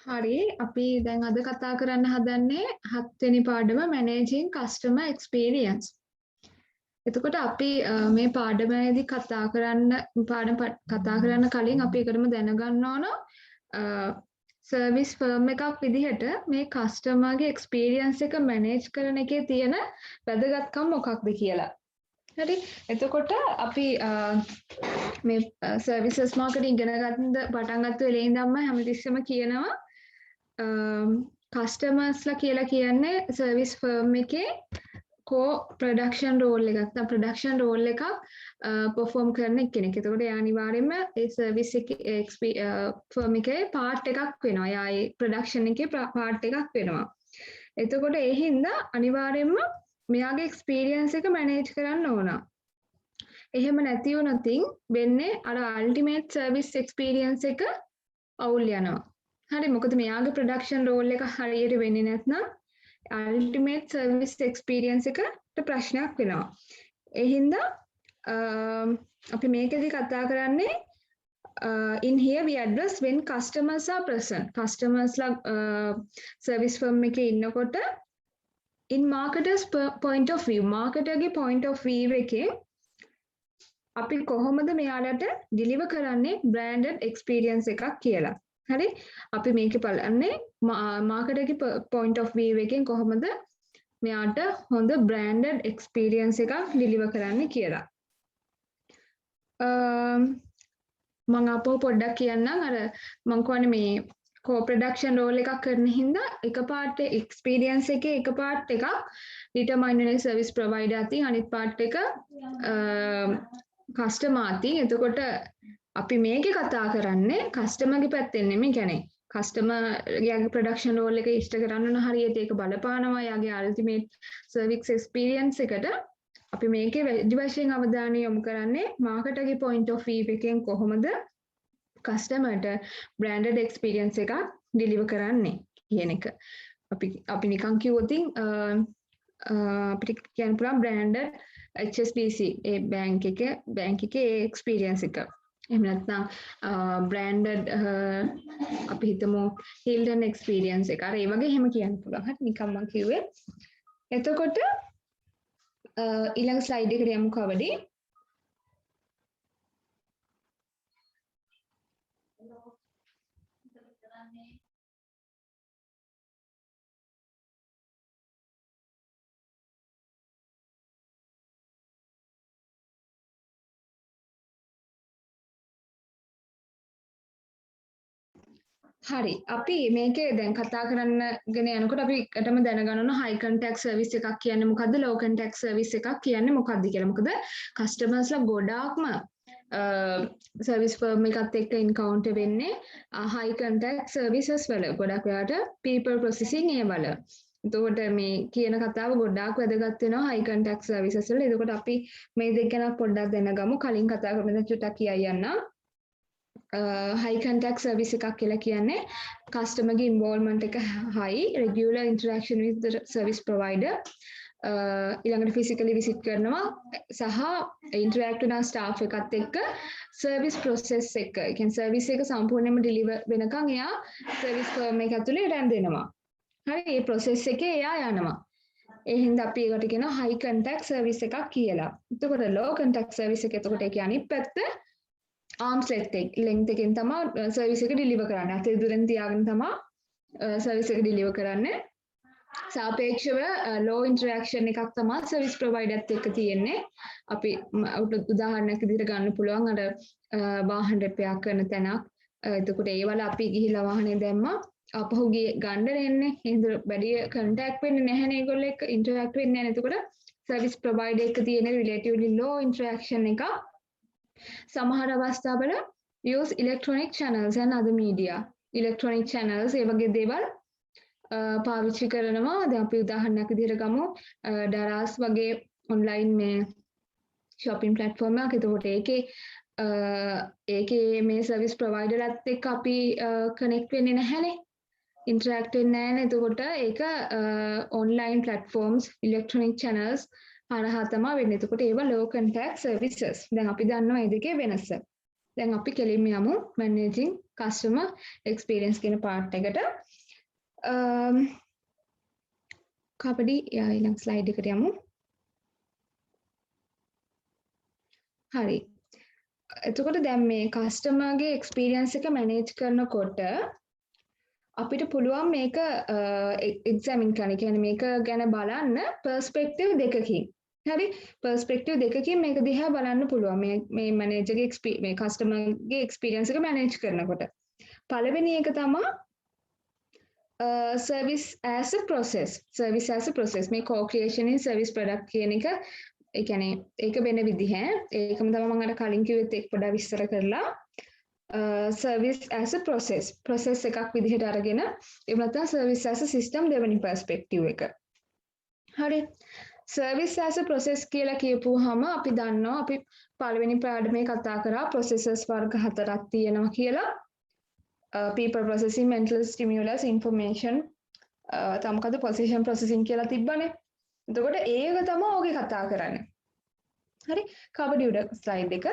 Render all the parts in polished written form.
හරි අපි දැන් අද කතා කරන්න හදන්නේ 7 වෙනි පාඩම managing customer experience. එතකොට අපි මේ පාඩමේදී කතා කරන්න කලින් අපි එකටම දැනගන්න ඕන සර්විස් ෆර්ම් එකක් විදිහට මේ කස්ටමර්ගේ එක්ස්පීරියන්ස් එක මැනේජ් කරන එකේ තියෙන වැදගත්කම් මොකක්ද කියලා. හරි එතකොට අපි මේ සර්විසස් මාර්කටිං ඉගෙන ගන්න පටන් ගත්ත වෙලේ ඉඳන්ම හැමතිස්සෙම කියනවා කස්ටමර්ස්ලා කියලා කියන්නේ සර්විස් ෆර්ම් එකේ කෝ ප්‍රොඩක්ෂන් රෝල් එකක් නැත්නම් ප්‍රොඩක්ෂන් රෝල් එකක් පර්ෆෝම් කරන කෙනෙක්. එතකොට එයා අනිවාර්යයෙන්ම ඒ සර්විස් එකේ ෆර්ම් එකේ පාර්ට් එකක් වෙනවා. එයා ඒ ප්‍රොඩක්ෂන් එකේ පාර්ට් එකක් වෙනවා. එතකොට ඒ හින්දා අනිවාර්යයෙන්ම මෙයාගේ එක්ස්පීරියන්ස් එක මැනේජ් කරන්න ඕන. එහෙම නැති වුණොතින් වෙන්නේ අර අල්ටිමේට් සර්විස් එක්ස්පීරියන්ස් එක අවුල් යනවා. හරි මොකද මෙයාගේ ප්‍රොඩක්ෂන් රෝල් එක හරියට වෙන්නේ නැත්නම් අල්ටිමේට් සර්විස් එක්ස්පීරියන්ස් එකට ප්‍රශ්නයක් වෙනවා. ඒ හින්දා අපි මේකදී කතා කරන්නේ in here we address when customers are present. Customersලා සර්විස් ෆර්ම් එකේ ඉන්නකොට in marketers point of view marketerගේ point of view එකෙන් අපි කොහොමද මෙයාලට ඩිලිවර් කරන්නේ branded experience එකක් කියලා. හරි අපි මේකේ බලන්නේ මාකටර්ගේ point of view එකෙන් කොහොමද මෙයාට හොඳ branded experience එකක් ඩිලිවර් කරන්න කියලා. මම අපෝ පොඩ්ඩක් කියන්නම් අර මම කියන්නේ මේ කෝ ප්‍රොඩක්ෂන් රෝල් එකක් කරන හින්දා එක පාර්ට් එක්ස්පීරියන්ස් එකේ එක පාර්ට් එකක් ඩිටර්මයින් වෙන සර්විස් ප්‍රොවයිඩර් අතින් අනිත් පාර්ට් එක කස්ටමර් අතින්. එතකොට අපි මේකේ කතා කරන්නේ කස්ටමර්ගේ පැත්තෙන් නෙමෙයි. කියන්නේ කස්ටමර්ගේ ප්‍රොඩක්ෂන් රෝල් එක ඉෂ්ට කරන්න ඕන හරියට ඒක බලපානවා යාගේ අල්ටිමේට් සර්විස් එක්ස්පීරියන්ස් එකට. අපි මේකේ වැඩි වශයෙන් අවධානය යොමු කරන්නේ මාකටර්ගේ point of view එකෙන් කොහොමද කස්ටමර්ට branded experience එකක් deliver කරන්නේ කියන එක. අපි නිකන් කිව්වොත් අපිට කියන්න පුළුවන් branded HSBC ඒ බැංක් එකේ experience එක. එහෙම නැත්නම් branded අපි හිතමු Hilton experience එක. අර ඒ වගේ එහෙම කියන්න පුළුවන්. හරි නිකන් මම කිව්වේ. එතකොට ඊළඟ ස්ලයිඩ් එකට යමු කවදී. හරි අපි මේකේ දැන් කතා කරන්නගෙන යනකොට අපි එකටම දැනගන්න ඕන high contact service එකක් කියන්නේ මොකද්ද low contact service එකක් කියන්නේ මොකද්ද කියලා. මොකද customers ලා ගොඩාක්ම සර්විස් ෆර්ම් එකත් එක්ක එන්කවුන්ටර් වෙන්නේ high contact services වල. ගොඩක් වෙලාවට people processing ඒ වල. එතකොට මේ කියන කතාව ගොඩාක් වැදගත් වෙනවා high contact services වල. එතකොට අපි මේ දෙක ගැන පොඩ්ඩක් දැනගමු. කලින් කතා කරපු දේ චුට්ටක් කියයි යන්න. high contact service එකක් කියලා කියන්නේ customerගේ involvement එක high, regular interaction with the service provider, ඊළඟට physically visit කරනවා සහ interact වෙන staff එකත් එක්ක service process එක. ඒ කියන්නේ service එක සම්පූර්ණයෙන්ම deliver වෙනකන් එයා service firm එක ඇතුලේ රැඳෙනවා. හරි මේ process එකේ එයා යනවා. ඒ හින්දා අපි ඒකට කියනවා high contact service එකක් කියලා. එතකොට low contact service එක එතකොට ඒ කියන්නේ පැත්ත arms length එකෙන් තමයි සර්විස් එක ඩිලිවර් කරන්නේ. අතේ දුරෙන් තියාගෙන තමයි සර්විස් එක ඩිලිවර් කරන්නේ. සාපේක්ෂව low interaction එකක් තමයි සර්විස් ප්‍රොවයිඩර්ත් එක්ක තියෙන්නේ. අපි උදාහරණයක් විදිහට ගන්න පුළුවන් අර වාහන රිපෙයාර් කරන තැනක්. එතකොට ඒ වල අපි ගිහිල්ලා වාහනේ දැම්මා අපහු ගන්න එන්නේ. එහෙනම් වැඩි contact වෙන්නේ නැහැනේ ඒගොල්ලෝ එක්ක interact වෙන්නේ නැහැ. එතකොට සර්විස් ප්‍රොවයිඩර් එක්ක තියෙන relatively low interaction එකක්. සමහර අවස්ථාවල use electronic channels and other media. electronic channels ඒ වගේ දේවල් පාවිච්චි කරනවා. දැන් අපි උදාහරණයක් විදිහට ගමු Daraz වගේ online මේ shopping platform එකක්. එතකොට ඒකේ මේ service provider ත් එක්ක අපි connect වෙන්නේ නැහැනේ. interact වෙන්නේ නැහැනේ. එතකොට ඒක online platforms, electronic channels හරහා තමයි වෙන්නේ. එතකොට ඒවා low contact services. දැන් අපි දන්නවා මේ දෙකේ වෙනස. දැන් අපි කෙලින්ම යමු managing customer experience කියන part එකට. කපඩි ඊළඟ slide එකට යමු. හරි. එතකොට දැන් මේ customer ගේ experience එක manage කරනකොට අපිට පුළුවන් මේක examine කරන්න. කියන්නේ මේක ගැන බලන්න perspective දෙකකින්. හරි perspective දෙකකින් මේක දිහා බලන්න පුළුවන්. මේ manager ගේ මේ customer ගේ experience එක manage කරනකොට. පළවෙනි එක තමයි service as a process. මේ co-creation in service product කියන එක ඒ කියන්නේ ඒක වෙන විදිහ. ඒකම තමයි මම අර කලින් කිව්වෙත් ඒක පොඩ්ඩක් විස්තර කරලා service as a process එකක් විදිහට අරගෙන එහෙම නැත්නම් service as a system දෙවෙනි perspective එක. හරි. service as a process කියලා කියපුවාම අපි දන්නවා අපි පළවෙනි පාඩමේ කතා කරා processes වර්ග 4ක් තියෙනවා කියලා. people processing, mental stimulus, information තමකද position processing කියලා තිබ්බනේ. එතකොට ඒක තමයි ඔගේ කතා කරන්නේ. හරි. කවඩි උඩ slide එක.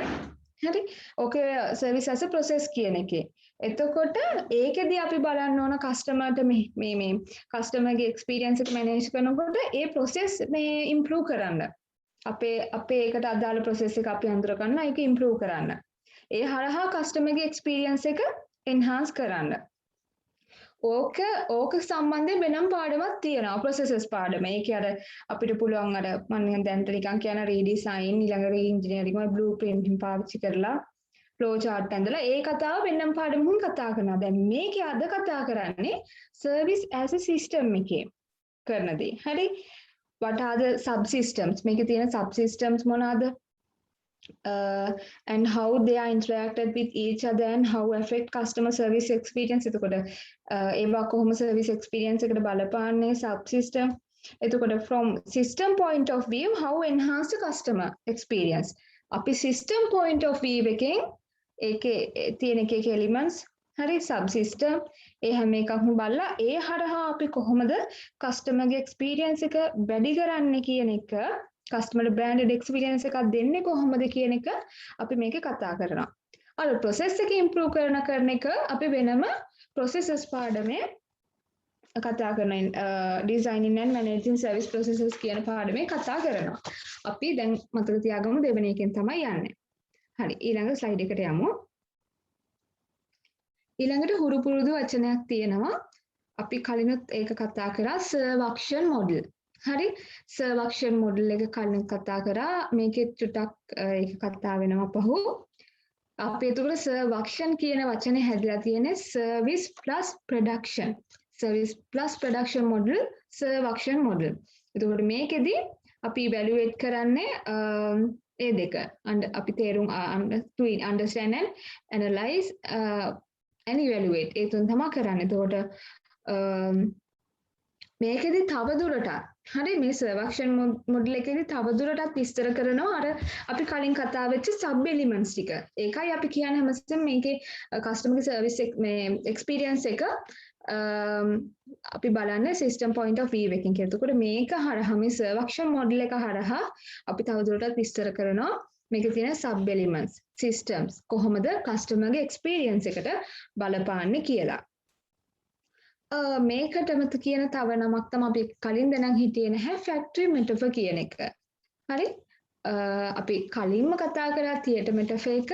හරි. ඔකේ service as a process කියන එකේ. එතකොට ඒකෙදී අපි බලන්න ඕන කස්ටමර්ට මේ කස්ටමර්ගේ එක්ස්පීරියන්ස් එක මැනේජ් කරනකොට ඒ process මේ improve කරන්න. අපේ ඒකට අදාළ process එක අපි අඳුර ගන්න ඒක improve කරන්න. ඒ හරහා කස්ටමර්ගේ එක්ස්පීරියන්ස් එක enhance කරන්න. ඕක සම්බන්ධයෙන් වෙනම පාඩමක් තියෙනවා processes පාඩම. ඒක අර අපිට පුළුවන් අර මම දැන්ට නිකන් කියන redesign ඊළඟට engineering වල blueprint පාවිච්චි කරලා flow chart ඇඳලා ඒ කතාව වෙනම පාඩමකින් කතා කරනවා. දැන් මේකේ අද කතා කරන්නේ service as a system එකේ කරන දේ. හරි. what are the subsystems? මේකේ තියෙන subsystems මොනවාද? And how they are interacted with each other and how affect customer service experience. එතකොට ඒවා කොහොම service experience එකට බලපාන්නේ subsystem. එතකොට from system point of view how enhance the customer experience. අපි system point of view එකෙන් ඒකේ තියෙන එක elements හරි subsystem ඒ හැම එකක්ම බලලා ඒ හරහා අපි කොහොමද customer ගේ experience එක වැඩි කරන්නේ කියන එක customer branded experience එකක් දෙන්නේ කොහොමද කියන එක අපි මේකේ කතා කරනවා. අර process එක improve කරන එක අපි වෙනම processes පාඩමේ කතා කරන designing and managing service processes කියන පාඩමේ කතා කරනවා. අපි දැන් මතක තියාගමු දෙවෙනි එකෙන් තමයි යන්නේ. හරි ඊළඟ slide එකට යමු. ඊළඟට හුරු පුරුදු වචනයක් තියෙනවා. අපි කලිනුත් ඒක කතා කරා serve-action model. හරි serve-action model එක කලින් කතා කරා. මේකෙත් චුට්ටක් ඒක කතා වෙනවා පහු. අපි එතකොට serve-action කියන වචනේ හැදලා තියෙන්නේ service plus production. service plus production model serve-action model. එතකොට මේකෙදි අපි evaluate කරන්නේ ඒ දෙක. අපි තේරුම් to understand and analyze and evaluate. ඒ තුන තමයි කරන්නේ. එතකොට මේකෙදි තවදුරටත් හරි මේ serve-action model එකේදී තවදුරටත් විස්තර කරනවා අර අපි කලින් කතා වෙච්ච sub elements ටික. ඒකයි අපි කියන්නේ හැමතිස්සෙම මේකේ customer service මේ experience එක අපි බලන්නේ system point of view එකකින් කියලා. එතකොට මේක හරහා මේ serve-action model එක හරහා අපි තවදුරටත් විස්තර කරනවා මේකේ තියෙන sub elements systems කොහොමද customer ගේ experience එකට බලපාන්නේ කියලා. මේකටම කියන තව නමක් තමයි අපි කලින් දැනන් හිටියේ නැහැ factory metaphor කියන එක. හරි? අපි කලින්ම කතා කරා theatre metaphor එක.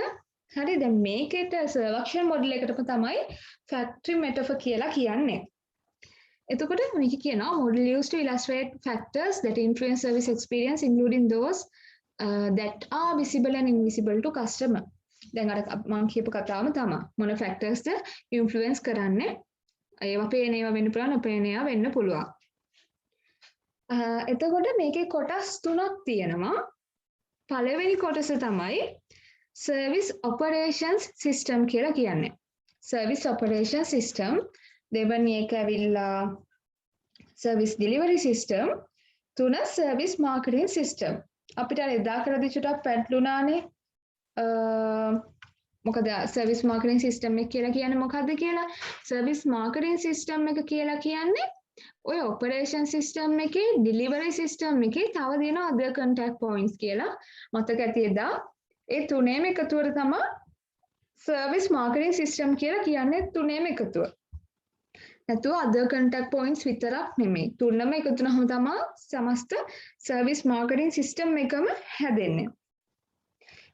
හරි දැන් මේකේට serve-action model එකටම තමයි factory metaphor කියලා කියන්නේ. එතකොට මේක කියනවා model used to illustrate factors that influence service experience including those that are visible and invisible to customer. දැන් අර මම කියපු කතාවම තමයි. මොන factors ද influence කරන්නේ? ඒවා පේන ඒවා වෙන්න පුළුවන්, අපේන ඒවා වෙන්න පුළුවන්. එතකොට මේකේ කොටස් තුනක් තියෙනවා. පළවෙනි කොටස තමයි service operations system කියලා කියන්නේ. service operation system දෙවැනි එක ඇවිල්ලා service delivery system තුන service marketing system. අපිට අර එදා කරලා චුට්ටක් පැටලුණානේ. මොකද service marketing system එක කියලා කියන්නේ මොකද්ද කියලා? service marketing system එක කියලා කියන්නේ ඔය operation system එකේ delivery system එකේ තව දෙනවා other contact points කියලා මතක ඇති එදා. ඒ තුනේම එකතුවට තමයි සර්විස් මාකටිං සිස්ටම් කියලා කියන්නේ තුනේම එකතුව. නැතුව other contact points විතරක් නෙමෙයි. තුනම එකතු වුනහම තමයි සමස්ත සර්විස් මාකටිං සිස්ටම් එකම හැදෙන්නේ.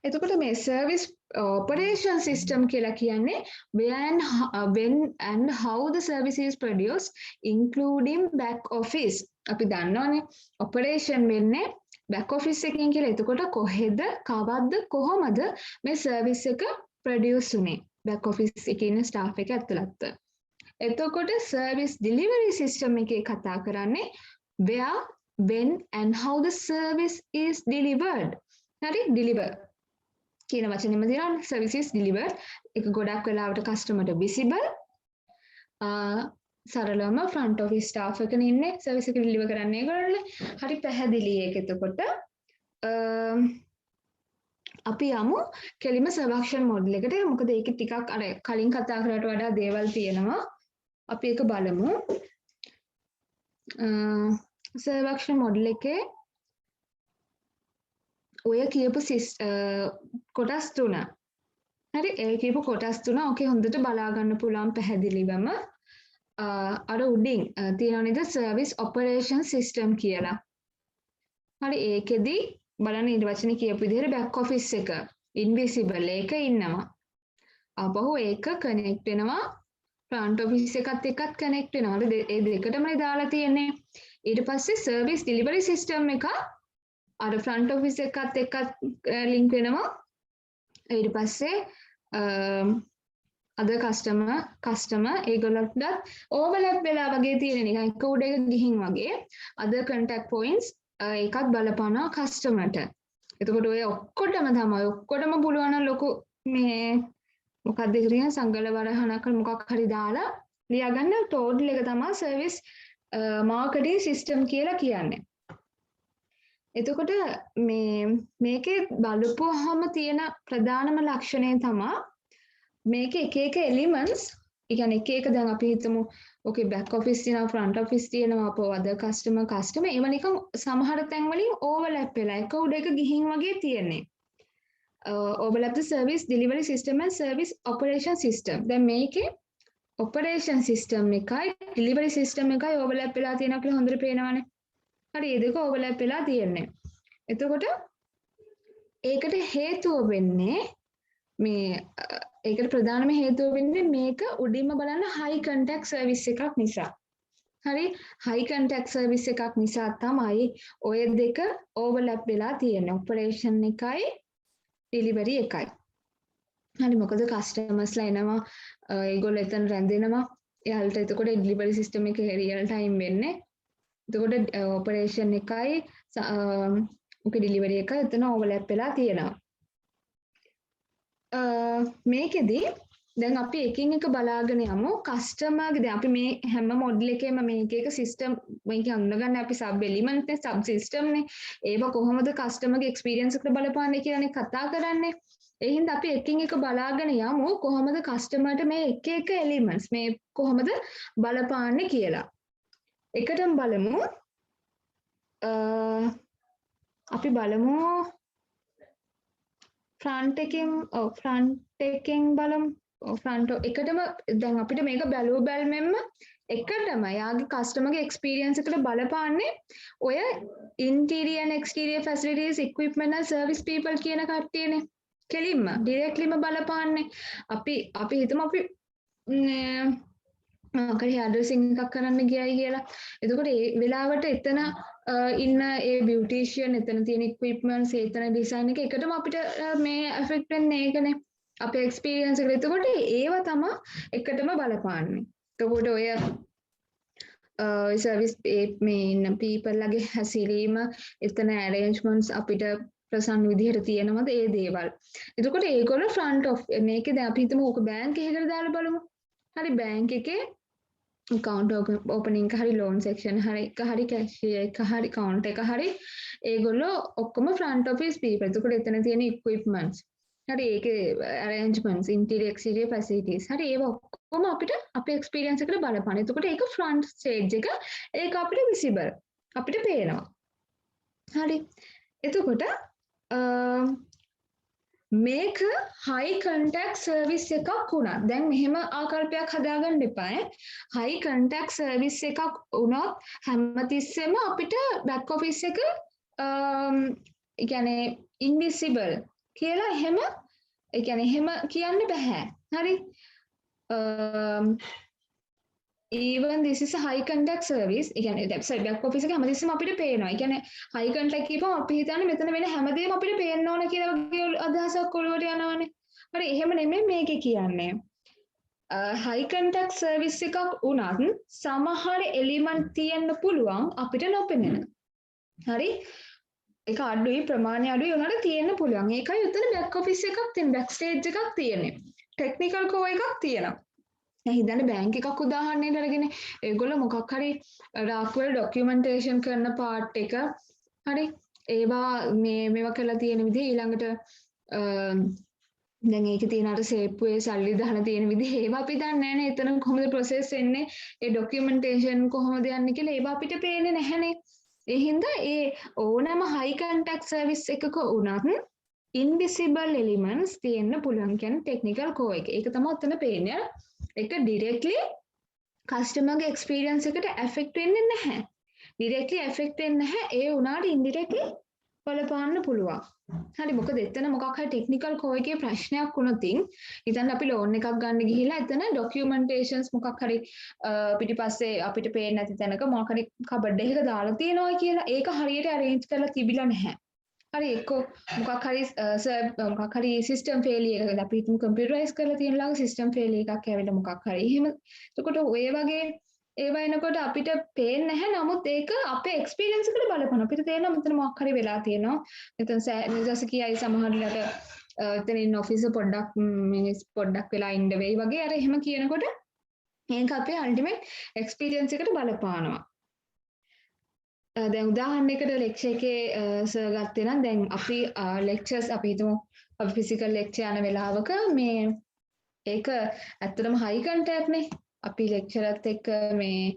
එතකොට මේ සර්විස් operation system කියලා කියන්නේ when and how the service is produced including back office. අපි දන්නවනේ operation වෙන්නේ back office එකකින් කියලා. එතකොට කොහෙද කවද්ද කොහොමද මේ service එක produce උනේ back office එකේ ඉන්න staff එක ඇතුළත. එතකොට service delivery system එකේ කතා කරන්නේ where when and how the service is delivered. හරි deliver කියන වචනේම තියෙනවා services delivered. ඒක ගොඩක් වෙලාවට customer visible. සරලවම front office staff එකනේ ඉන්නේ service එක deliver කරන්නේ ඒගොල්ලෝනේ. හරි පැහැදිලි ඒක. එතකොට අපි යමු කෙලිම සර්වක්ෂන් මොඩල් එකට. මොකද ඒක ටිකක් අර කලින් කතා කරාට වඩා දේවල් තියෙනවා. අපි ඒක බලමු. සර්වක්ෂන් මොඩල් එකේ ඔය කියපු කොටස් තුන. හරි ඒ කියපු කොටස් තුන ඕකේ හොඳට බලා ගන්න පුළුවන් පැහැදිලිවම. අර උඩින් තියෙනවා නේද සර්විස් ඔපරේෂන් සිස්ටම් කියලා. හරි ඒකෙදි බලන්න නිර්වචනේ කියපු විදිහට බෑක් ඔෆිස් එක ඉන්විසිබල් එක ඉන්නවා. අපහු ඒක කනෙක්ට් වෙනවා ෆ්‍රන්ට් ඔෆිස් එකත් එක්කත් කනෙක්ට් වෙනවා. ඒ දෙකටමයි දාලා තියෙන්නේ. ඊට පස්සේ සර්විස් ඩෙලිවරි සිස්ටම් එක අර ෆ්‍රන්ට් ඔෆිස් එකත් එක්කත් ලින්ක් වෙනවා. ඊට පස්සේ අද කස්ටමර් ඒගොල්ලන්ටත් ඕවර්ලැප් වෙලා වගේ තියෙන නිකන් එක උඩ එක ගිහින් වගේ අද කන්ටැක්ට් පොයින්ට්ස් ඒකත් බලපානවා කස්ටමර්ට. එතකොට ඔය ඔක්කොටම පුළුවන් නම් ලොකු මේ මොකක්ද කියන සංගල වරහනක් මොකක් හරි දාලා ලියාගන්න ටෝටල් එක තමයි සර්විස් මාකටිං සිස්ටම් කියලා කියන්නේ. එතකොට මේකේ බලපුවහම තියෙන ප්‍රධානම ලක්ෂණය තමයි මේකේ එක එලිමන්ට්ස්, ඒ කියන්නේ එක දැන් අපි හිතමු ඕකේ බෑක් ඔෆිස් තියෙනවා ෆ්‍රන්ට් ඔෆිස් තියෙනවා අපෝ අද කස්ටමර් ඒව නිකන් සමහර තැන් වලින් ඕවර්ලැප් වෙලා එක උඩ එක ගිහින් වගේ තියෙන්නේ. overlap the service delivery system and service operation system. දැන් මේකේ operation system එකයි delivery system එකයි overlap වෙලා තියෙනවා කියලා හොඳට පේනවනේ. හරි මේ දෙක overlap වෙලා තියෙන්නේ. එතකොට ඒකට හේතුව වෙන්නේ ඒකට ප්‍රධානම හේතුව වෙන්නේ මේක උඩින්ම බලන්න high contact service එකක් නිසා. හරි high contact service එකක් නිසා තමයි ඔය දෙක overlap වෙලා තියෙන්නේ. operation එකයි delivery එකයි. හරි මොකද කස්ටමර්ස්ලා එනවා ඒගොල්ලෝ එතන රැඳෙනවා. එයාලට එතකොට delivery system එක real time වෙන්නේ. එතකොට operation එකයි ඔකේ delivery එකයි එතන overlap වෙලා තියෙනවා. මේකෙදි දැන් අපි එකින් එක බලාගෙන යමු කස්ටමර්ගේ දැන් අපි මේ හැම මොඩල් එකේම මේක එක සිස්ටම් මේක අඳුනගන්න අපි සබ් එලිමන්ට් නේ සබ් සිස්ටම් නේ ඒව කොහොමද කස්ටමර්ගේ එක්ස්පීරියන්ස් එකට බලපාන්නේ කියලානේ කතා කරන්නේ. ඒ හින්දා අපි එකින් එක බලාගෙන යමු කොහොමද කස්ටමර්ට මේ එක එලිමන්ට්ස් මේ කොහොමද බලපාන්නේ කියලා. එකටම බලමු අපි බලමු ෆ්‍රන්ට් එකෙන් බලමු ෆ්‍රන්ට් එකටම දැන් අපිට මේක බැලුව බැලමෙන්ම එකටම යාගේ කස්ටමර්ගේ එක්ස්පීරියන්ස් එකට බලපාන්නේ ඔය interior and exterior facilities equipment and service people කියන කට්ටියනේ කෙලින්ම ඩිරෙක්ට්ලිම බලපාන්නේ අපි හිතමු අපි මොකද ඇඩ්‍රසින් එකක් කරන්න ගියයි කියලා. එතකොට ඒ වෙලාවට එතන ඉන්න ඒ බියුටිෂියන් එතන තියෙන ඉක්විප්මන්ට්ස් එතන ඩිසයින් එක එකටම අපිට මේ එෆෙක්ට් වෙන්නේ ඒකනේ. අපේ එක්ස්පීරියන්ස් එකට. එතකොට ඒව තමයි එකටම බලපාන්නේ. එතකොට ඔය සර්විස් මේ ඉන්න පීපල් ලගේ හැසිරීම එතන ඇරේන්ජ්මන්ට්ස් අපිට ප්‍රසන්න විදිහට තියෙනවද ඒ දේවල්. එතකොට ඒගොල්ලෝ ෆ්‍රන්ට් ඔෆ් මේකේ දැන් අපි හිතමු ඕක බැංක් එකකට දාලා බලමු. හරි බැංක් එකේ account opening එක හරි loan section හරි එක හරි cashier එක හරි counter එක හරි ඒගොල්ලෝ ඔක්කොම front office people. එතකොට එතන තියෙන equipments හරි ඒකේ arrangements interior exterior facilities හරි ඒව ඔක්කොම අපිට අපේ experience එකට බලපාන. එතකොට ඒක front stage එක ඒක අපිට visible අපිට පේනවා. හරි එතකොට මේක හයි කන්ටැක්ට් සර්විස් එකක් වුණා. දැන් මෙහෙම ආකල්පයක් හදාගන්න එපා. හයි කන්ටැක්ට් සර්විස් එකක් වුණොත් හැමතිස්සෙම අපිට බැක් ඔෆිස් එක ඒ කියන්නේ ඉන්විසිබල් කියලා එහෙම ඒ කියන්නේ එහෙම කියන්න බෑ. හරි? even this is a high contact service. ඒ කියන්නේ වෙබ්සයිට් බැක් ඔෆිස් එක හැමතිස්සෙම අපිට පේනවා. ඒ කියන්නේ high contact කියපුවම අපි හිතන්නේ මෙතන වෙන හැමදේම අපිට පේන්න ඕන කියලා වගේ අදහසක් ඔළුවට යනවනේ. හරි එහෙම නෙමෙයි මේකේ කියන්නේ. high contact service එකක් උනත් සමහර එලිමන්ට් තියෙන්න පුළුවන් අපිට නොපෙනෙන. හරි? ඒක අඩුයි ප්‍රමාණය අඩුයි උනට තියෙන්න පුළුවන්. ඒකයි උතන බැක් ඔෆිස් එකක් තියෙන බැක් ස්ටේජ් එකක් තියෙන්නේ. ටෙක්නිකල් කෝ එකක් තියෙනවා. හිතන්න බැංක් එකක් උදාහරණයක් අරගෙන ඒගොල්ලෝ මොකක් හරි රාක්වල ඩොකියුමන්ටේෂන් කරන පාර්ට් එක හරි ඒවා මේවා කරලා තියෙන විදිහ ඊළඟට දැන් ඒකේ තියෙන අර සේප්පුවේ සල්ලි දාන තියෙන විදිහ ඒවා අපි දන්නේ නැහැ නේ එතන කොහොමද ප්‍රොසෙස් වෙන්නේ ඒ ඩොකියුමන්ටේෂන් කොහොමද යන්නේ කියලා ඒවා අපිට පේන්නේ නැහැනේ ඒ හින්දා ඒ ඕනෑම හයි කන්ටැක්ට් සර්විස් එකක උනත් ඉන්විසිබල් එලිමන්ට්ස් තියෙන්න පුළුවන් කියන්නේ ටෙක්නිකල් කෝ එක. ඒක තමයි උතන පේන්නේ. ඒක ඩිරෙක්ට්ලි කස්ටමර්ගේ එක්ස්පීරියන්ස් එකට ඇෆෙක්ට් වෙන්නේ නැහැ. ඩිරෙක්ට්ලි ඇෆෙක්ට් වෙන්නේ නැහැ. ඒ උනාට ඉන්ඩිරෙක්ට්ලි බලපාන්න පුළුවන්. හරි මොකද එතන මොකක් හරි ටෙක්නිකල් කෝ එකේ ප්‍රශ්නයක් වුණොත් ඉතින් අපි ලෝන් එකක් ගන්න ගිහිල්ලා එතන ඩොකියුමන්ටේෂන්ස් මොකක් හරි පිටිපස්සේ අපිට පේන්නේ නැති තැනක මොකක් හරි කබඩ් එකක දාලා තියෙනවා කියලා ඒක හරියට අරේන්ජ් කරලා තිබිලා නැහැ. හරි එක්කෝ මොකක් හරි මොකක් හරි සිස්ටම් ෆේලියර් එකකට අපි හිතමු කම්පියුටරයිස් කරලා තියෙන ළඟ සිස්ටම් ෆේලියර් එකක් ඇවිල්ලා මොකක් හරි එහෙම එතකොට ඔය වගේ ඒවා එනකොට අපිට පේන්නේ නැහැ නමුත් ඒක අපේ එක්ස්පීරියන්ස් එකට බලපාන අපිට තේරෙනවා මෙතන මොකක් හරි වෙලා තියෙනවා මෙතන නිදර්ශ කියයි සමහරවිට එතන ඉන්න ඔෆිසර් පොඩ්ඩක් වෙලා ඉන්න වෙයි වගේ අර එහෙම කියනකොට මේක අපේ අල්ටිමේට් එක්ස්පීරියන්ස් එකට බලපානවා දැන් උදාහරණයකට ලෙක්චර් එකේ සර් ගත්තේ නම් දැන් අපි ලෙක්චර්ස් අපි හිතමු අපි ෆිසිකල් ලෙක්චර් යන වෙලාවක මේ ඒක ඇත්තටම හයි කන්ටැක්ට් නේ අපි ලෙක්චරර්ත් එක්ක මේ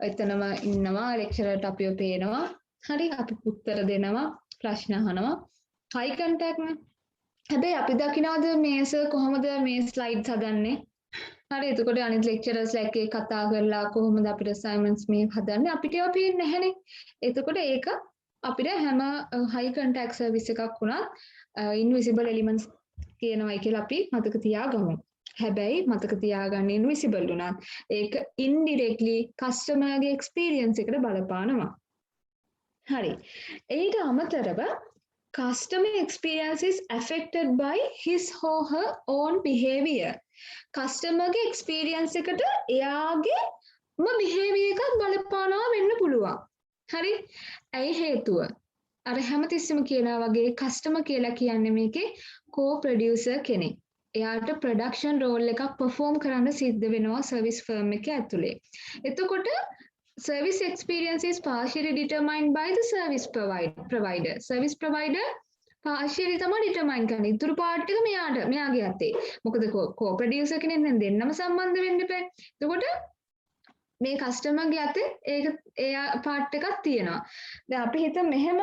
එතනම ඉන්නවා ලෙක්චරර්ට අපිව පේනවා හරි අපි උත්තර දෙනවා ප්‍රශ්න අහනවා හයි කන්ටැක්ට් නේ හැබැයි අපි දකිනවද මේ සර් කොහොමද මේ ස්ලයිඩ්ස් හදන්නේ හරි එතකොට අනිත් ලෙක්චරර්ස්ලා එක්ක කතා කරලා කොහොමද අපිට අසයින්මන්ට්ස් මේ හදන්නේ අපිට ඒවා පේන්නේ නැහැනේ. එතකොට ඒක අපිට හැම හයි කන්ටැක්ට් සර්විස් එකක් වුණත් ඉන්විසිබල් එලිමන්ට්ස් කියනවායි කියලා අපි මතක තියාගමු. හැබැයි මතක තියාගන්න ඉන්විසිබල් වුණත් ඒක ඉන්ඩිරෙක්ට්ලි කස්ටමර්ගේ එක්ස්පීරියන්ස් එකට බලපානවා. හරි. ඊට අමතරව customer experience is affected by his or her own behavior. කස්ටමර්ගේ එක්ස්පීරියන්ස් එකට එයාගේම බිහේවියර් එකක් බලපානවා වෙන්න පුළුවන්. හරි? ඇයි හේතුව? අර හැමතිස්සෙම කියනවා වගේ කස්ටමර් කියලා කියන්නේ මේකේ කෝ-ප්‍රොඩියුසර් කෙනෙක්. එයාට ප්‍රොඩක්ෂන් රෝල් එකක් පර්ෆෝම් කරන්න සිද්ධ වෙනවා සර්විස් ෆර්ම් එකේ ඇතුලේ. එතකොට service experience is partially determined by the service provider. Service provider partially තමයි determine කරන්නේ. ඉතුරු part එක මෙයාගේ අතේ. මොකද co-producer කෙනෙක් නම් දෙන්නම සම්බන්ධ වෙන්න එපා. එතකොට මේ customer ගේ අතේ ඒක එයා part එකක් තියෙනවා. දැන් අපි හිතමු මෙහෙම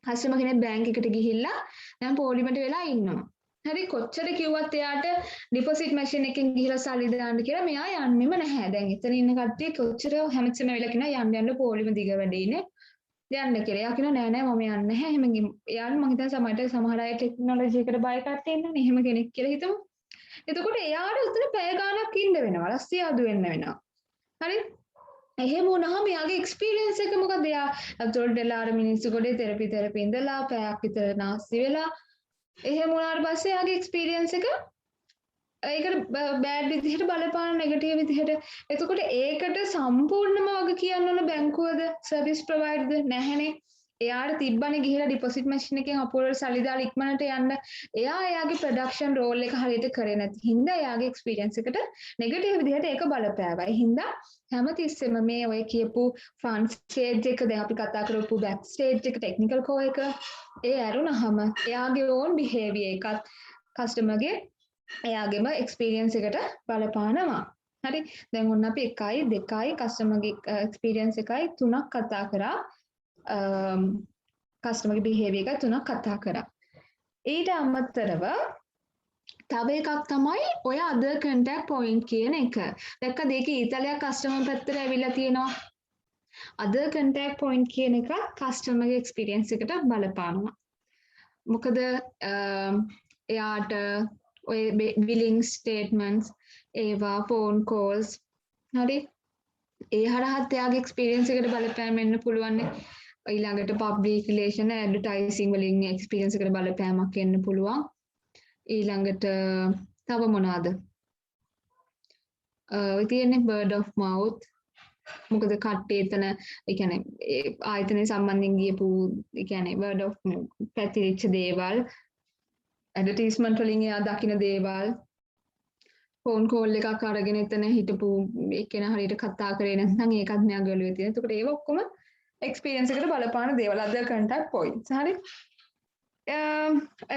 customer කෙනෙක් බැංක් එකට ගිහිල්ලා දැන් පොලිමට වෙලා ඉන්නවා. හරි කොච්චර කිව්වත් එයාට ඩිපොසිට් මැෂින් එකෙන් ගිහලා සල්ලි දාන්න කියලා මෙයා යන්නෙම නැහැ. දැන් එතන ඉන්න කට්ටිය කොච්චර හැමතිස්සෙම වෙලා කියනවා යන්න පොලිම දිග වැඩිනේ. යන්න කියලා. එයා කියනවා නෑ මම යන්නේ නැහැ. එහෙම එයාට මම හිතන සමහර අය ටෙක්නොලොජි එකට බය කට්ටිය ඉන්නනේ. එහෙම කෙනෙක් කියලා හිතමු. එතකොට එයාට උතන පැය ගාණක් ඉන්න වෙනවා. රස්තිය අඩු වෙන්න වෙනවා. හරි? එහෙම වුණාම එයාගේ එක්ස්පීරියන්ස් එක මොකද? එයා අතොල්ට එලා අර මිනිස්සු ගොඩේ තෙරපි ඉඳලා පැයක් විතර නාස්ති වෙලා එහෙම වුණාට පස්සේ යාගේ එක්ස්පීරියන්ස් එක ඒකට බෑඩ් විදිහට බලපාන නෙගටිව් විදිහට. එතකොට ඒකට සම්පූර්ණම වග කියන්න ඕන බැංකුවද සර්විස් ප්‍රොවයිඩර්ද නැහැනේ. එයාට තිබ්බනේ ගිහිලා ඩිපොසිට් මැෂින් එකෙන් අපෝරල් සල්ලි දාලා ඉක්මනට යන්න. එයා එයාගේ ප්‍රොඩක්ෂන් රෝල් එක හරියට කරේ නැති හින්දා එයාගේ එක්ස්පීරියන්ස් එකට නෙගටිව් විදිහට ඒක බලපෑවා. ඒ හින්දා හැමතිස්සෙම මේ ඔය කියපු ෆ්‍රන්ට් ස්ටේජ් එක දැන් අපි කතා කරපු බෑක් ස්ටේජ් එක ටෙක්නිකල් කෝ එක ඒ ඇරුණාම එයාගේ ඕන් බිහේවියර් එකත් කස්ටමර්ගේ එයාගේම එක්ස්පීරියන්ස් එකට බලපානවා. හරි දැන් ඔන්න අපි 1යි 2යි කස්ටමර්ගේ එක්ස්පීරියන්ස් එකයි 3ක් කතා කරා කස්ටමර්ගේ බිහේවියර් එක තුනක් කතා කරා. ඊට අමතරව තව එකක් තමයි ඔය other contact point කියන එක. දැක්කද ඒකේ ඊතලයක් කස්ටමර් පැත්තට ඇවිල්ලා තියෙනවා. other contact point කියන එක කස්ටමර්ගේ එක්ස්පීරියන්ස් එකට බලපානවා. මොකද එයාට ඔය billing statements ඒවා phone calls හරි ඒ හරහත් එයාගේ එක්ස්පීරියන්ස් එකට බලපෑම් එන්න පුළුවන්. ඊළඟට public relation advertising වලින් එක්ස්පීරියන්ස් එකට බලපෑමක් එන්න පුළුවන්. ඊළඟට තව මොනවාද? ඔය තියෙන්නේ word of mouth. මොකද කට්ටිය එතන ඒ කියන්නේ ආයතනයේ සම්බන්ධයෙන් ගියපු ඒ කියන්නේ word of පැතිරිච්ච දේවල් ඇඩ්වර්ටයිස්මන්ට් වලින් එයා දකින දේවල් ෆෝන් කෝල් එකක් අරගෙන එතන හිටපු එක්කෙනා හරියට කතා කරේ නැත්නම් ඒකත් මෙයා ගලුවේ තියෙන. එතකොට ඒව ඔක්කොම එක්ස්පීරියන්ස් එකට බලපාන දේවල් other contact points. හරි.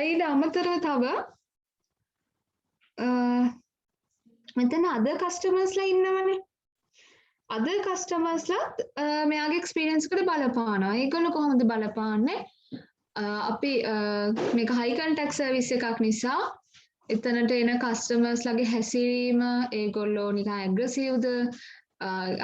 ඊට අමතරව තව මෙතන other customers ලා ඉන්නවනේ. other customers ලා මෙයාගේ එක්ස්පීරියන්ස් එකට බලපානවා. ඒගොල්ලෝ කොහොමද බලපාන්නේ? අපි මේක high contact service එකක් නිසා එතනට එන කස්ටමර්ස් ලගේ හැසිරීම ඒගොල්ලෝ නිකන් ඇග්‍රසිව්ද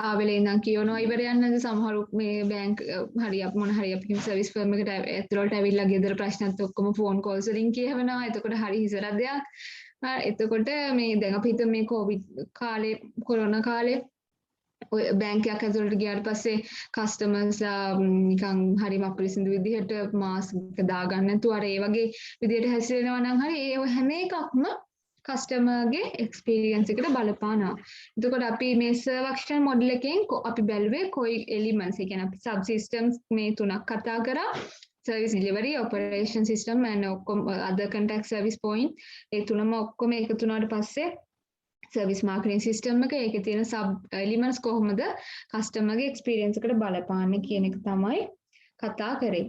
ආවෙලේ ඉඳන් කියනවා ඉවර යන්නද සමහරු මේ බැංක් හරි අප මොන හරි අපි සර්විස් ෆර්ම් එකට ඇතුළට ඇවිල්ලා ගෙදර ප්‍රශ්නත් ඔක්කොම ෆෝන් කෝල්ස් වලින් කියවනවා. එතකොට හරි හිසරක් දෙයක්. එතකොට මේ දැන් අපි හිතමු මේ කොවිඩ් කාලේ කොරෝනා කාලේ ඔය බැංකයක් ඇතුළට ගියාට පස්සේ කස්ටමර්ස්ලා නිකන් හරිම අපිරිසිදු විදිහට මාස්ක් දාගන්න නැතුව අර ඒ වගේ විදිහට හැසිරෙනවා නම් හරි ඒ හැම එකක්ම කස්ටමර්ගේ එක්ස්පීරියන්ස් එකට බලපානවා. එතකොට අපි මේ සර්වක්ෂන් මොඩල් එකෙන් අපි බැලුවේ කොයි එලිමන්ට්ස් ඒ කියන්නේ අපි සබ් සිස්ටම්ස් මේ තුනක් කතා කරා. service delivery operation system and ඔක්කොම other contact service point ඒ තුනම ඔක්කොම එකතු වුණාට පස්සේ සර්විස් මාර්කටින් සිස්ටම් එක ඒකේ තියෙන සබ් එලිමන්ට්ස් කොහොමද කස්ටමර්ගේ එක්ස්පීරියන්ස් එකට බලපාන්නේ කියන එක තමයි කතා කරේ.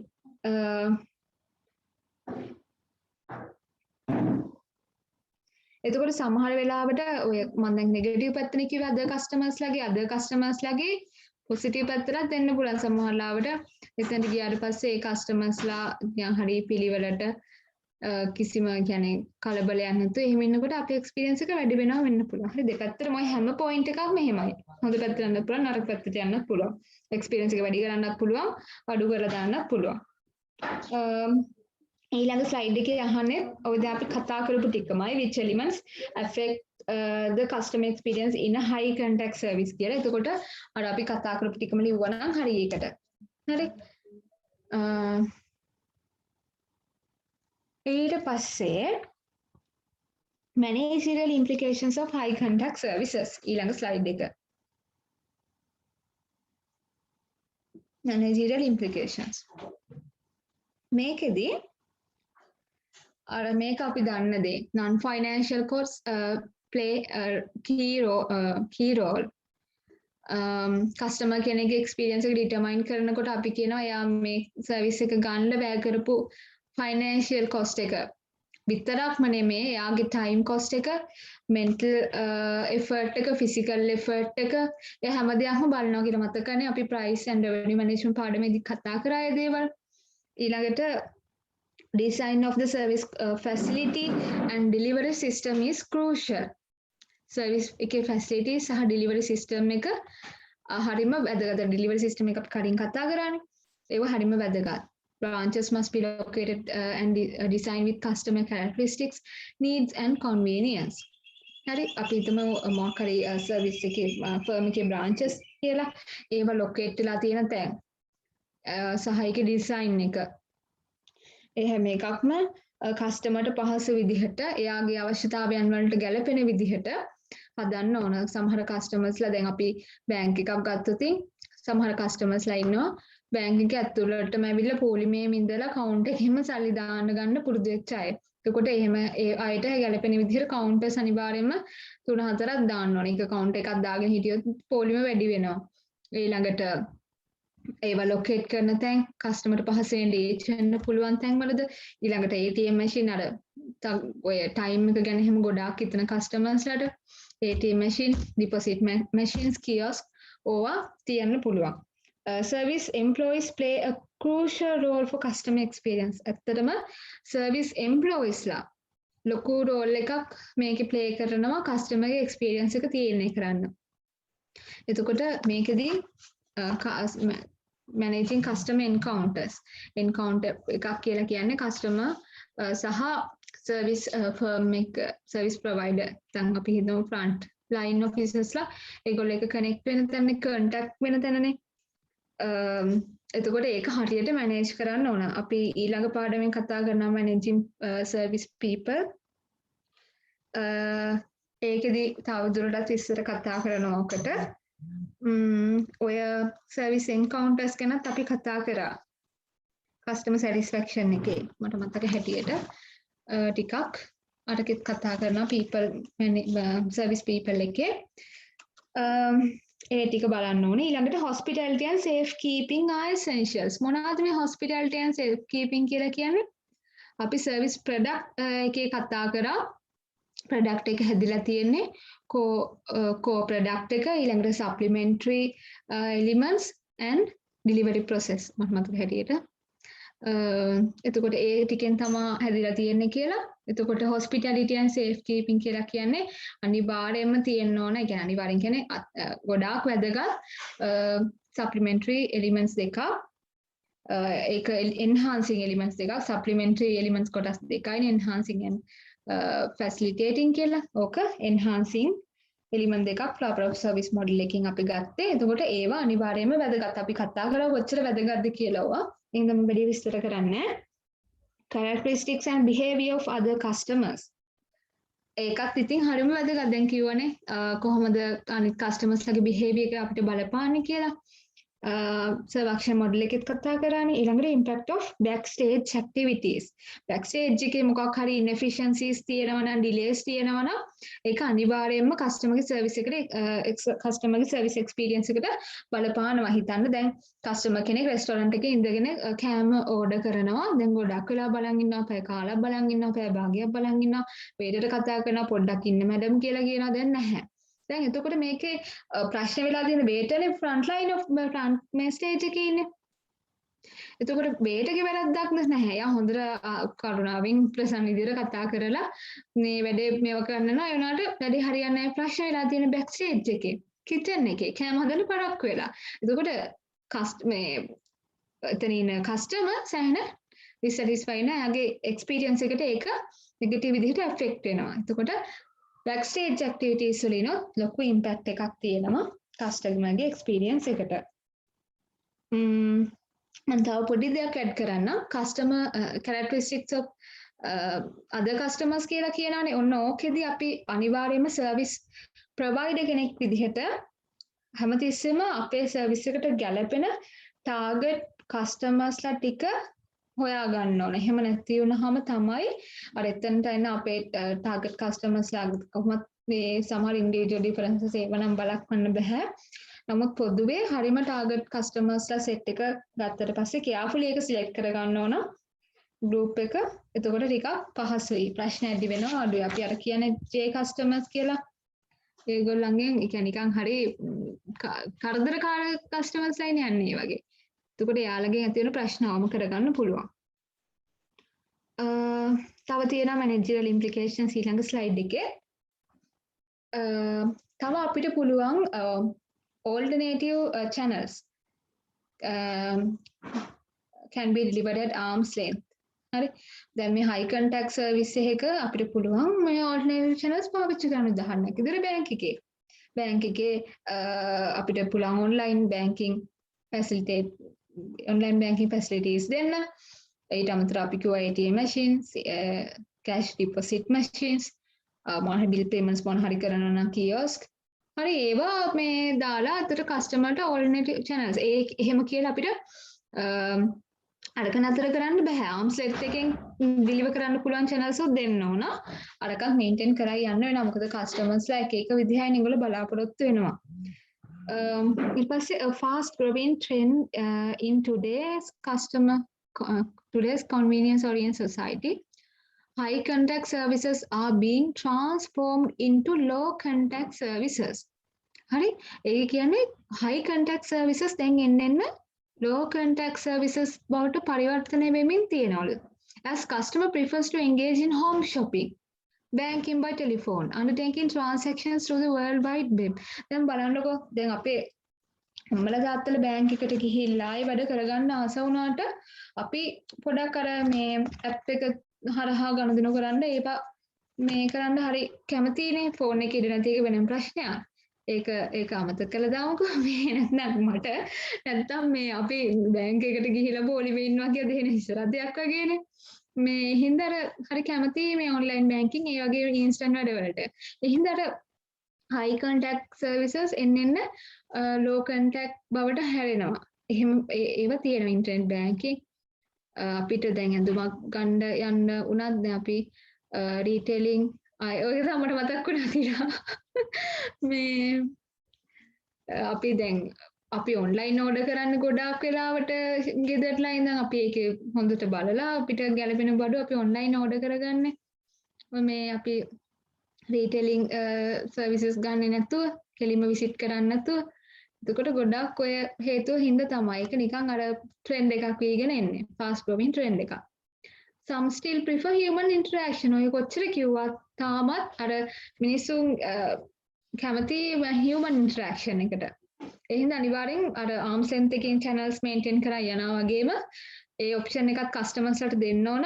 එතකොට සමහර වෙලාවට ඔය මම දැන් නෙගටිව් පැත්තනේ කිව්වේ අද කස්ටමර්ස් ලගේ පොසිටිව් පැත්තට දෙන්න පුළුවන් සමහර වෙලාවට එතනට ගියාට පස්සේ ඒ කස්ටමර්ස්ලා හරි පිළිවෙලට කිසිම කියන්නේ කලබලයක් නැතුව එහෙම ඉන්නකොට අපේ එක්ස්පීරියන්ස් එක වැඩි වෙනවා වෙන්න පුළුවන්. හරි දෙපැත්තටම ඔය හැම පොයින්ට් එකක්ම එහෙමයි. හොඳ පැත්තට යන්නත් පුළුවන් නරක පැත්තට යන්නත් පුළුවන්. එක්ස්පීරියන්ස් එක වැඩි කරන්නත් පුළුවන් අඩු කරලා දාන්නත් පුළුවන්. ඊළඟ ස්ලයිඩ් එකේ අහන්නේ ඔය දැන් අපි කතා කරපු ටිකමයි which elements affect the customer experience in a high contact service කියලා. එතකොට අර අපි කතා කරපු ටිකම ලිව්වා නම් හරි ඒකට. හරි. ඊට පස්සේ managerial implications of high contact services ඊළඟ ස්ලයිඩ් එක. managerial implications. මේකෙදී අර මේක අපි දන්න දේ non financial costs play a key role. customer කෙනෙක්ගේ experience එක determine කරනකොට අපි කියනවා එයා මේ service එක ගන්න වැය කරපු financial cost එක විතරක්ම නෙමේ එයාගේ time cost එක mental effort එක physical effort එක ඒ හැම දෙයක්ම බලනවා කියලා මතකනේ අපි price and revenue management පාඩමේදී කතා කරා ඒ දේවල්. ඊළඟට design of the service facility and delivery system is crucial. service එකේ facility සහ delivery system එක හරිම වැදගත්. delivery system එක අපි කලින් කතා කරානේ. ඒක හරිම වැදගත්. branches must be located and designed with customer characteristics, needs and convenience. හරි අපි හිතමු මොකක් හරි service එකේ firm එකේ branches කියලා ඒව locate වෙලා තියෙන තැන් සහ ඒකේ design එක ඒ හැම එකක්ම කස්ටමර්ට පහසු විදිහට එයාගේ අවශ්‍යතාවයන් වලට ගැලපෙන විදිහට හදන්න ඕන. සමහර කස්ටමර්ස්ලා දැන් අපි බැංක් එකක් ගත්තොත් සමහර කස්ටමර්ස්ලා ඉන්නවා බැංක් එක ඇතුළටම ඇවිල්ලා පොලිමේම ඉඳලා කවුන්ට් එකෙම සල්ලි දාන්න ගන්න පුරුදු වෙච්ච අය. එතකොට එහෙම ඒ අයට ගැලපෙන විදිහට කවුන්ටර්ස් අනිවාර්යයෙන්ම 3-4ක් දාන්න ඕනේ. එක කවුන්ට් එකක් දාගෙන හිටියොත් පොලිම වැඩි වෙනවා. ඊළඟට ඒවා ලොකේට් කරන තැන් කස්ටමර්ට පහසෙන් රීච් වෙන්න පුළුවන් තැන් වලද ඊළඟට ATM machine අර ඔය ටයිම් එක ගැන එහෙම ගොඩාක් හිතන කස්ටමර්ස්ලාට ATM machine deposit machines kiosk ඕවා තියන්න පුළුවන්. service employees play a crucial role for customer experience. ඇත්තටම service employees ලා ලොකු රෝල් එකක් මේකේ ප්ලේ කරනවා කස්ටමර්ගේ එක්ස්පීරියන්ස් එක තීරණය කරන්න. එතකොට මේකෙදී managing customer encounters encounter එකක් කියලා කියන්නේ customer සහ service firm එක service provider දැන් අපි හිතමු front line officers ලා ඒගොල්ලෝ එක connect වෙන තැන contact වෙන තැනනේ එතකොට ඒක හරියට manage කරන්න ඕන. අපි ඊළඟ පාඩමෙන් කතා කරනවා managing service people ඒකෙදී තවදුරටත් විස්තර කතා කරනවා ඔකට. ඔය service encounters ගැනත් අපි කතා කරා customer satisfaction එකේ මට මතක හැටියට ටිකක් අරකෙත් කතා කරනවා people service people එකේ ඒ ටික බලන්න ඕනේ. ඊළඟට hospitality and safe keeping are essentials. මොනවද මේ hospitality and safe keeping කියලා කියන්නේ? අපි service product එකේ කතා කරා product එක හැදිලා තියෙන්නේ core product එක ඊළඟට supplementary elements and delivery process මට මතක හැටියට එතකොට ඒ ටිකෙන් තමයි හැදිලා තියෙන්නේ කියලා. එතකොට hospitality and safe keeping කියලා කියන්නේ අනිවාර්යයෙන්ම තියෙන්න ඕන. ඒ කියන්නේ අනිවාර්යෙන් කියන්නේ ගොඩාක් වැදගත් supplementary elements දෙකක් ඒක enhancing elements දෙකක් supplementary elements කොටස් දෙකයි enhancing and facilitating කියලා. ඕක enhancing element දෙකක් flower of service model එකකින් අපි ගත්තේ. එතකොට ඒවා අනිවාර්යයෙන්ම වැදගත්. අපි කතා කරා කොච්චර වැදගත්ද කියලා ඔවා. එහෙනම් මම වැඩි විස්තර කරන්නේ. Characteristics and behavior of other customers. ඒකත් ඉතින් හරියම වැදගත්. දැන් කියවනේ කොහොමද අනිත් customers ලගේ behavior එක අපිට බලපාන්නේ කියලා. සර්වක්ෂණ මොඩල් එකෙත් කතා කරානේ. ඊළඟට impact of backstage activities. backstage එකේ මොකක් හරි inefficiencies තියෙනවා නම් delays තියෙනවා නම් ඒක අනිවාර්යයෙන්ම customer service එකට customer service experience එකට බලපානවා. හිතන්න දැන් customer කෙනෙක් restaurant එකේ ඉඳගෙන කෑම order කරනවා. දැන් ගොඩක් වෙලා බලන් ඉන්නවා, පැය කාලක් බලන් ඉන්නවා, පැය භාගයක් බලන් ඉන්නවා. waiter කතා කරනවා පොඩ්ඩක් ඉන්න madam කියලා කියනවා. දැන් නැහැ. දැන් එතකොට මේකේ ප්‍රශ්න වෙලා තියෙන waiterනේ front line of front මේ stage එකේ ඉන්නේ. එතකොට waiterගේ වැරද්දක් නැහැ. යා හොඳට කරුණාවෙන් ප්‍රසන්න විදිහට කතා කරලා මේ වැඩේ මේව කරනවා. ඒ වුණාට වැඩේ හරියන්නේ නැහැ. ප්‍රශ්න වෙලා තියෙන back stage එකේ. kitchen එකේ කෑම හදන්න පරක්කු වෙලා. එතකොට මේ එතන ඉන්න customer සෑහෙන dissatisfied නේ. එයාගේ experience එකට ඒක negative විදිහට affect වෙනවා. එතකොට backstage activities වලින් ලොකු impact එකක් තියෙනවා customer ගේ experience එකට. මම තව පොඩි දෙයක් add කරන්නම්. customer characteristics of other customers කියලා කියනවානේ. ඔන්න ඕකෙදී අපි අනිවාර්යයෙන්ම service provider කෙනෙක් විදිහට හැමතිස්සෙම අපේ service එකට ගැලපෙන target customers ලා ටික හොයා ගන්න ඕනේ. එහෙම නැති වුනහම තමයි අර එතනට එන අපේ target customers ලා කොහොමත් මේ සමහර individual differences ඒව නම් බලන්න බෑ. නමුත් පොදුවේ හරිම target customers ලා set එක ගත්තට පස්සේ carefully ඒක select කර ගන්න ඕන group එක. එතකොට ටිකක් පහසුයි. ප්‍රශ්න ඇති වෙනවා අඩුයි. අපි අර කියන්නේ J customers කියලා. ඒගොල්ලන්ගෙන් ඒ කියන්නේ නිකන් හරි කරදරකාර customers ලා ඉන්නේ යන්නේ වගේ. එතකොට යාළගෙන් ඇති වෙන ප්‍රශ්න අවම කරගන්න පුළුවන්. තව තියෙනවා managerial implications ඊළඟ slide එකේ. තව අපිට පුළුවන් alternative channels can be delivered at arm's length. හරි. දැන් මේ high contact service එකක අපිට පුළුවන් මේ alternative channels පාවිච්චි කරන්න. උදාහරණයක් විදිහට bank එකේ. bank එකේ අපිට පුළුවන් online banking facilities දෙන්න. ඊට අමතරව අපි කිව්වා ATM machines, cash deposit machines, මොන හරි bill payments මොන හරි කරනවා නම් kiosk. හරි ඒවා මේ දාලා අතට customerට alternative channels එහෙම කියලා අපිට අරක නතර කරන්න බෑ. arms length එකෙන් deliver කරන්න පුළුවන් channels උත් දෙන්න ඕන. අරකත් maintain කරලා යන්න වෙනවා. මොකද customers ලා එක එක විදිහයි ඒගොල්ලෝ බලාපොරොත්තු වෙනවා. ඊට පස්සේ a fast growing trend in today's convenience oriented society, high contact services are being transformed into low contact services. හරි ඒ කියන්නේ high contact services දැන් එන්න low contact services බවට පරිවර්තනය වෙමින් තියෙනවලු. As customer prefers to engage in home shopping, banking by telephone, undertaking transactions through the world wide web. දැන් බලන්නකෝ දැන් අපේ අම්මලා තාත්තලා බැංක් එකට ගිහිල්ලා ඒ වැඩ කරගන්න ආස වුණාට අපි පොඩක් අර මේ ඇප් එක හරහා ගනුදෙනු කරන්න ඒපා මේ කරන්න හරි කැමතිනේ ෆෝන් එකේ ඉඳ නැති එක වෙනම ප්‍රශ්නයක්. ඒක අමතක කළා දාමුකෝ මේ නැත්නම් මට නැත්තම් මේ අපි බැංක් එකට ගිහිල්ලා බෝලිමේ ඉන්නවා කියලා දෙන ඉස්සරහක් වගේනේ. මේ හින්දා හරි කැමති මේ ඔන්ලයින් බැංකින් ඒ වගේ ඉන්ස්ටන්ට් වැඩ වලට. ඒ හින්දා high contact services එන්න low contact බවට හැරෙනවා. එහෙම ඒව තියෙනවා ඉන්ටර්නෙට් බැංකින්. අපිට දැන් ඇඳුමක් ගන්න යන්න උනත් දැන් අපි රීටේලින් ඔය තමයි මතක් වුණා කියලා. මේ අපි දැන් අපි ඔන්ලයින් ඕඩර් කරන්න ගොඩාක් වෙලාවට ගෙදරලා ඉඳන් අපි ඒක හොඳට බලලා අපිට ගැළපෙන බඩු අපි ඔන්ලයින් ඕඩර් කරගන්නේ. මේ අපි රීටේලින් සර්විසස් ගන්නේ නැතුව කෙලින්ම විසිට් කරන්නේ නැතුව එතකොට ගොඩක් ඔය හේතුව හින්දා තමයි ඒක නිකන් අර ට්‍රෙන්ඩ් එකක් වීගෙන එන්නේ fast growing ට්‍රෙන්ඩ් එකක්. some still prefer human interaction. ඔය කොච්චර කිව්වත් තාමත් අර මිනිස්සුන් කැමති human interaction එකට. ඒ හින්දා අනිවාර්යෙන් අර arm's length එකකින් channels maintain කරා යනවා වගේම ඒ option එකත් customers ලට දෙන්න ඕන.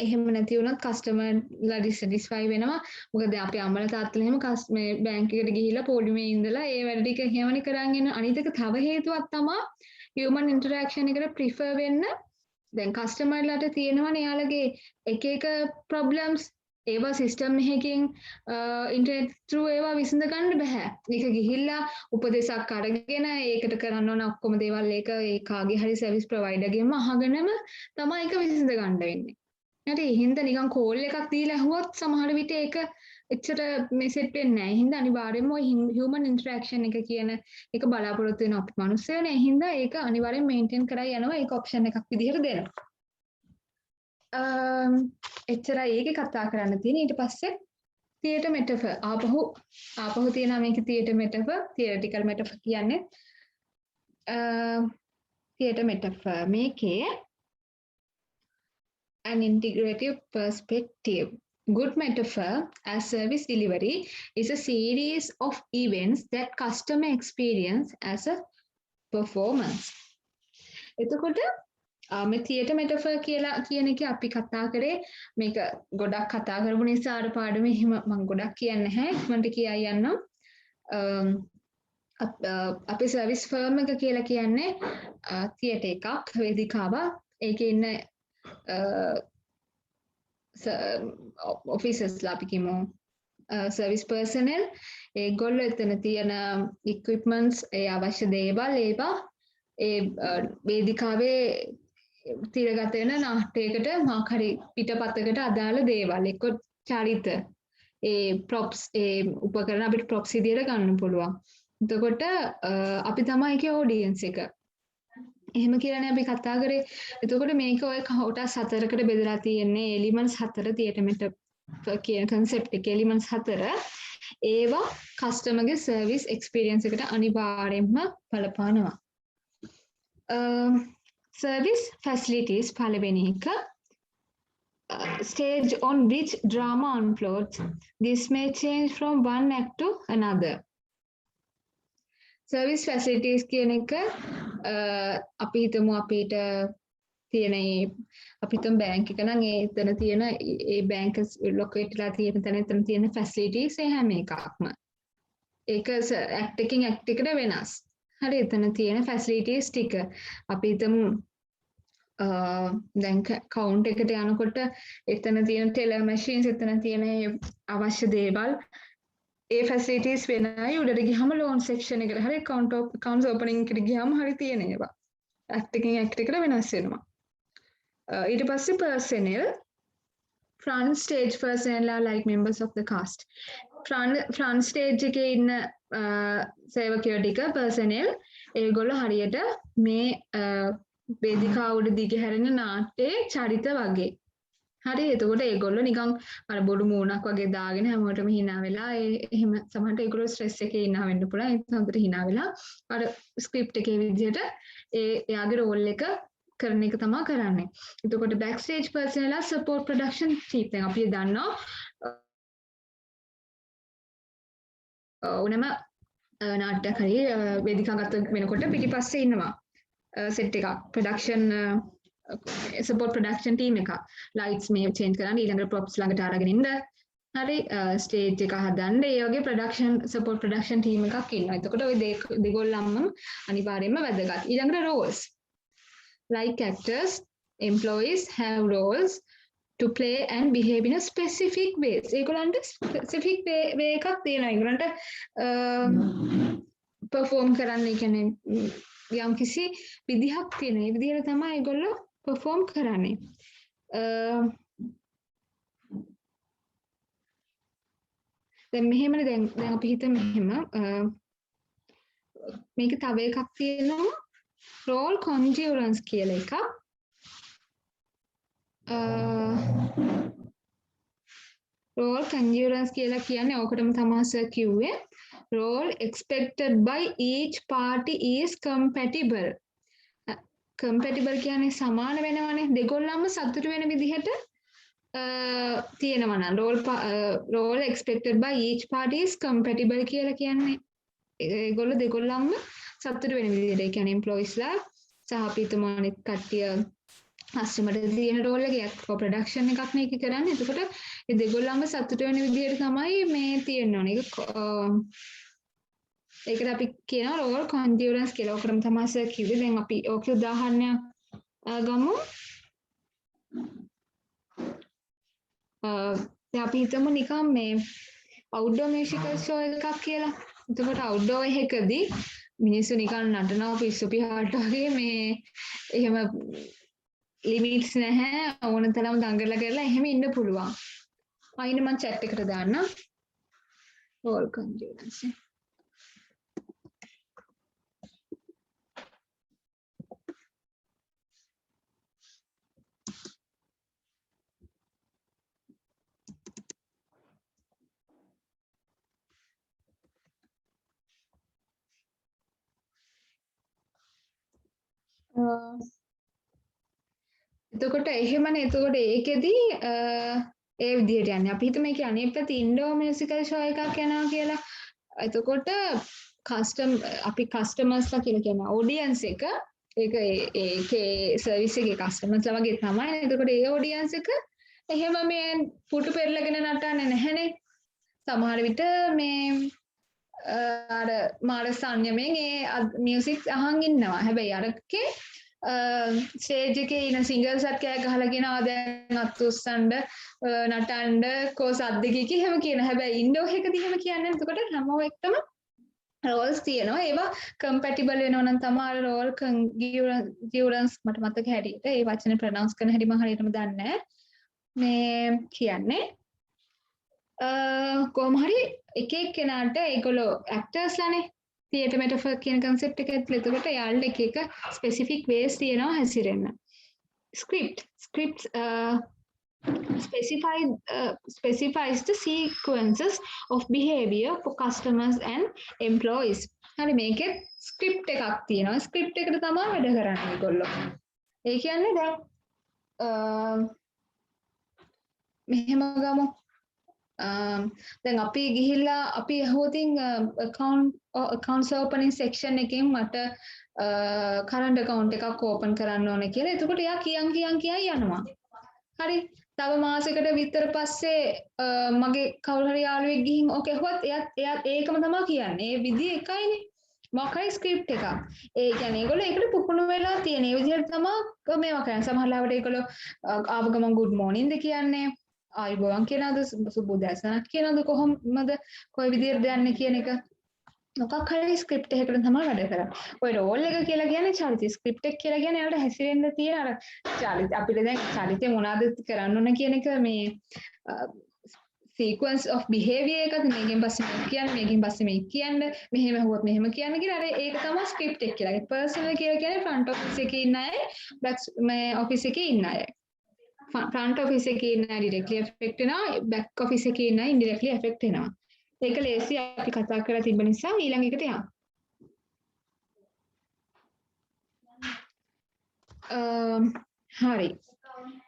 එහෙම නැති වුණොත් කස්ටමර්ලා ඩිසැටිස්ෆයි වෙනවා. මොකද අපි අම්මලා තාත්තලා එහෙම මේ බැංක් එකට ගිහිල්ලා පොලිමේ ඉඳලා ඒ වැඩ ටික එහෙමනේ කරන් එන. අනිත් එක තව හේතුවක් තමයි human interaction එකට prefer වෙන්න. දැන් කස්ටමර්ලාට තියෙනවනේ යාළගේ එක එක problems ඒවා සිස්ටම් එකකින් ඉන්ටර්නෙට් through ඒවා විසඳ ගන්න බෑ. ඒක ගිහිල්ලා උපදේශක් අරගෙන ඒකට කරන්න ඕන ඔක්කොම දේවල් ඒක ඒ කාගේ හරි සර්විස් ප්‍රොවයිඩර්ගෙන්ම අහගෙනම තමයි ඒක විසඳ ගන්න වෙන්නේ. හරි හින්දා නිකන් කෝල් එකක් දීලා ඇහුවොත් සමහර විට ඒක එච්චර මෙසෙට් වෙන්නේ නැහැ. හින්දා අනිවාර්යෙන්ම ওই human interaction එක කියන එක බලාපොරොත්තු වෙන අපි මිනිස්සුනේ. හින්දා ඒක අනිවාර්යෙන් මේන්ටේන් කරලා යනවා. ඒක ඔප්ෂන් එකක් විදිහට දෙනවා. එච්චරයි ඒකේ කතා කරන්න තියෙන්නේ. ඊට පස්සේ theater metaphor ආපහු තියෙනවා මේකේ theater metaphor, theoretical metaphor කියන්නේ theater metaphor මේකේ an integrative perspective. Good metaphor as service delivery is a series of events that customer experience as a performance. එතකොට මේ theater metaphor කියලා කියන එක අපි කතා කරේ මේක ගොඩක් කතා කරපු නිසා අර පාඩමේ එහෙම මම ගොඩක් කියන්නේ නැහැ. මන්ට කියයි යන්නම්. අපේ සර්විස් ෆර්ම් එක කියලා කියන්නේ theater එකක් වේදිකාවක්. ඒකේ ඉන්න ඔෆිසර්ස්ලා අපි කියමු සර්විස් පර්සනල් ඒගොල්ලෝ එතන තියෙන ඉක්විප්මන්ට්ස් ඒ අවශ්‍ය දේවල් ඒවා ඒ වේදිකාවේ තිරගත වෙන නාට්‍යයකට මාක් හරි පිටපතකට අදාළ දේවල් එක්ක චරිත ඒ ප්‍රොප්ස් ඒ උපකරණ අපිට ප්‍රොප්ස් විදියට ගන්න පුළුවන්. එතකොට අපි තමයි ඒකේ ඔඩියන්ස් එක. එහෙම කියලානේ අපි කතා කරේ. එතකොට මේක ඔය කොටස් 4කට බෙදලා තියෙන්නේ එලිමන්ට්ස් 4 theater metaphor කියන concept එකේ එලිමන්ට්ස් 4. ඒවා කස්ටමර්ගේ සර්විස් එක්ස්පීරියන්ස් එකට අනිවාර්යයෙන්ම බලපානවා. Service facilities පළවෙනි එක stage on which drama unfolds. This may change from one act to another. Service facilities කියන එක අපි හිතමු අපිට තියෙන අපි හිතමු බැංක් එක නම් එතන තියෙන ඒ බැංක් ලොකේට් වෙලා තියෙන තැන එතන තියෙන facilities ඒ හැම එකක්ම ඒක ඇක්ට් එකකින් ඇක්ට් එකට වෙනස්. හරි එතන තියෙන facilities ටික අපි හිතමු දැන් කවුන්ට් එකට යනකොට එතන තියෙන ටෙලර් මැෂින්ස් එතන තියෙන අවශ්‍ය දේවල් ඒ facilities වෙනයි උඩට ගියාම loan section එකට හරි accounts opening එකට ගියාම හරි තියෙන ඒවා act එකකින් act එකට වෙනස් වෙනවා. ඊට පස්සේ personnel front stage personnel are like members of the cast. front stage එකේ ඉන්න සේවකයෝ ටික personnel ඒගොල්ලෝ හරියට මේ වේදිකාව උඩ දිග හැරෙන නාට්‍යයේ චරිත වගේ. හරි එතකොට ඒගොල්ලෝ නිකන් අර බොඩු මූණක් වගේ දාගෙන හැමෝටම hina වෙලා එහෙම සමහරට ඒගොල්ලෝ ස්ට්‍රෙස් එකේ ඉන්නවා වෙන්න පුළුවන් ඒත් හොඳට hina වෙලා අර ස්ක්‍රිප්ට් එකේ විදිහට එයාගේ රෝල් එක කරන එක තමයි කරන්නේ. එතකොට බෑක් ස්ටේජ් පර්සනලා සපෝට් ප්‍රොඩක්ෂන් ටීම් දැන් අපි දන්නවා ඕනම නාට්‍යයක් හරි වේදිකාගත වෙනකොට පිටිපස්සේ ඉන්නවා සෙට් එකක් ප්‍රොඩක්ෂන් සපෝට් ප්‍රොඩක්ෂන් ටීම් එක ලයිට්ස් මේ චේන්ජ් කරන්න ඊළඟට ප්‍රොප්ස් ළඟට අරගෙන ඉන්න හරි ස්ටේජ් එක හදන්න ඒ වගේ ප්‍රොඩක්ෂන් සපෝට් ප්‍රොඩක්ෂන් ටීම් එකක් ඉන්නවා. එතකොට ওই දෙගොල්ලන්ම අනිවාර්යයෙන්ම වැදගත්. ඊළඟට roles like actors employees have roles to play and behave in a specific ways. ඒගොල්ලන්ට specific way එකක් තියෙනවා. ඒගොල්ලන්ට perform කරන්න කියන්නේ යම් කිසි විදිහක් තියෙන. ඒ විදිහට තමයි ඒගොල්ලෝ perform කරන්නේ. දැන් මෙහෙමනේ දැන් අපි හිතමු මෙහෙම මේක තව එකක් තියෙනවා role congruence කියලා එකක්. role congruence කියලා කියන්නේ ඕකටම තමයි සර් කිව්වේ role expected by each party is compatible. compatible කියන්නේ සමාන වෙනවනේ දෙගොල්ලන්ම සතුට වෙන විදිහට තියෙනවා නම් role expected by each party is compatible කියලා කියන්නේ ඒගොල්ලෝ දෙගොල්ලන්ම සතුට වෙන විදිහට ඒ කියන්නේ employeesලා සහ අපි හිතමු අනිත් කට්ටිය කස්ටමර්ට තියෙන රෝල් එකක් ප්‍රොඩක්ෂන් එකක් නේ ඒක කරන්නේ. එතකොට ඒ දෙගොල්ලන්ම සතුට වෙන විදිහට තමයි මේ තියෙන්න ඕනේ. ඒකට අපි කියනවා රෝල් කන්ටිනියස් කියලා. ඔකටම තමයි සර් කිව්වේ. දැන් අපි ඕකේ උදාහරණයක් ගමු. දැන් අපි හිතමු නිකන් මේ අවුට්ඩෝර් මියුසිකල් ෂෝ එකක් කියලා. එතකොට අවුට්ඩෝර් එකකදී මිනිස්සු නිකන් නටනවා පිස්සු පිහාට වගේ මේ එහෙම ලිමිට්ස් නැහැ ඕන තරම් දඟලලා කරලා එහෙම ඉන්න පුළුවන්. අයින මම chat එකට දාන්න. Roll continuous. එතකොට එහෙමනේ එතකොට ඒකෙදි ඒ විදිහට යන්නේ. අපි හිතමු මේකේ අනිත් පැත්තේ ඉන්ඩෝර් මියුසිකල් ෂෝ එකක් යනවා කියලා. එතකොට අපි කස්ටමර්ස්ලා කියලා කියන ඔඩියන්ස් එක ඒකේ සර්විස් එකේ කස්ටමර්ස්ලා වගේ තමයි. එතකොට ඒ ඔඩියන්ස් එක එහෙම මේ පුටු පෙරලගෙන නටන්නේ නැහැනේ. සමහර විට මේ අර මාර සංයමයෙන් ඒ මියුසික් අහන් ඉන්නවා. හැබැයි අරකේ ස්ටේජ් එකේ ඉන සිංගර්ස්ත් කෑ ගහලා කියනවා දැන් අත් උස්සන්න නටන්න කෝ සද්දකී කි එහෙම කියන. හැබැයි ඉන්ඩෝර් එකදී එහෙම කියන්නේ නැහැ. එතකොට හැමෝම එක්කම රෝල්ස් තියෙනවා. ඒවා කම්පැටිබල් වෙනවා නම් තමයි රෝල් කන්ගියුරන්ස් මට මතක හැටියට ඒ වචනේ ප්‍රොනවුන්ස් කරන හැටි මම හරියටම දන්නේ නැහැ. මේ කියන්නේ කොහොම හරි එක එක්කෙනාට ඒගොල්ලෝ ඇක්ටර්ස්ලානේ theatre metaphor කියන concept එක ඇතුළේ. එතකොට යාළුවෝ එක එක specific ways තියෙනවා හැසිරෙන්න. Scripts specifies the sequences of behavior for customers and employees. හරි මේකේ script එකක් තියෙනවා. script එකට තමයි වැඩ කරන්නේ ඒගොල්ලෝ. ඒ කියන්නේ දැන් මෙහෙම ගමු. දැන් අපි ගිහිල්ලා අපි හොතින් accounts opening section එකෙන් මට current account එකක් open කරන්න ඕනේ කියලා. එතකොට එයා කියන් යනවා. හරි. තව මාසයකට විතර පස්සේ මගේ කවුරු හරි යාළුවෙක් ගිහින් ඕක ඇහුවත් එයා ඒකම තමයි කියන්නේ. ඒ විදිය එකයිනේ. මොකයි ස්ක්‍රිප්ට් එකක්. ඒ කියන්නේ ඒගොල්ලෝ ඒකට පුහුණු වෙලා තියෙන. ඒ විදිහට තමයි මේවා කරන්නේ. සමහරවිට ඒගොල්ලෝ ආව ගමන් good morning ද කියන්නේ. ආයිබෝවන් කියනද සුබෝදෑසනක් කියනද කොහොමද කොයි විදිහටද යන්නේ කියන එක මොකක් හරි ස්ක්‍රිප්ට් එකකට තමයි වැඩ කරන්නේ. ඔය රෝල් එක කියලා කියන්නේ චරිත. ස්ක්‍රිප්ට් එක කියලා කියන්නේ ඒකට හැසිරෙන්න තියෙන අර චරිත අපිට දැන් චරිතේ මොනවද කරන්න ඕන කියන එක මේ sequence of behavior එකක් මේකෙන් පස්සේ මේක කියන්නේ මේකෙන් පස්සේ මේක කියන්නේ මෙහෙම හුවත් මෙහෙම කියන්නේ කියලා අර ඒක තමයි ස්ක්‍රිප්ට් එක කියලා. පර්සනල් කියලා කියන්නේ ෆ්‍රන්ට් ඔෆිස් එකේ ඉන්න අය බැක් මේ ඔෆිස් එකේ ඉන්න අය. ෆ්‍රන්ට් ඔෆිස් එකේ ඉන්න අය ඩිරෙක්ට්ලි ඇෆෙක්ට් වෙනවා බැක් ඔෆිස් එකේ ඉන්න අය ඉන්ඩිරෙක්ට්ලි ඇෆෙක්ට් වෙනවා. ඒක ලේසි අපි කතා කරලා තිබ්බ නිසා ඊළඟ එකට යමු. හරි.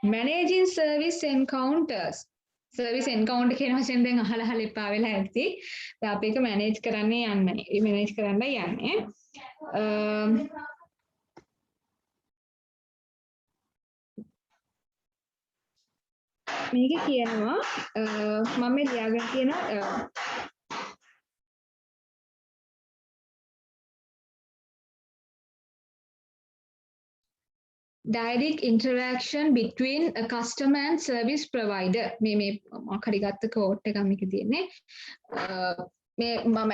managing service encounters. Service encounter කියන වචෙන් දැන් අහලා එපා වෙලා ඇති. දැන් අපි ඒක මැනේජ් කරන්න යන්නේ. ඒ මැනේජ් කරන්න යන්නේ. මේක කියනවා මම මේ ලියාගෙන කියනවා direct interaction between a customer and service provider මේ මොකක් හරි ගත්ත කෝට් එකක් මේකේ තියෙන්නේ මේ මම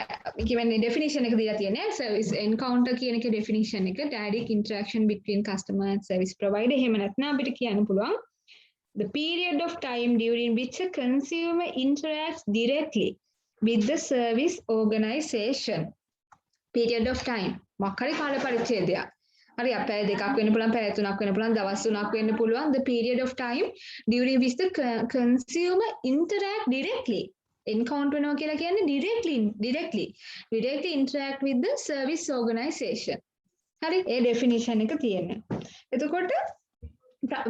කියන්නේ definition එක දීලා තියෙන්නේ service encounter කියන එකේ definition එක direct interaction between customer and service provider එහෙම නැත්නම් අපිට කියන්න පුළුවන් the period of time during which a consumer interacts directly with the service organization period of time මොකක් හරි කාල පරිච්ඡේදයක් හරි අපේ දෙකක් වෙන්න පුළුවන් පැය තුනක් වෙන්න පුළුවන් දවස් තුනක් වෙන්න පුළුවන් the period of time during which the consumer interact directly encounter වෙනවා කියලා කියන්නේ directly interact with the service organization හරි ඒ definition එක තියෙනවා එතකොට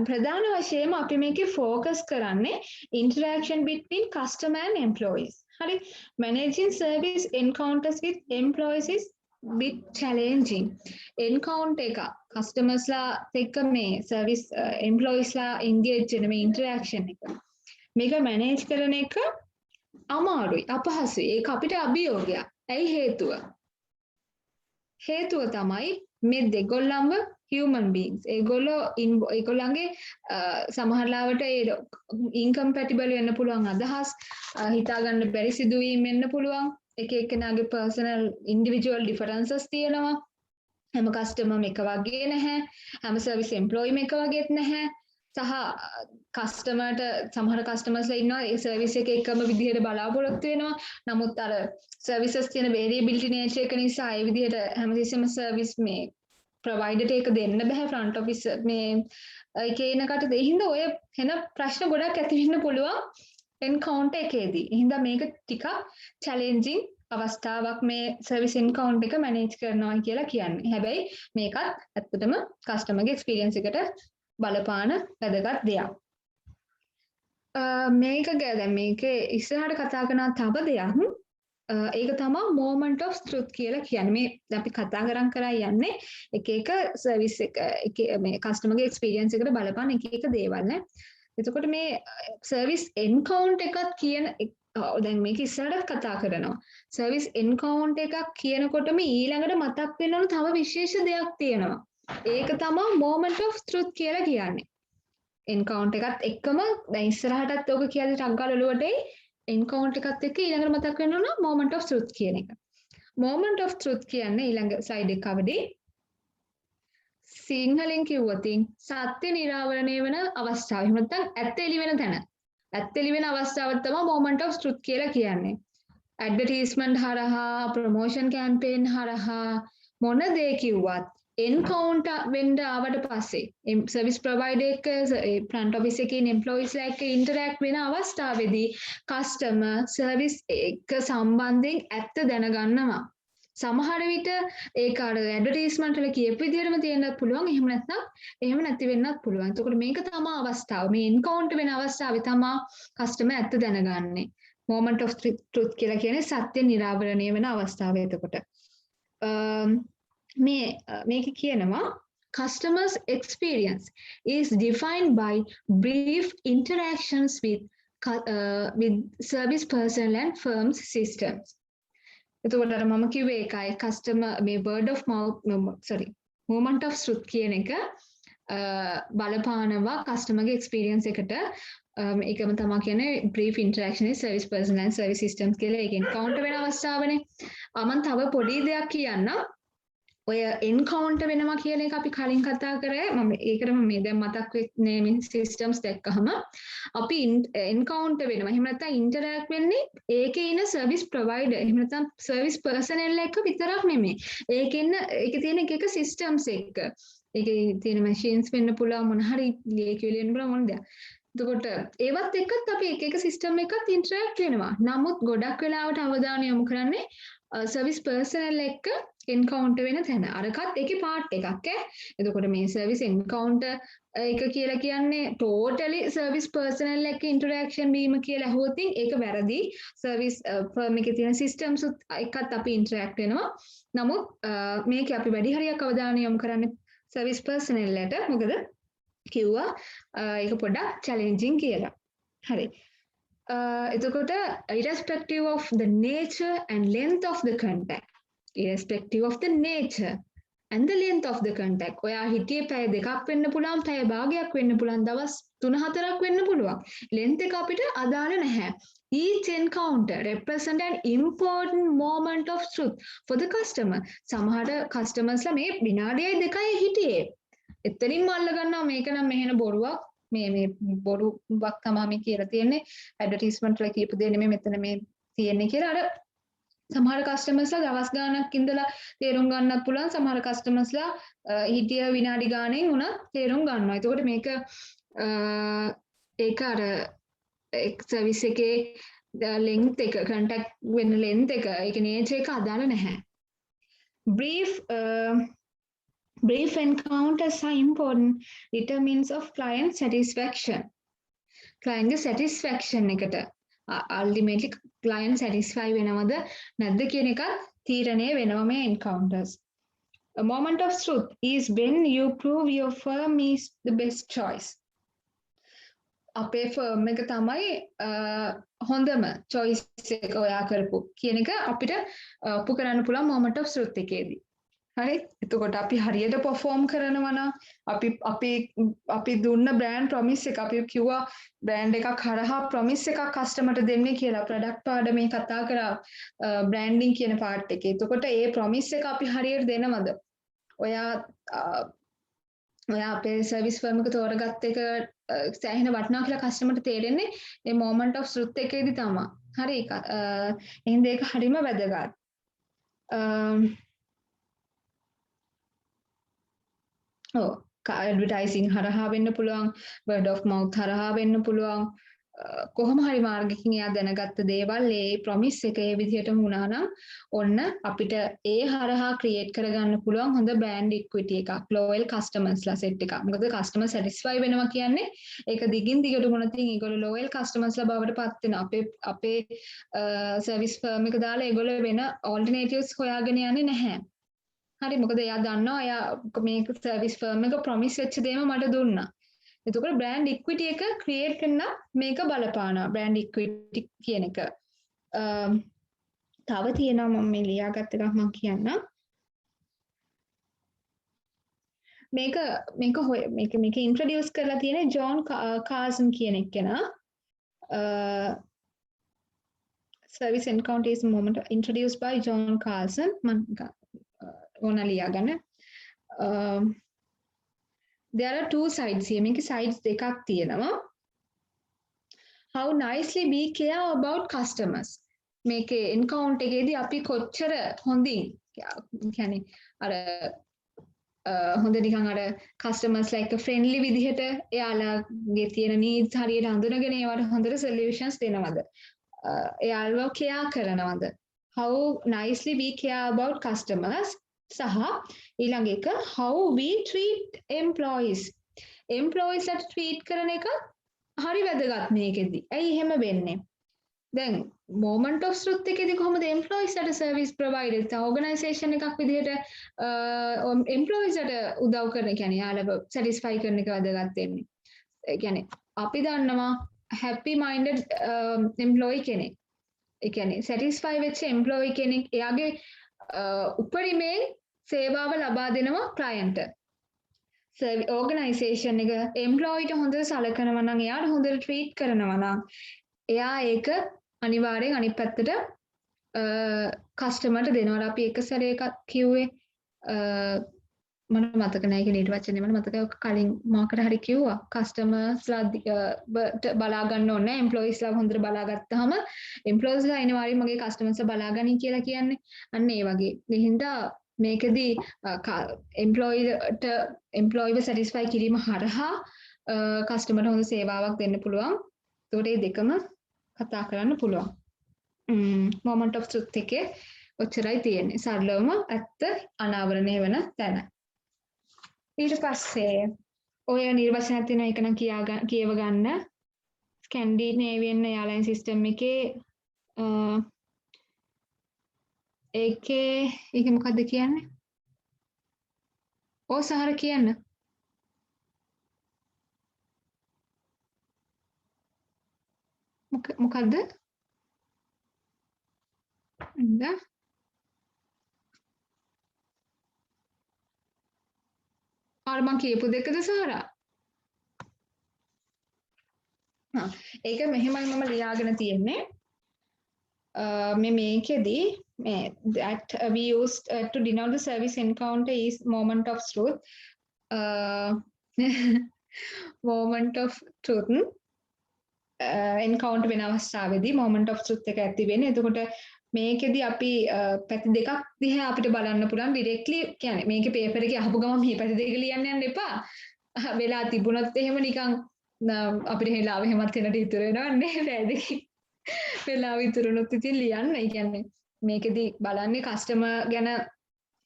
ප්‍රධාන වශයෙන්ම අපි මේකේ focus කරන්නේ interaction between customer and employees හරි managing service encounters with employees is bit challenging encounter එක customers ලා එක්ක මේ service employees ලා engage වෙන මේ interaction එක මේක manage කරන එක අමාරුයි අපහසුයි ඒක අපිට අභියෝගයක් ඇයි හේතුව තමයි මේ දෙගොල්ලන්ව human beings ඒගොල්ලන්ගේ සමහරලාවට ඒ incompatible වෙන්න පුළුවන් අදහස් හිතා ගන්න බැරි සිදුවීම් වෙන්න පුළුවන් එක එක්කෙනාගේ personal individual differences තියෙනවා හැම customer එක වගේ නැහැ හැම service employee එක වගේත් නැහැ සහ customerට සමහර customers ලා ඉන්නවා ඒ service එක එකම විදිහට බලාපොරොත්තු වෙනවා නමුත් අර services තියෙන variability nature එක නිසා ඒ විදිහට හැමතිස්සෙම service මේ provider එක දෙන්න බෑ front office මේ එකේ ඉනකට ඒ හින්දා ඔය වෙන ප්‍රශ්න ගොඩක් ඇති වෙන්න පුළුවන් encounter එකේදී. එහෙනම් මේක ටිකක් challenging අවස්ථාවක් මේ service encounter එක manage කරනවා කියලා කියන්නේ. හැබැයි මේකත් ඇත්තටම customer ගේ experience එකට බලපාන වැදගත් දෙයක්. මේක දැන් මේකේ ඉස්සරහට කතා කරන තව දෙයක් ඒක තමයි moment of truth කියලා කියන්නේ. මේ අපි කතා කරා යන්නේ එක එක service එක මේ customer ගේ experience එකට බලපාන එක දේවල් නේ. එතකොට මේ service encounter එකක් කියන දැන් මේක ඉස්සරහට කතා කරනවා service encounter එකක් කියනකොටම ඊළඟට මතක් වෙන තව විශේෂ දෙයක් තියෙනවා ඒක තමයි moment of truth කියලා කියන්නේ encounter එකත් එක්කම දැන් ඉස්සරහටත් ඔක කියලා ටක් ගාලා ඔලුවට encounter එකත් එක්ක ඊළඟට මතක් වෙනවා moment of truth කියන එක moment of truth කියන්නේ ඊළඟ slide එක අවදී සිංහලෙන් කිව්වොතින් සත්‍ය නිරාවරණය වෙන අවස්ථාව. එහෙම නැත්නම් ඇත්ත එළි වෙන තැන. ඇත්ත එළි වෙන අවස්ථාව තමයි moment of truth කියලා කියන්නේ. ඇඩ්වර්ටයිස්මන්ට් හරහා, ප්‍රොමෝෂන් කැම්පේන් හරහා මොන දේ කිව්වත් එන්කවුන්ටර් වෙන්න ආවට පස්සේ සර්විස් ප්‍රොවයිඩර් එක ෆ්‍රන්ට් ඔෆිස් එකේ ඉන්න එම්ප්ලොයිස්ලා එක්ක ඉන්ටරැක්ට් වෙන අවස්ථාවේදී කස්ටමර් සර්විස් එක සම්බන්ධයෙන් ඇත්ත දැනගන්නවා. සමහර විට ඒක අර ඇඩ්වර්ටයිස්මන්ට් වල කියපු විදිහටම තියෙන්නත් පුළුවන් එහෙම නැත්නම් එහෙම නැති වෙන්නත් පුළුවන්. එතකොට මේක තමයි අවස්ථාව. මේ එන්කවුන්ටර් වෙන අවස්ථාවේ තමයි කස්ටමර් ඇත්ත දැනගන්නේ. moment of truth කියලා කියන්නේ සත්‍ය නිරාවරණය වෙන අවස්ථාව එතකොට. මේක කියනවා customers experience is defined by brief interactions with service personnel and firms systems. එතකොට අර මම කිව්වේ ඒකයි customer මේ word of mouth moment of truth කියන එක බලපානවා customer ගේ experience එකට ඒකම තමයි කියන්නේ brief interaction with service personnel and service systems කියලා ඒකෙන් counter වෙන අවස්ථාවනේ. මම තව පොඩි දෙයක් කියන්නම්. ඔය encounter වෙනවා කියන එක අපි කලින් කතා කරේ මම ඒකටම මේ දැන් මතක් වෙන්නේ මේ systems දැක්කහම අපි encounter වෙනවා එහෙම නැත්නම් interact වෙන්නේ ඒකේ ඉන්න service provider එහෙම නැත්නම් service personnel එක්ක විතරක් නෙමෙයි ඒකේ තියෙන එක systems එක්ක ඒකේ තියෙන machines වෙන්න පුළුවන් මොන හරි ලියකියවිලි වෙන්න පුළුවන් මොන දෙයක්. එතකොට ඒවත් එක්කත් අපි එක සිස්ටම් එකත් ඉන්ටරැක්ට් වෙනවා. නමුත් ගොඩක් වෙලාවට අවධානය යොමු කරන්නේ සර්විස් පර්සනල් එක්ක එන්කවුන්ටර් වෙන තැන. අරකත් ඒකේ පාර්ට් එකක් ඈ. එතකොට මේ සර්විස් එන්කවුන්ටර් එක කියලා කියන්නේ ටෝටලි සර්විස් පර්සනල් එක්ක ඉන්ටරැක්ෂන් වීම කියලා අහුවොත් ඒක වැරදි. සර්විස් ෆර්ම් එකේ තියෙන සිස්ටම්ස් එක්කත් අපි ඉන්ටරැක්ට් වෙනවා. නමුත් මේක අපි වැඩි හරියක් අවධානය යොමු කරන්නේ සර්විස් පර්සනල් එකට. මොකද කිව්වා ඒක පොඩ්ඩක් චැලෙන්ජින් කියලා. හරි. එතකොට irrespective of the nature and length of the contact. Irrespective of the nature and the length of the contact. ඔයා හිටියේ පැය දෙකක් වෙන්න පුළුවන්, පැය භාගයක් වෙන්න පුළුවන්, දවස් 3-4ක් වෙන්න පුළුවන්. length එක අපිට අදාළ නැහැ. Each encounter represent an important moment of truth for the customer. සමහර customers ලා මේ විනාඩියයි දෙකයි හිටියේ. එතනින්ම අල්ල ගන්නවා මේක නම් මෙහෙන බොරුවක්. මේ බොරුවක් තමයි මේ කියලා තියෙන්නේ. ඇඩ්වර්ටයිස්මන්ට් වල කියපු දේ නෙමෙයි මෙතන මේ තියෙන්නේ කියලා. අර සමහර කස්ටමර්ස් ලා දවස් ගාණක් ඉඳලා තේරුම් ගන්නත් පුළුවන්. සමහර කස්ටමර්ස් ලා හිටිය විනාඩි ගාණෙන් උනත් තේරුම් ගන්නවා. එතකොට මේක ඒක අර සර්විස් එකේ length එක contact වෙන length එක ඒක nature එක අදාළ නැහැ. Brief encounters are important determinants of client satisfaction. Client satisfaction එකට ultimately client satisfy වෙනවද නැද්ද කියන එකත් තීරණය වෙනවා මේ encounters. A moment of truth is when you prove your firm is the best choice. අපේ firm එක තමයි හොඳම choice එක ඔයා කරපු කියන එක අපිට ඔප්පු කරන්න පුළුවන් moment of truth එකේදී. හරි. එතකොට අපි හරියට perform කරනවා නම් අපි දුන්න brand promise එක අපි කිව්වා brand එකක් හරහා promise එකක් customer ට දෙන්නේ කියලා product පාඩමේ කතා කරා branding කියන part එකේ. එතකොට ඒ promise එක අපි හරියට දෙනවද? ඔයා අපේ service firm එක තෝරගත්ත එක සෑහෙන වටිනවා කියලා customer ට තේරෙන්නේ මේ moment of truth එකේදී තමයි. හරි. එහෙනම් ඒක හරිම වැදගත්. ඇඩ්වර්ටයිසිං හරහා වෙන්න පුළුවන්, word of mouth හරහා වෙන්න පුළුවන්, කොහොම හරි මාර්ගකින් එයා දැනගත්ත දේවල් ඒ ප්‍රොමිස් එක ඒ විදිහටම වුණා නම් ඔන්න අපිට ඒ හරහා ක්‍රියේට් කරගන්න පුළුවන් හොඳ බ්‍රෑන්ඩ් ඉක්විටි එකක්, ලෝයල් කස්ටමර්ස්ලා සෙට් එකක්. මොකද කස්ටමර් සැටිස්ෆයි වෙනවා කියන්නේ ඒක දිගින් දිගට මොනතින් ඒගොල්ලෝ ලෝයල් කස්ටමර්ස්ලා බවට පත් වෙනවා. අපේ සර්විස් ෆර්ම් එක දාලා ඒගොල්ලෝ වෙන ඔල්ටර්නේටිව්ස් හොයාගෙන යන්නේ නැහැ. හරි. මොකද එයා දන්නවා එයා මේක සර්විස් ෆර්ම් එක ප්‍රොමිස් වෙච්ච දේම මට දුන්නා. එතකොට බ්‍රෑන්ඩ් ඉක්විටි එක ක්‍රියේට් කරන්න මේක බලපානවා. බ්‍රෑන්ඩ් ඉක්විටි කියන එක. තව තියෙනවා මම මේ ලියාගත්ත එකක් මම කියන්නම්. මේක ඉන්ට්‍රොඩියුස් කරලා තියෙන්නේ ජෝන් කාසන් කියන එක්කෙනා. Service encounter is a moment introduced by John Carlson. ඕන ලියාගන්න. There are two sides here. මේකේ sides දෙකක් තියෙනවා. How nicely we care about customers. මේකේ encounter එකේදී අපි කොච්චර හොඳින් කියන්නේ අර හොඳ නිකන් අර customers like a friendly විදිහට එයාලගේ තියෙන needs හරියට හඳුනගෙන ඒවට හොඳට solutions දෙනවද? එයාලව care කරනවද? How nicely we care about customers. සහ ඊළඟ එක how we treat employees. employees ට treat කරන එක හරි වැදගත් මේකෙදි. ඇයි එහෙම වෙන්නේ? දැන් moment of truth එකේදී කොහොමද employees ට service providers organisation එකක් විදිහට employees ට උදව් කරන කියන්නේ යාළුව satisfy කරන එක වැදගත් වෙන්නේ. ඒ කියන්නේ අපි දන්නවා happy minded employee කෙනෙක්. ඒ කියන්නේ satisfy වෙච්ච employee කෙනෙක් එයාගේ උපරිමයෙන් සේවාව ලබා දෙනවා client. organisation එක employee ට හොඳට සලකනවා නම් එයාට හොඳට treat කරනවා නම් එයා ඒක අනිවාර්යෙන් අනිත් පැත්තට customer ට දෙනවා. අපි එක සැරේක කිව්වේ මට මතක නැහැ ඒක ඊට වචනේ මට මතකයි කලින් මාකට හරි කිව්වා customers ලා බලා ගන්න ඕනේ employees ලා හොඳට බලා ගත්තාම employees ලා අනිවාර්යෙන් මගේ customers ලා බලා ගනි කියලා කියන්නේ අන්න ඒ වගේ. ඒ හින්දා මේකදී එම්ප්ලොයිව සැටිස්ෆයි කිරීම හරහා කස්ටමර්ට හොඳ සේවාවක් දෙන්න පුළුවන්. ඒකට මේ දෙකම කතා කරන්න පුළුවන්. මොමන්ට් ඔෆ් ට්‍රුත් එකේ ඔච්චරයි තියෙන්නේ. සරලවම ඇත්ත අනාවරණය වෙන තැන. ඊට පස්සේ ඔය නිර්වචනයක් තියෙනවා ඒක නම් කියව ගන්න. ස්කැන්ඩිනේවියන් එයාලයින් සිස්ටම් එකේ ඒක මොකද්ද කියන්නේ? ඕ සහර කියන්න. මොකද්ද? නේද? අර මං කියපු දෙකද සහරා? ඒක මෙහෙමයි මම ලියාගෙන තියෙන්නේ. මේකෙදී that we used to denote the service encounter is moment of truth. Moment of truth. Encounter වෙන අවස්ථාවේදී moment of truth එක ඇති වෙන්නේ. එතකොට මේකෙදී අපි පැති දෙකක් දිහා අපිට බලන්න පුළුවන් directly කියන්නේ මේකේ paper එකේ අහපු ගමන් මේ පැති දෙක ලියන්න යන්න එපා. වෙලා තිබුණොත් එහෙම නිකන් අපිට හෙලාව එහෙමත් වෙනට ඉතුරු වෙනවන්නේ රැදකින් වෙලාව ඉතුරුනොත් ඉතින් ලියන්න. ඒ කියන්නේ මේකෙදී බලන්නේ කස්ටමර් ගැන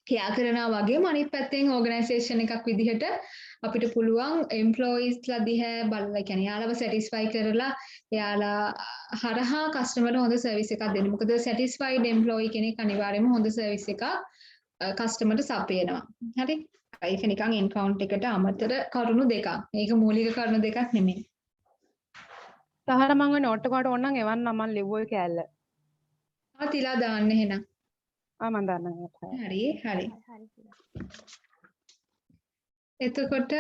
කියා කරනවා වගේම අනිත් පැත්තෙන් ඕගනයිසේෂන් එකක් විදිහට අපිට පුළුවන් එම්ප්ලොයිස්ලා දිහා බලලා කියන්නේ යාළුව සැටිස්ෆයි කරලා යාලා හරහා කස්ටමර්ට හොඳ සර්විස් එකක් දෙන්න. මොකද සැටිස්ෆයිඩ් එම්ප්ලොයි කෙනෙක් අනිවාර්යයෙන්ම හොඳ සර්විස් එකක් කස්ටමර්ට සපයනවා. හරි? ඒක නිකන් එන්කවුන්ට් එකට අමතර කරුණු දෙකක්. මේක මූලික කරුණු දෙකක් නෙමෙයි. සහර මම නෝට් එකට ඕනනම් එවන්න මම ලිව්වෝ කෑල්ල. තිලා දාන්න එහෙනම්. මම දන්නවා. හරි. එතකොට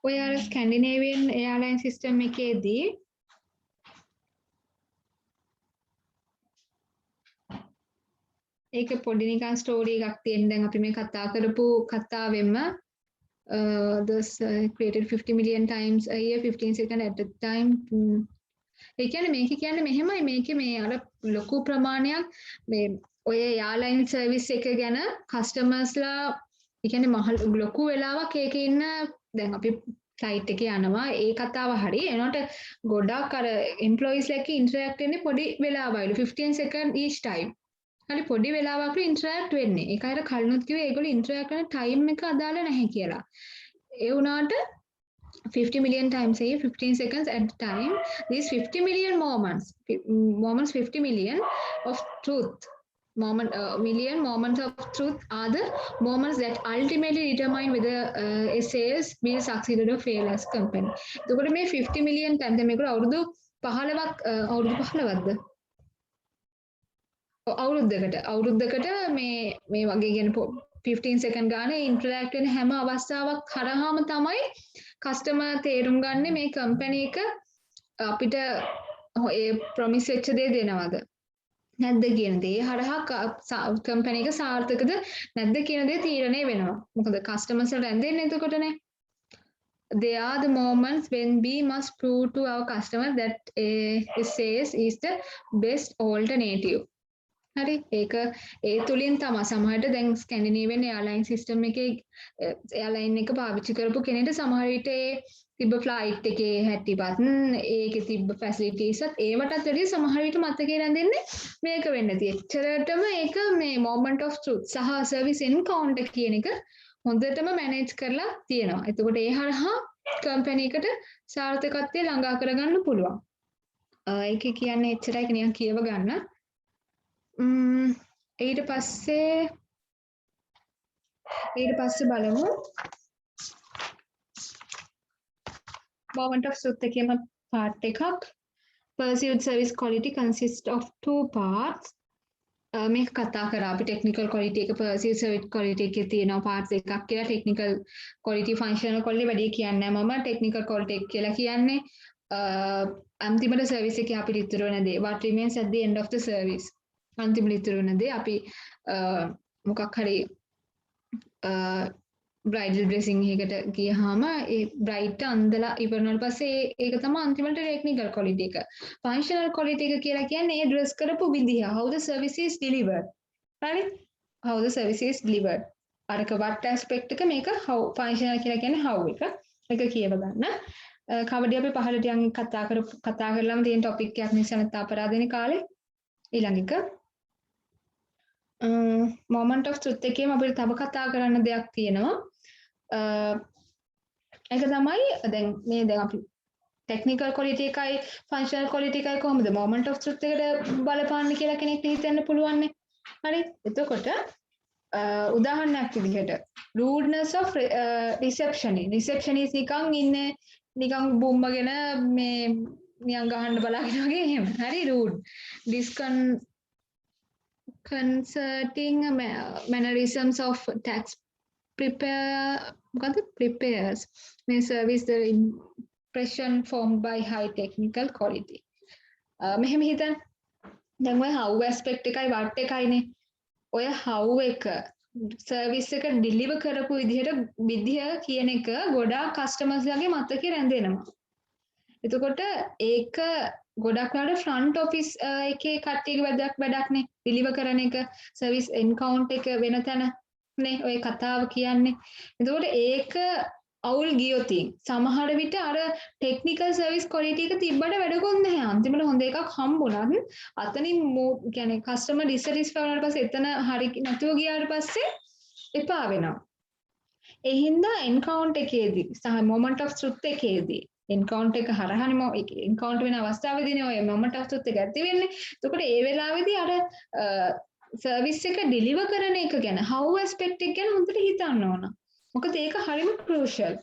ඔය අර ස්කැන්ඩිනේවියන් එයාර්ලයින් සිස්ටම් එකේදී ඒක පොඩි නිකන් ස්ටෝරි එකක් තියෙන. දැන් අපි මේ කතා කරපු කතාවෙම this created 50 million times a year 15 seconds at a time. ඒ කියන්නේ මේක කියන්නේ මෙහෙමයි. මේකේ මේ අර ලොකු ප්‍රමාණයක් මේ ඔය එයාර්ලයින් සර්විස් එක ගැන කස්ටමර්ස්ලා ඒ කියන්නේ මහ ලොකු වෙලාවක් ඒකේ ඉන්න දැන් අපි ෆ්ලයිට් එකේ යනවා ඒ කතාව හරි එනකොට ගොඩක් අර එම්ප්ලොයිස්ලා එක්ක ඉන්ටරැක්ට් වෙන්නේ පොඩි වෙලාවයිලු 15 second each time. හරි පොඩි වෙලාවක් ඉන්ටරැක්ට් වෙන්නේ. ඒකයි අර කලිනුත් කිව්වේ ඒගොල්ලෝ ඉන්ටරැක්ට් කරන ටයිම් එක අදාළ නැහැ කියලා. ඒ වුණාට 50 million times a year, 15 seconds at a time. These 50 million moments 50 million of truth. Million moments of truth are the moments that ultimately determine whether SAS will succeed or fail as company. එතකොට මේ 50 million times මේකට අවුරුදු 15ක්ද? අවුරුද්දකට මේ වගේ කියන 15 second ගානේ interact වෙන හැම අවස්ථාවක් කරාම තමයි කස්ටමර් තේරුම් ගන්න මේ කම්පැනි එක අපිට ඒ ප්‍රොමිස් වෙච්ච දේ දෙනවද නැද්ද කියන දේ හරහා කම්පැනි එක සාර්ථකද නැද්ද කියන දේ තීරණය වෙනවා. මොකද කස්ටමර්ස් වලට ඇඳෙන්නේ එතකොටනේ. They are the moments when we must prove to our customer that SAS is the best alternative. හරි ඒක ඒ තුලින් තමයි සමහරට දැන් ස්කැන්ඩිනේවියන් එයාර්ලයින් සිස්ටම් එකේ එයාර්ලයින් එක පාවිච්චි කරපු කෙනෙක්ට සමහර විට ඒ තිබ්බ ෆ්ලයිට් එකේ හැටිපත් ඒකේ තිබ්බ ෆැසිලිටිස්ත් ඒවටත් වැඩිය සමහර විට මතකේ රැඳෙන්නේ මේක වෙන්න තියෙයි. එච්චරටම ඒක මේ මොමන්ට් ඔෆ් ට්‍රුත් සහ සර්විස් එන්කවුන්ටර් කියන එක හොඳටම මැනේජ් කරලා තියෙනවා. එතකොට ඒ හරහා කම්පැනි එකට සාර්ථකත්වය ළඟා කරගන්න පුළුවන්. ඒක කියන්නේ එච්චරයි නිකන් කියව ගන්න. ඊට පස්සේ බලමු moment of truth එකේම part එකක් perceived service quality consists of two parts. මේක කතා කරා අපි technical quality එක perceived service quality එකේ තියෙනවා parts එකක් කියලා technical quality functional quality වැඩි කියන්නේ මම technical quality එක කියලා කියන්නේ අන්තිමට service එකේ අපිට ඉතුරු වෙන දේ what remains at the end of the service. අන්තිමට ඉතුරු වෙන දේ අපි මොකක් හරි බ්‍රයිඩල් ඩ්‍රෙසින් එකකට ගියහම ඒ බ්‍රයිඩ්ට අන්දලා ඉවරනට පස්සේ ඒක තමයි අන්තිමට ටෙක්නිකල් ක්වොලිටි එක. ෆන්ක්ෂනල් ක්වොලිටි එක කියලා කියන්නේ ඒ ඩ්‍රෙස් කරපු විදිහ how the service is delivered. හරි? how the service is delivered. අරක what aspect එක මේක how functional කියලා කියන්නේ how එක කියව ගන්න. කවදේ අපි පහළට යන් කතා කරලාම තියෙන topic එකක් නිසා නැත්නම් අපරාධනේ කාලේ ඊළඟ එක moment of truth එකේම අපිට තව කතා කරන්න දෙයක් තියෙනවා. ඒක තමයි දැන් දැන් අපි technical quality එකයි functional quality එකයි කොහොමද moment of truth එකට බලපාන්නේ කියලා කෙනෙක්ට හිතන්න පුළුවන් නේ. හරි. එතකොට උදාහරණයක් විදිහට rudeness of receptionist නිකන් ඉන්නේ නිකන් බොම්බගෙන මේ නිකන් ගහන්න බලාගෙන වගේ එහෙම. හරි rude. Disconcerting mannerisms of tax preparers may service the impression formed by high technical quality. මෙහෙම හිතන්න. දැන් ඔය how aspect එකයි what එකයිනේ. ඔය how එක සර්විස් එක ඩිලිවර් කරපු විදිහ කියන එක ගොඩාක් කස්ටමර්ස් ලාගේ මතකේ රැඳෙනවා. එතකොට ඒක ගොඩක් වෙලාවට ෆ්‍රන්ට් ඔෆිස් එකේ කට්ටියගේ වැඩක්නේ ඩිලිවර් කරන එක සර්විස් එන්කවුන්ට් එක වෙන තැන නේ ඔය කතාව කියන්නේ. එතකොට ඒක අවුල් ගියොතින් සමහර විට අර ටෙක්නිකල් සර්විස් ක්වොලිටි එක තිබ්බට වැඩකුත් නැහැ. අන්තිමට හොඳ එකක් හම්බුණත් අතනින් කියන්නේ කස්ටමර් ඩිසැටිස්ෆයි වුණාට පස්සේ එතන හරි නැතුව ගියාට පස්සේ එපා වෙනවා. ඒ හින්දා එන්කවුන්ට් එකේදී සහ මොමන්ට් ඔෆ් ට්‍රුත් එකේදී එන්කවුන්ට් එක හරහානේ එන්කවුන්ට් වෙන අවස්ථාවේදීනේ ඔය මොමන්ට් ඔෆ් ට්‍රුත් එක ඇති වෙන්නේ. එතකොට ඒ වෙලාවේදී අර සර්විස් එක ඩිලිවර් කරන එක ගැන how aspect එක ගැන හොඳට හිතන්න ඕන. මොකද ඒක හරිම crucial.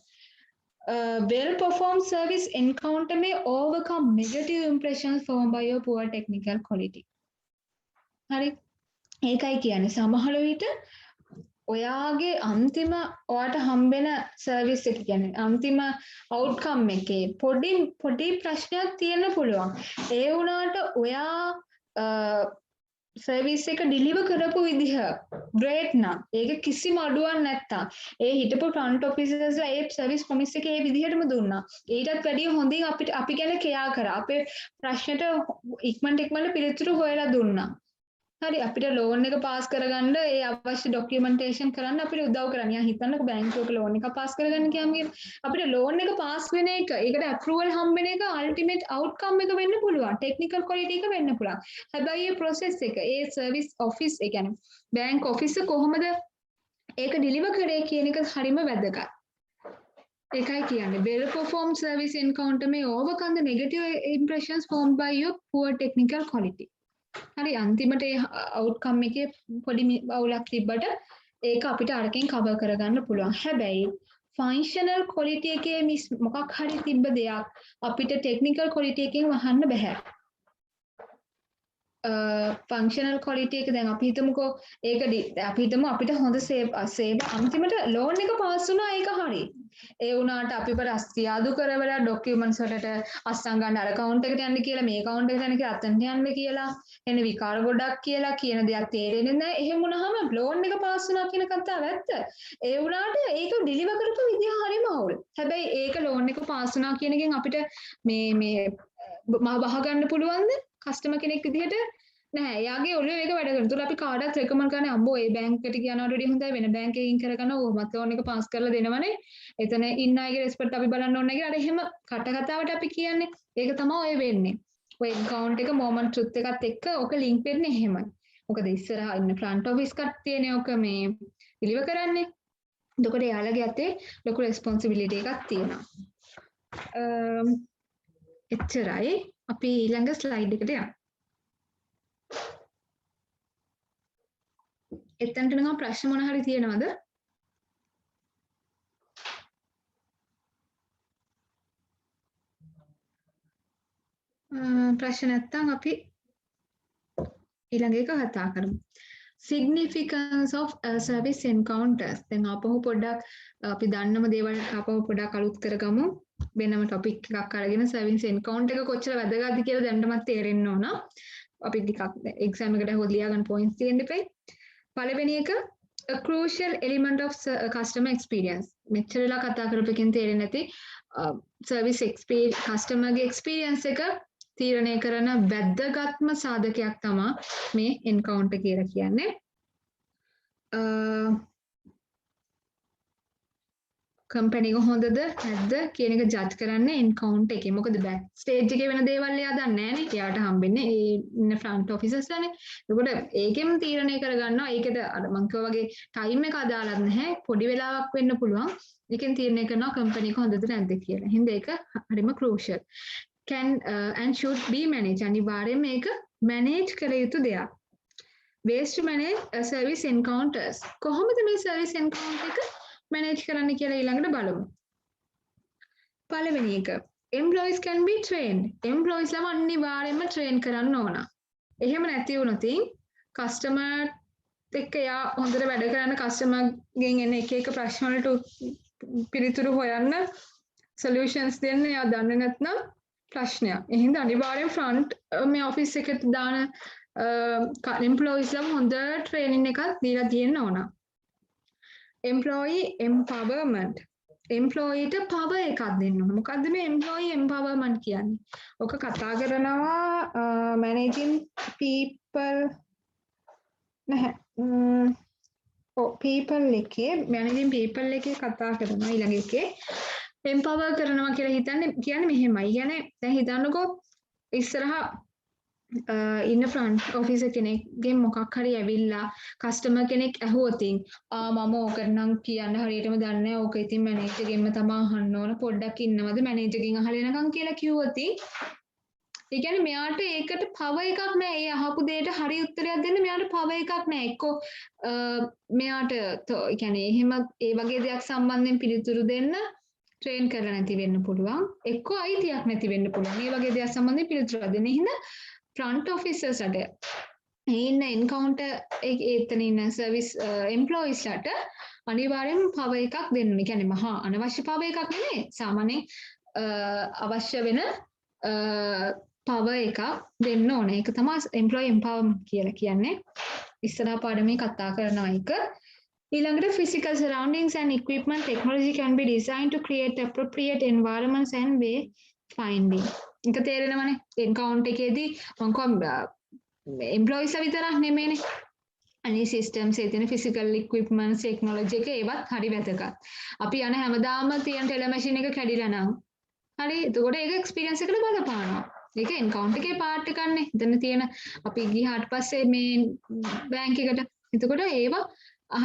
Well performed service encounter may overcome negative impressions formed by your poor technical quality. හරි. ඒකයි කියන්නේ සමහර විට ඔයාගේ අන්තිම ඔයාට හම්බෙන සර්විස් එක කියන්නේ අන්තිම අවුට්කම් එකේ පොඩි ප්‍රශ්නයක් තියෙන්න පුළුවන්. ඒ වුණාට ඔයා සර්විස් එක ඩිලිවර් කරපු විදිහ ග්‍රේට් නම් ඒක කිසිම අඩුවක් නැත්තම් ඒ හිටපු ෆ්‍රන්ට් ඔෆිසර්ස්ලා ඒ සර්විස් ප්‍රොමිස් එක ඒ විදිහටම දුන්නා. ඊටත් වැඩිය හොඳින් අපි ගැන කෙයා කරා. අපේ ප්‍රශ්නෙට ඉක්මනට පිළිතුරු හොයලා දුන්නා. හරි අපිට ලෝන් එක පාස් කරගන්න ඒ අවශ්‍ය ડોකියුමන්ටේෂන් කරන්න අපිට උදව් කරන්නේ. යා හිතන්නකෝ බැංකුවක ලෝන් එක පාස් කරගන්න කියම අපිට ලෝන් එක පාස් වෙන එක ඒකට ඇප්‍රූවල් හම්බෙන එක අල්ටිමේට් අවුට්කම් එක වෙන්න පුළුවන්. ටෙක්නිකල් ක්වොලිටි එක වෙන්න පුළුවන්. හැබැයි මේ ප්‍රොසෙස් එක ඒ සර්විස් ඔෆිස් ඒ කියන්නේ බැංක් ඔෆිස් එක කොහොමද ඒක ඩිලිවර් කරේ කියන එක හරිම වැදගත්. ඒකයි කියන්නේ well performed service encounter may overcome the negative impressions formed by your poor technical quality. හරි අන්තිමට ඒ අවුට්කම් එකේ පොඩි අවුලක් තිබ්බට ඒක අපිට අරකින් කවර් කරගන්න පුළුවන්. හැබැයි ෆන්ක්ෂනල් ක්වොලිටි එකේ මොකක් හරි තිබ්බ දෙයක් අපිට ටෙක්නිකල් ක්වොලිටි එකෙන් වහන්න බෑ. ෆන්ක්ෂනල් ක්වොලිටි එක දැන් අපි හිතමුකෝ ඒක අපි හිතමු අපිට හොඳ සේව අන්තිමට ලෝන් එක පාස් වුණා ඒක හරි. ඒ වුණාට අපිව රස්තියාදු කරවලා ડોකියුමන්ට්ස් වලට අස්සම් ගන්න අර account එකට යන්න කියලා මේ account එකට යන්න කියලා අතෙන්ට යන්න කියලා එන විකාර ගොඩක් කියලා කියන දෙයක් තේරෙන්නේ නැහැ. එහෙම වුණාම ලෝන් එක පාස් වුණා කියන කතාව ඇත්ත. ඒ වුණාට ඒක ඩිලිවර් කරපු විදිහ හරිම අවුල්. හැබැයි ඒක ලෝන් එක පාස් වුණා කියන එකෙන් අපිට මේ වහ ගන්න පුළුවන්ද? කස්ටමර් කෙනෙක් විදිහට නැහැ. එයාගේ ඔළුවේ මේක වැඩ කරනවා. ඒතකොට අපි කාටවත් රෙකමන්ඩ් කරන්නේ අම්බෝ ඒ බැංක් එකට ගියනවට වඩා හොඳයි වෙන බැංක් එකකින් කරගන්න ඕමත් ලෝන් එක පාස් කරලා දෙනවනේ. එතන ඉන්න අයගේ රෙස්පෙක්ට් අපි බලන්න ඕනේ කියලා අර එහෙම කට කතාවට අපි කියන්නේ. ඒක තමයි ඔය වෙන්නේ. ඔය account එක moment truth එකත් එක්ක ඔක link වෙන්නේ එහෙමයි. මොකද ඉස්සරහා ඉන්න front office කට්ටියනේ ඔක මේ deliver කරන්නේ. එතකොට එයාලගේ අතේ ලොකු responsibility එකක් තියෙනවා. එච්චරයි. අපි ඊළඟ slide එකට යමු. එතනට නිකන් ප්‍රශ්න මොන හරි තියෙනවද? ප්‍රශ්න නැත්නම් අපි ඊළඟ එක කතා කරමු. Significance of service encounters. දැන් ආපහු පොඩ්ඩක් අපි දන්නම දේවල් ආපහු පොඩ්ඩක් අලුත් කරගමු. වෙනම topic එකක් අරගෙන service encounter එක කොච්චර වැදගත්ද කියලා දැනටමත් තේරෙන්න ඕන. අපි ටිකක් exam එකට හොද ලියා ගන්න points තියෙන්න ඉපේ. පළවෙනි එක a crucial element of customer experience. මෙච්චරලා කතා කරපෙකින් තේරෙන්නේ නැති service experience customer ගේ experience එක තීරණය කරන වැදගත්ම සාධකයක් තමයි මේ encounter කියලා කියන්නේ. කම්පැනි එක හොඳද නැද්ද කියන එක ජජ් කරන්නේ එන්කවුන්ට් එකේ. මොකද බෑක් ස්ටේජ් එකේ වෙන දේවල් එයා දන්නේ නැහනේ. එයාට හම්බෙන්නේ ඒ ඉන්න ෆ්‍රන්ට් ඔෆිසර්ස්ලානේ. එතකොට ඒකෙම තීරණය කරගන්නවා. ඒකද අර මං කිව්වා වගේ ටයිම් එක අදාළත් නැහැ. පොඩි වෙලාවක් වෙන්න පුළුවන්. ඒකෙන් තීරණය කරනවා කම්පැනි එක හොඳද නැද්ද කියලා. හින්දා ඒක හරිම crucial. Can and should be managed. අනිවාර්යයෙන් මේක manage කළ යුතු දෙයක්. Ways to manage service encounters. කොහොමද මේ service encounter එක manage කරන්න කියලා ඊළඟට බලමු. පළවෙනි එක employees can be trained. employees ලාව අනිවාර්යයෙන්ම train කරන්න ඕන. එහෙම නැති වුණොත් customer එක්ක යා හොඳට වැඩ කරන customer ගෙන් එන එක එක ප්‍රශ්න වලට පිළිතුරු හොයන්න solutions දෙන්න යා දන්නේ නැත්නම් ප්‍රශ්නයක්. ඒ හින්දා අනිවාර්යෙන් front මේ office එකට දාන employees ලාව හොඳ training එකක් දීලා තියෙන්න ඕන. employee empowerment. employee ට power එකක් දෙන්න ඕන. මොකද්ද මේ employee empowerment කියන්නේ? ඔක කතා කරනවා managing people නැහැ. people එකේ managing people එකේ කතා කරනවා ඊළඟ එකේ empower කරනවා කියලා කියන්නේ මෙහෙමයි. කියන්නේ දැන් හිතන්නකෝ ඉස්සරහා ඉන්න ෆ්‍රන්ට් ඔෆිසර් කෙනෙක්ගෙන් මොකක් හරි ඇවිල්ලා කස්ටමර් කෙනෙක් ඇහුවොතින් මම ඕක නම් කියන්න හරියටම දන්නේ නැහැ. ඕක ඉතින් මැනේජර්ගෙන්ම තමයි අහන්න ඕන. පොඩ්ඩක් ඉන්නවද මැනේජර්ගෙන් අහලා එනකම් කියලා කිව්වොතින් ඒ කියන්නේ මෙයාට ඒකට පව එකක් නැහැ. ඒ අහපු දෙයට හරි උත්තරයක් දෙන්න මෙයාට පව එකක් නැහැ. එක්කෝ මෙයාට ඒ කියන්නේ එහෙම ඒ වගේ දෙයක් සම්බන්ධයෙන් පිළිතුරු දෙන්න ට්‍රේන් කරලා නැති වෙන්න පුළුවන්. එක්කෝ අයිතියක් නැති වෙන්න පුළුවන්. මේ වගේ දෙයක් සම්බන්ධයෙන් පිළිතුරු දෙන්න. එහෙනම් front officers අට ඉන්න එන්කවුන්ටර් එතන ඉන්න සර්විස් එම්ප්ලොයිස් ලාට අනිවාර්යෙන්ම පව එකක් දෙන්න ඕනේ. කියන්නේ මහා අනවශ්‍ය පව එකක් නෙමෙයි. සාමාන්‍යයෙන් අවශ්‍ය වෙන පව එකක් දෙන්න ඕනේ. ඒක තමයි employee empowerment කියලා කියන්නේ. ඉස්සරහා පාඩමේ කතා කරන එක. ඊළඟට physical surroundings and equipment technology can be designed to create appropriate environments and way finding. ඒක තේරෙනවනේ. එන්කවුන්ට් එකේදී මම කිව්වා එම්ප්ලොයිස් විතරක් නෙමෙයිනේ. අනිත් සිස්ටම්ස් එකේ තියෙන ෆිසිකල් ඉක්විප්මන්ට්ස් ටෙක්නොලොජි එක ඒවත් හරි වැදගත්. අපි යන හැමදාම තියෙන ටෙලමැෂින් එක කැඩිලා නම් හරි එතකොට ඒක එක්ස්පීරියන්ස් එකට බලපානවා. ඒක එන්කවුන්ට් එකේ පාර්ට් එකක් නේ. එතන තියෙන අපි ගියාට පස්සේ මේ බැංක් එකට. එතකොට ඒවා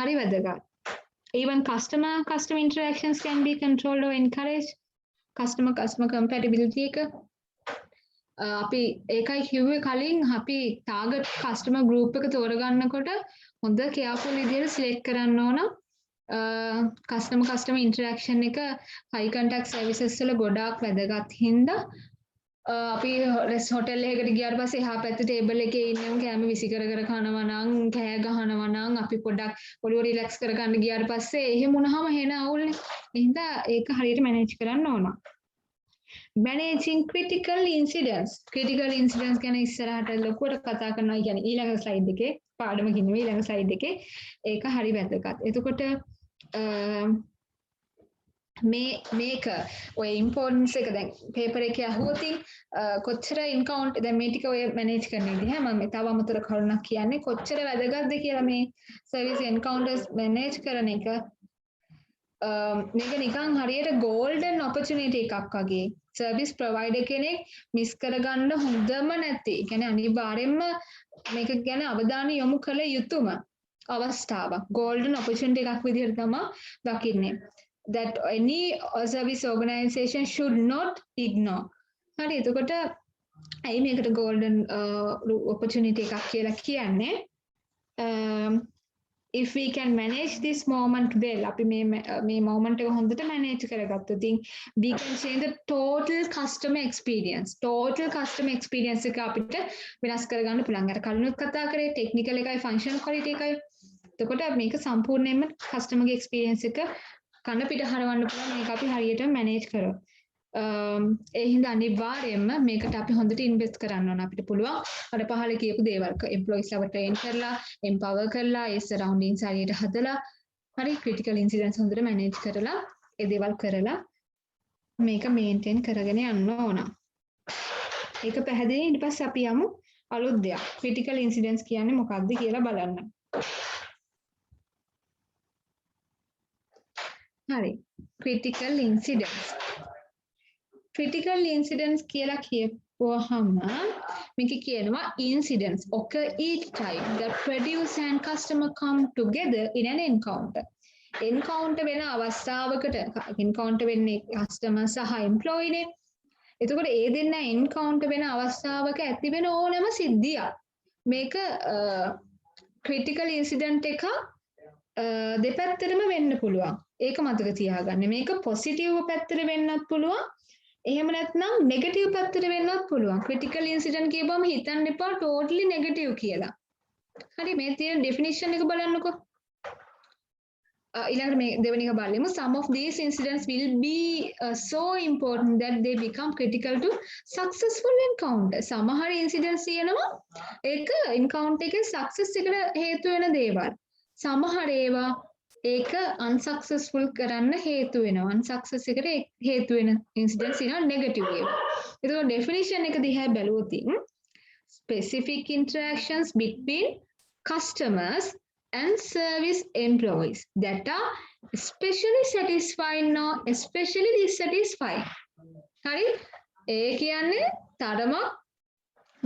හරි වැදගත්. Even customer interactions can be controlled or encouraged. customer compatibility එක අපි ඒකයි කිව්වේ කලින් අපි ටාගට් කස්ටමර් ගෲප් එක තෝරගන්නකොට හොඳ කෙයාෆුල් විදිහට සිලෙක්ට් කරන්න ඕන. කස්ටමර් ඉන්ටරැක්ෂන් එක හයි කන්ටැක්ට් සර්විසස් වල ගොඩාක් වැදගත් හින්දා අපි හොටෙල් එකකට ගියාට පස්සේ එහා පැත්තේ ටේබල් එකේ ඉන්නම කෑම විසි කර කනවා නම් කෑ ගහනවා නම් අපි පොඩ්ඩක් ඔළුව රිලැක්ස් කර ගන්න ගියාට පස්සේ එහෙම වුණාම හෙන අවුල්නේ. එහෙනම් ඒක හරියට මැනේජ් කරන්න ඕන. managing critical incidents ගැන ඉස්සරහට ලොකුවට කතා කරනවා. කියන්නේ ඊළඟ ස්ලයිඩ් එකේ පාඩම කිව්වේ ඊළඟ ස්ලයිඩ් එකේ ඒක හරි වැදගත්. එතකොට මේක ඔය ඉම්පෝර්ටන්ස් එක දැන් පේපර් එකේ අහුවොතින් කොච්චර එන්කවුන්ට් දැන් මේ ටික ඔය මැනේජ් කරන විදිහ මම තව අමතර කරුණක් කියන්නේ කොච්චර වැදගත්ද කියලා මේ සර්විස් එන්කවුන්ටර්ස් මැනේජ් කරන එක. මේක නිකන් හරියට ගෝල්ඩන් ඔපචුනිටි එකක් වගේ. සර්විස් ප්‍රොවයිඩර් කෙනෙක් මිස් කරගන්න හොඳම නැති. ඒ කියන්නේ අනිවාර්යයෙන්ම මේක ගැන අවධානය යොමු කළ යුතුම අවස්ථාවක්. ගෝල්ඩන් ඔපචුනිටි එකක් විදිහට තමයි දකින්නේ. That any service organization should not ignore. හරි එතකොට ඇයි මේකට golden opportunity එකක් කියලා කියන්නේ? If we can manage this moment well, අපි මේ moment එක හොඳට manage කරගත්තොත් we can change the total customer experience. Total customer experience එක අපිට වෙනස් කරගන්න පුළුවන්. අර කලිනුත් කතා කරේ technical එකයි functional quality එකයි. එතකොට මේක සම්පූර්ණයෙන්ම customer ගේ experience එක කන පිට හරවන්න පුළුවන් මේක අපි හරියට මැනේජ් කරොත්. ඒ හින්දා අනිවාර්යයෙන්ම මේකට අපි හොඳට ඉන්වෙස්ට් කරන්න ඕන. අපිට පුළුවන් අර පහල කියපු දේවල් එම්ප්ලොයිස් ලාව ට්‍රේන් කරලා, එම්පවර් කරලා, ඒ සරවුන්ඩින්ග්ස් හරියට හදලා, හරි ක්‍රිටිකල් ඉන්සිඩන්ට්ස් හොඳට මැනේජ් කරලා, ඒ දේවල් කරලා මේක මේන්ටේන් කරගෙන යන්න ඕන. ඒක පැහැදිලි. ඊට පස්සේ අපි යමු අලුත් දෙයක්. ක්‍රිටිකල් ඉන්සිඩන්ට්ස් කියන්නේ මොකක්ද කියලා බලන්න. හරි. critical incidents. critical incidents කියලා කියපුවාම මේක කියනවා incidents occur each time that producer and customer come together in an encounter. encounter වෙන අවස්ථාවකට encounter වෙන්නේ customer සහ employee නේ. එතකොට ඒ දෙන්න encounter වෙන අවස්ථාවක ඇති වෙන ඕනම සිද්ධියක්. මේක critical incident එක දෙපැත්තටම වෙන්න පුළුවන්. ඒක මතක තියාගන්න. මේක positive පැත්තට වෙන්නත් පුළුවන්. එහෙම නැත්නම් negative පැත්තට වෙන්නත් පුළුවන්. critical incident කියපුවම හිතන්න එපා totally negative කියලා. හරි මේ තියෙන definition එක බලන්නකෝ. ඊළඟට මේ දෙවෙනි එක බලමු. Some of these incidents will be so important that they become critical to successful encounter. සමහර incidents තියෙනවා ඒක encounter එකේ success එකට හේතු වෙන දේවල්. සමහර ඒවා ඒක unsuccessful කරන්න හේතු වෙනවා. unsuccess එකට හේතු වෙන incidents තියෙනවා negative ඒවා. ඒතකොට definition එක දිහා බැලුවොත් specific interactions between customers and service employees that are especially satisfying or especially dissatisfying. හරි ඒ කියන්නේ තරමක්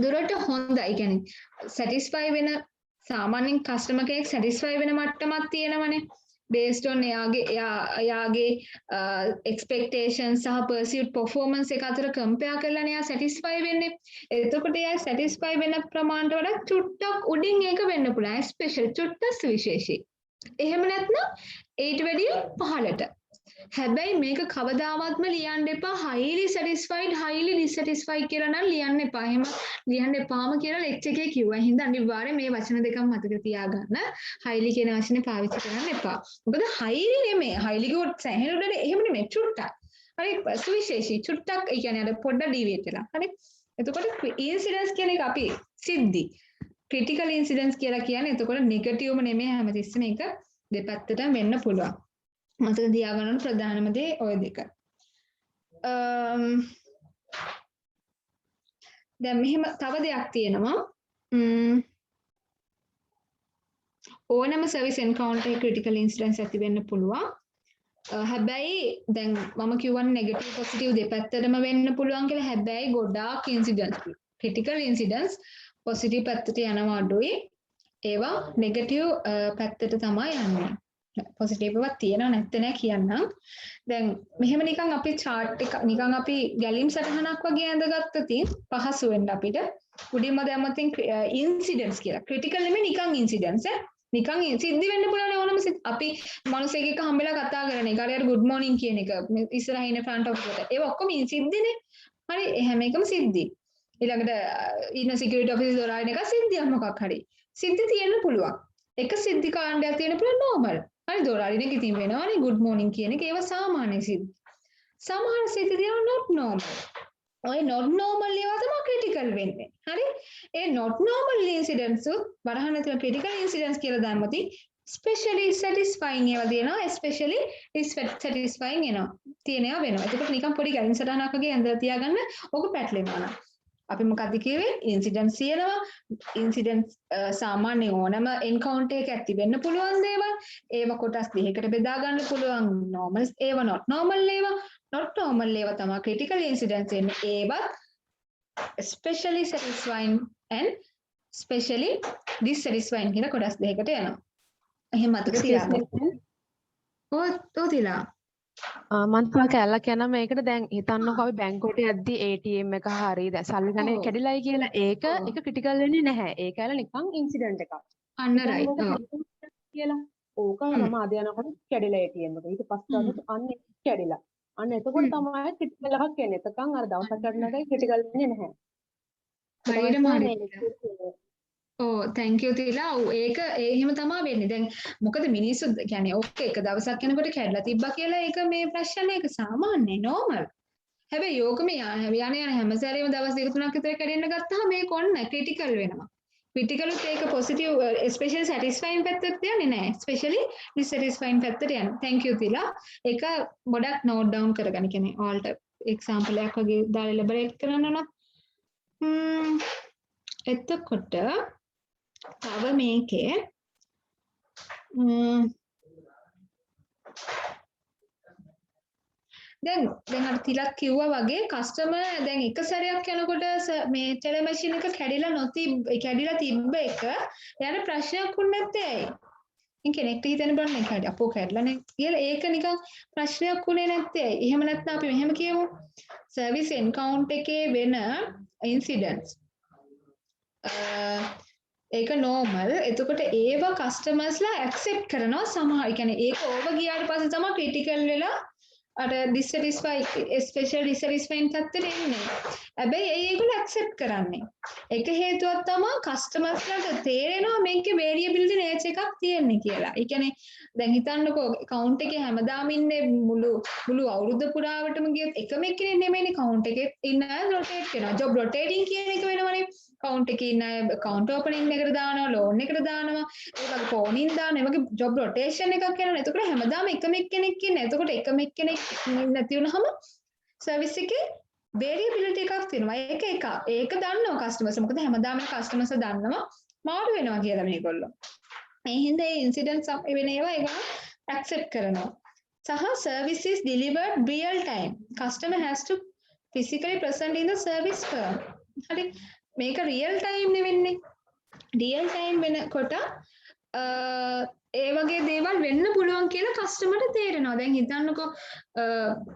දුරට හොඳයි. කියන්නේ satisfy වෙන සාමාන්‍යයෙන් customer කෙනෙක් satisfy වෙන මට්ටමක් තියෙනවනේ. based on එයාගේ expectations සහ perceived performance එක අතර compare කරලානේ එයා satisfy වෙන්නේ. එතකොට එයා satisfy වෙන ප්‍රමාණයට වඩා චුට්ටක් උඩින් ඒක වෙන්න පුළුවන්. especially චුට්ටක් සුවිශේෂී. එහෙම නැත්නම් ඊට වැඩිය පහළට. හැබැයි මේක කවදාවත්ම ලියන්න එපා highly satisfied highly dissatisfied කියලා නම් ලියන්න එපා. එහෙම ලියන්න එපාම කියලා ලෙක්චර් එකේ කිව්වා. හින්දා අනිවාර්යයෙන් මේ වචන දෙකම මතක තියාගන්න. highly කියන වචනේ පාවිච්චි කරන්න එපා. මොකද highly නෙමෙයි. highly කිව්වොත් සෑහෙන උඩට එහෙම නෙමෙයි චුට්ටක්. හරි සුවිශේෂී චුට්ටක් ඒ කියන්නේ අර පොඩ්ඩක් ඩීවියේට් වෙලා. හරි. එතකොට incidents කියන එක අපි සිද්ධි. critical incidents කියලා කියන්නේ එතකොට නෙගටිව්ම නෙමෙයි හැමතිස්සෙම ඒක දෙපැත්තටම වෙන්න පුළුවන්. මතක තියාගන්න ප්‍රධානම දේ ඔය දෙක. දැන් මෙහෙම තව දෙයක් තියෙනවා. ඕනම සර්විස් එන්කවුන්ටර් එකේ ක්‍රිටිකල් ඉන්සිඩන්ට්ස් ඇති වෙන්න පුළුවන්. හැබැයි දැන් මම කියවන්නේ නෙගටිව් පොසිටිව් දෙපැත්තටම වෙන්න පුළුවන් කියලා. හැබැයි ගොඩාක් ඉන්සිඩන්ට්ස් ක්‍රිටිකල් ඉන්සිඩන්ට්ස් පොසිටිව් පැත්තට යනවා අඩුයි. ඒවා නෙගටිව් පැත්තට තමයි යන්නේ. පොසිටිව් එකක් තියෙනව නැත්te නෑ කියන්නම්. දැන් මෙහෙම නිකන් අපි chart එක නිකන් අපි ගැලීම් සටහනක් වගේ ඇඳගත්තොත් පහසු වෙන්න අපිට උඩින්ම දැම්මොත් ඉන්සිඩන්ට්ස් කියලා. ක්‍රිටිකල් නෙමෙයි නිකන් ඉන්සිඩන්ට්ස් නිකන් සිද්ධි වෙන්න පුළුවන් ඕනම අපි මිනිස්සෙක් එක්ක හම්බෙලා කතා කරන එක. හරියට good morning කියන එක ඉස්සරහින් ඉන්න front of එකට. ඒක ඔක්කොම සිද්ධිනේ. හරි හැම එකම සිද්ධි. ඊළඟට ඉන්න security officer දොරාරින එක සිද්ධියක් මොකක් හරි. සිද්ධි තියෙන්න පුළුවන්. එක සිද්ධි කාණ්ඩයක් තියෙන්න පුළුවන් normal. හරි දොරාරින එක ඉතින් වෙනවනේ good morning කියන එක ඒවා සාමාන්‍ය සිද්ධි. සමහර සිද්ධි තියෙනවා not normal. ඔය not normal ඒවා තමයි critical වෙන්නේ. හරි? ඒ not normal incidents වරහන් ඇතුළේ critical incidents කියලා දැම්මොත් especially satisfying ඒවා දෙනවා especially dissatisfying එනවා. තියෙනවා වෙනවා. එතකොට නිකන් පොඩි ගැලින් සටහනක් වගේ ඇඳලා තියාගන්න ඕක පැටලෙනවා. අපි මොකක්ද කිව්වේ ඉන්සිඩන්ට්ස් තියෙනවා. ඉන්සිඩන්ට්ස් සාමාන්‍ය ඕනම එන්කවුන්ටර් එකක ඇති වෙන්න පුළුවන් දේවල්. ඒව කොටස් දෙකකට බෙදා ගන්න පුළුවන්. normal ඒව not normal ඒවා. not normal ඒවා තමයි critical incidents එන්නේ. ඒවත් especially satisfying and especially dissatisfying කියන කොටස් දෙකකට යනවා. එහෙම මතක තියාගන්න. ඔව් තිලා. මම තව කැලලක් යනවා මේකට. දැන් හිතන්නකෝ අපි බැංකුවට යද්දි ATM එක හරි දැන් සල්ලි ගන්නේ කැඩිලායි කියලා. ඒක ක්‍රිටිකල් වෙන්නේ නැහැ. ඒක ඇල නිකන් ඉන්සිඩන්ට් එකක්. අන්න රයිට්. කියලා. ඕක මම අද යනකොට කැඩිලා ATM එක. ඊට පස්සේ අන්න කැඩිලා. අන්න එතකොට තමයි ක්‍රිටිකල් එකක් එන්නේ. එතකන් අර දවසක් කැඩුණාට ක්‍රිටිකල් වෙන්නේ නැහැ. හරියටම හරි. thank you තිලා. ඒක එහෙම තමයි වෙන්නේ. දැන් මොකද මිනිස්සු කියන්නේ ඕකේ එක දවසක් යනකොට කැඩලා තිබ්බා කියලා ඒක මේ ප්‍රශ්නේ ඒක සාමාන්‍යයි normal. හැබැයි යෝකම යන හැම සැරේම දවස් දෙක තුනක් විතර කැඩෙන්න ගත්තාම මේක ඔන්න critical වෙනවා. critical උත් ඒක positive especially satisfying පැත්තට යන්නේ නැහැ. especially dissatisfying පැත්තට යන්නේ. thank you තිලා. ඒක ගොඩක් note down කරගන්න. කියන්නේ alt example එකක් වගේ දාලා elaborate කරන්න නම් එතකොට තව මේකේ දැන් අර තිලක් කිව්වා වගේ කස්ටමර් දැන් එක සැරයක් යනකොට මේ ටෙලි මැෂින් එක කැඩිලා තිබ්බ එක එයාට ප්‍රශ්නයක් වුනේ නැත්තේ ඇයි? ඉතින් කෙනෙක්ට හිතෙන්න බලන්න ඒක හරි අපෝ කැඩලානේ කියලා ඒක නිකන් ප්‍රශ්නයක් වුනේ නැත්තේ ඇයි? එහෙම නැත්නම් අපි මෙහෙම කියමු. සර්විස් එන්කවුන්ට් එකේ වෙන ඉන්සිඩන්ට්ස් ඒක නෝමල්. එතකොට ඒව කස්ටමර්ස්ලා ඇක්සෙප්ට් කරනවා සමහර. ඒ කියන්නේ ඒක ඕවර් ගියාට පස්සේ තමයි ක්‍රිටිකල් වෙලා අර ඩිසැටිස්ෆයි ස්පෙෂල් ඩිසැටිස්ෆයින් තත්ත්වෙට එන්නේ. හැබැයි ඒගොල්ලෝ ඇක්සෙප්ට් කරන්නේ. එක හේතුවක් තමයි කස්ටමර්ස්ලාට තේරෙනවා මේකේ වේරියබිලිටි නේචර් එකක් තියෙන්නේ කියලා. ඒ කියන්නේ දැන් හිතන්නකෝ කවුන්ට් එකේ හැමදාම ඉන්නේ මුළු අවුරුද්ද පුරාවටම ගියොත් එකම එක්කෙනෙක් නෙමෙයිනේ කවුන්ට් එකේ ඉන්න අය රොටේට් වෙනවා. ජොබ් රොටේටින් කියන එක වෙනවනේ. කවුන්ට් එකේ ඉන්න අය කවුන්ට් ඕපනින් එකට දානවා, ලෝන් එකට දානවා, ඒ වගේ ෆෝනින් දානවා. ඒ වගේ ජොබ් රොටේෂන් එකක් යනවා. එතකොට හැමදාම එකම එක්කෙනෙක් ඉන්නේ. එතකොට එකම එක්කෙනෙක් නැති වුනහම සර්විස් එකේ වේරියබිලිටි එකක් තියෙනවා. ඒක දන්නවා කස්ටමර්ස්. මොකද හැමදාම කස්ටමර්ස් දන්නවා මාරු වෙනවා කියලා මේගොල්ලෝ. මේ හින්දා ඒ ඉන්සිඩන්ට්ස් වෙන ඒවා ඒගොල්ලෝ ඇක්සෙප්ට් කරනවා. සහ service is delivered real time. Customer has to physically present in the service firm. හරි මේක රියල් ටයිම් නෙවෙන්නේ. රියල් ටයිම් වෙනකොට ඒ වගේ දේවල් වෙන්න පුළුවන් කියලා කස්ටමර්ට තේරෙනවා. දැන් හිතන්නකෝ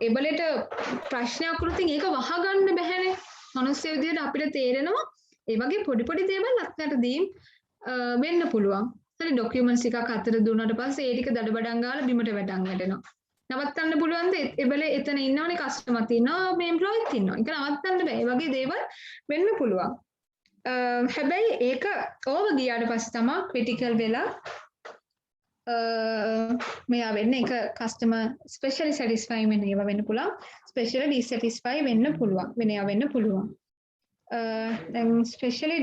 ඒබලට ප්‍රශ්නයක් වුණොත් ඒක වහගන්න බැහැනේ. මිනිස්සු විදියට අපිට තේරෙනවා ඒ වගේ පොඩි දේවල් අත්‍යන්තදීම් වෙන්න පුළුවන්. හරි ඩොකියුමන්ට්ස් එකක් අතට දුන්නාට පස්සේ ඒ ටික දඩබඩන් ගාලා බිමට වැටෙනවා. නවත්තන්න පුළුවන්ද? ඒබලේ එතන ඉන්නවනේ කස්ටමර් ඉන්නවා මේ එම්ප්ලොයිත් ඉන්නවා. ඒක නවත්තන්න බෑ. ඒ වගේ දේවල් වෙන්න පුළුවන්. හැබැයි ඒක ඕව ගියාට පස්සේ තමයි ක්‍රිටිකල් වෙලා මෙයා වෙන්නේ ඒක කස්ටමර් ස්පෙෂලි සැටිස්ෆයි වෙන ඒවා වෙන්න පුළුවන් ස්පෙෂලි ඩිසැටිස්ෆයි වෙන්න පුළුවන් වෙන ඒවා වෙන්න පුළුවන් දැන් ස්පෙෂලි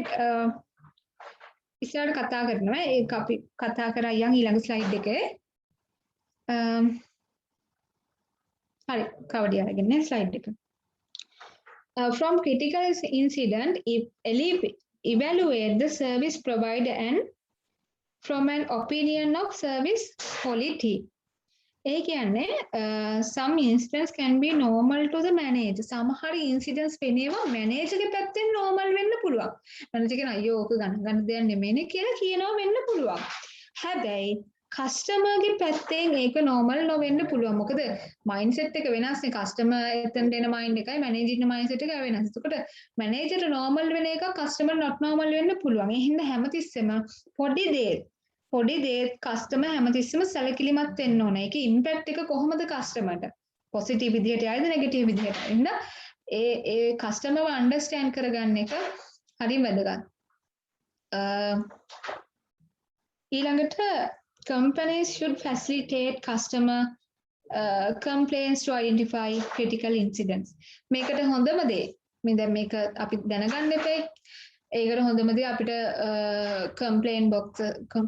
ඉස්සරහට කතා කරනවා ඒක අපි කතා කරා ඊළඟ ස්ලයිඩ් එකේ හරි කවඩිය අරගෙන ස්ලයිඩ් එක from critical incident, evaluate the service provider and from an opinion of service quality. ඒ කියන්නේ some incidents can be normal to the manager. සමහර incidents වෙනේවා manager ගේ පැත්තෙන් normal වෙන්න පුළුවන්. manager කියන අයියෝ ඕක ගන්න දෙයක් නෙමෙයිනේ කියලා කියනවා වෙන්න පුළුවන්. හැබැයි customer ගේ පැත්තෙන් ඒක normal නොවෙන්න පුළුවන්. මොකද mindset එක වෙනස් නේ. customer එතනට එන mind එකයි manager ඉන්න mindset එක වෙනස්. එතකොට manager normal වෙන එක customer not normal වෙන්න පුළුවන්. ඒ හින්දා හැමතිස්සෙම පොඩි දේ customer හැමතිස්සෙම සැලකිලිමත් වෙන්න ඕනේ. ඒකේ impact එක කොහොමද customerට? positive විදිහට යයිද negative විදිහට? එහෙනම් ඒ customer understand කරගන්න එක හරිම වැදගත්. ඊළඟට companies should facilitate customer complaints to identify critical incidents. මේකට හොඳම දේ මේ දැන් මේක අපි දැනගන්න එපේ. ඒකට හොඳම දේ අපිට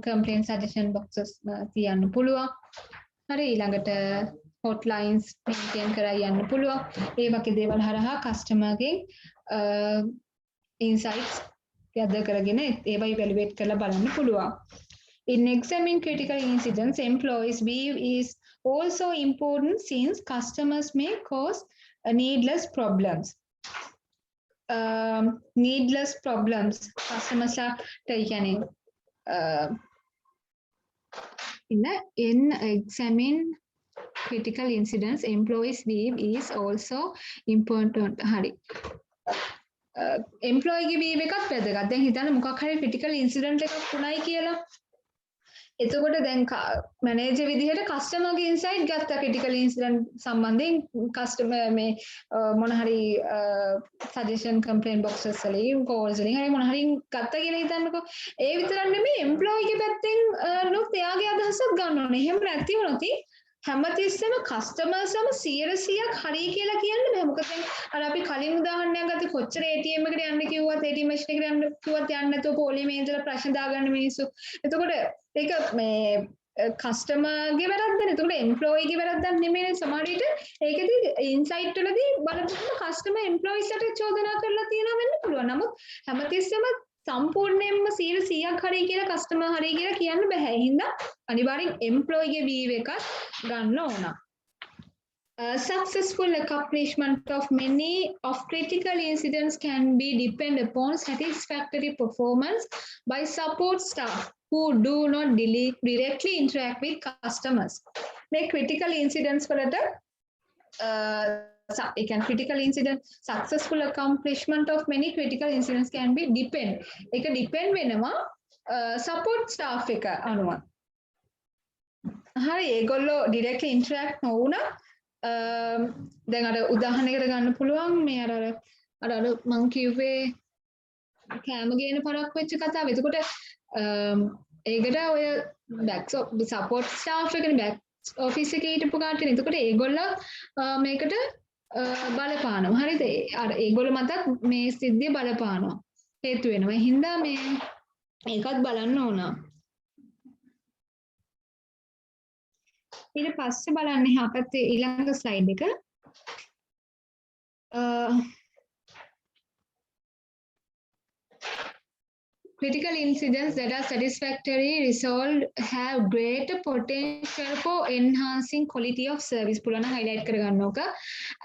complaint suggestion boxes තියන්න පුළුවන්. හරි ඊළඟට hotlines maintain කරලා යන්න පුළුවන්. ඒ වගේ දේවල් හරහා customer ගෙන් insights gather කරගෙන ඒවා evaluate කරලා බලන්න පුළුවන්. In examining critical incidents, employees' view is also important since customers may cause needless problems. Needless problems. Customers are taken in examine critical incidents, employees' view is also important. Hari. Employee ගේ view එකත් වැදගත්. දැන් හිතන්න මොකක් හරි critical incident එකක් වුණයි කියලා. එතකොට දැන් මැනේජර් විදිහට කස්ටමර්ගේ ඉන්සයිට් ගත්තා ක්‍රිටිකල් ඉන්සිඩන්ට් සම්බන්ධයෙන් කස්ටමර් මේ මොන හරි සජෙෂන් කම්ප්ලේන්ට් බොක්සස් වලින් කෝල්ස් වලින් හරි මොන හරි ගත්තා කියලා හිතන්නකෝ ඒ විතරක් නෙමෙයි එම්ප්ලොයිගේ පැත්තෙන් නොත් එයාගේ අදහසක් ගන්න ඕනේ එහෙම නැති වුණොත් හැමතිස්සෙම කස්ටමර්ස්ලම 100%ක් හරි කියලා කියන්න බෑ මොකද දැන් අර අපි කලින් උදාහරණයක් ගත්තේ කොච්චර ATM එකට යන්න කිව්වත් ATM මැෂින් එකට යන්න කිව්වත් යන්නේ නැතුව පොලිමේ ඉඳලා ප්‍රශ්න දාගන්න මිනිස්සු එතකොට ඒක මේ කස්ටමර්ගේ වැරද්දනේ එතකොට එම්ප්ලොයිගේ වැරද්දක් නෙමෙයි සමහර විට ඒකෙදි ඉන්සයිට් වලදී බලපෑම කස්ටමර් එම්ප්ලොයිස්ට චෝදනා කරලා තියෙනවා වෙන්න පුළුවන් නමුත් හැමතිස්සෙම සම්පූර්ණයෙන්ම 100%ක් හරි කියලා කස්ටමර් හරි කියලා කියන්න බෑ. ඒ හින්දා අනිවාර්යෙන් එම්ප්ලොයිගේ වීව් එකක් ගන්න ඕන. Successful accomplishment of many of critical incidents can be depend upon satisfactory performance by support staff who do not directly interact with customers. මේ critical incidents වලට critical incident successful accomplishment of many critical incidents can be depend. ඒක depend වෙනවා support staff එක අනුව. හරි ඒගොල්ලෝ directly interact නොවුණා දැන් අර උදාහරණයකට ගන්න පුළුවන් මේ අර මං කිව්වේ කැම ගේන පරක් වෙච්ච කතාව. එතකොට ඒකට ඔය බැක් සපෝට් ස්ටාෆ් එකනේ බැක් ඔෆිස් එකේ හිටපු කට්ටියනේ. එතකොට ඒගොල්ලෝ මේකට බලපානවා. හරිද? අර ඒගොල්ලෝ මතත් මේ සිද්ධිය බලපානවා. හේතු වෙනවා. ඒ හින්දා මේ ඒකත් බලන්න ඕන. ඊට පස්සේ බලන්න එහා පැත්තේ ඊළඟ ස්ලයිඩ් එක. Critical incidents that are satisfactorily resolved have greater potential for enhancing quality of service. පුළන highlight කරගන්න ඕක.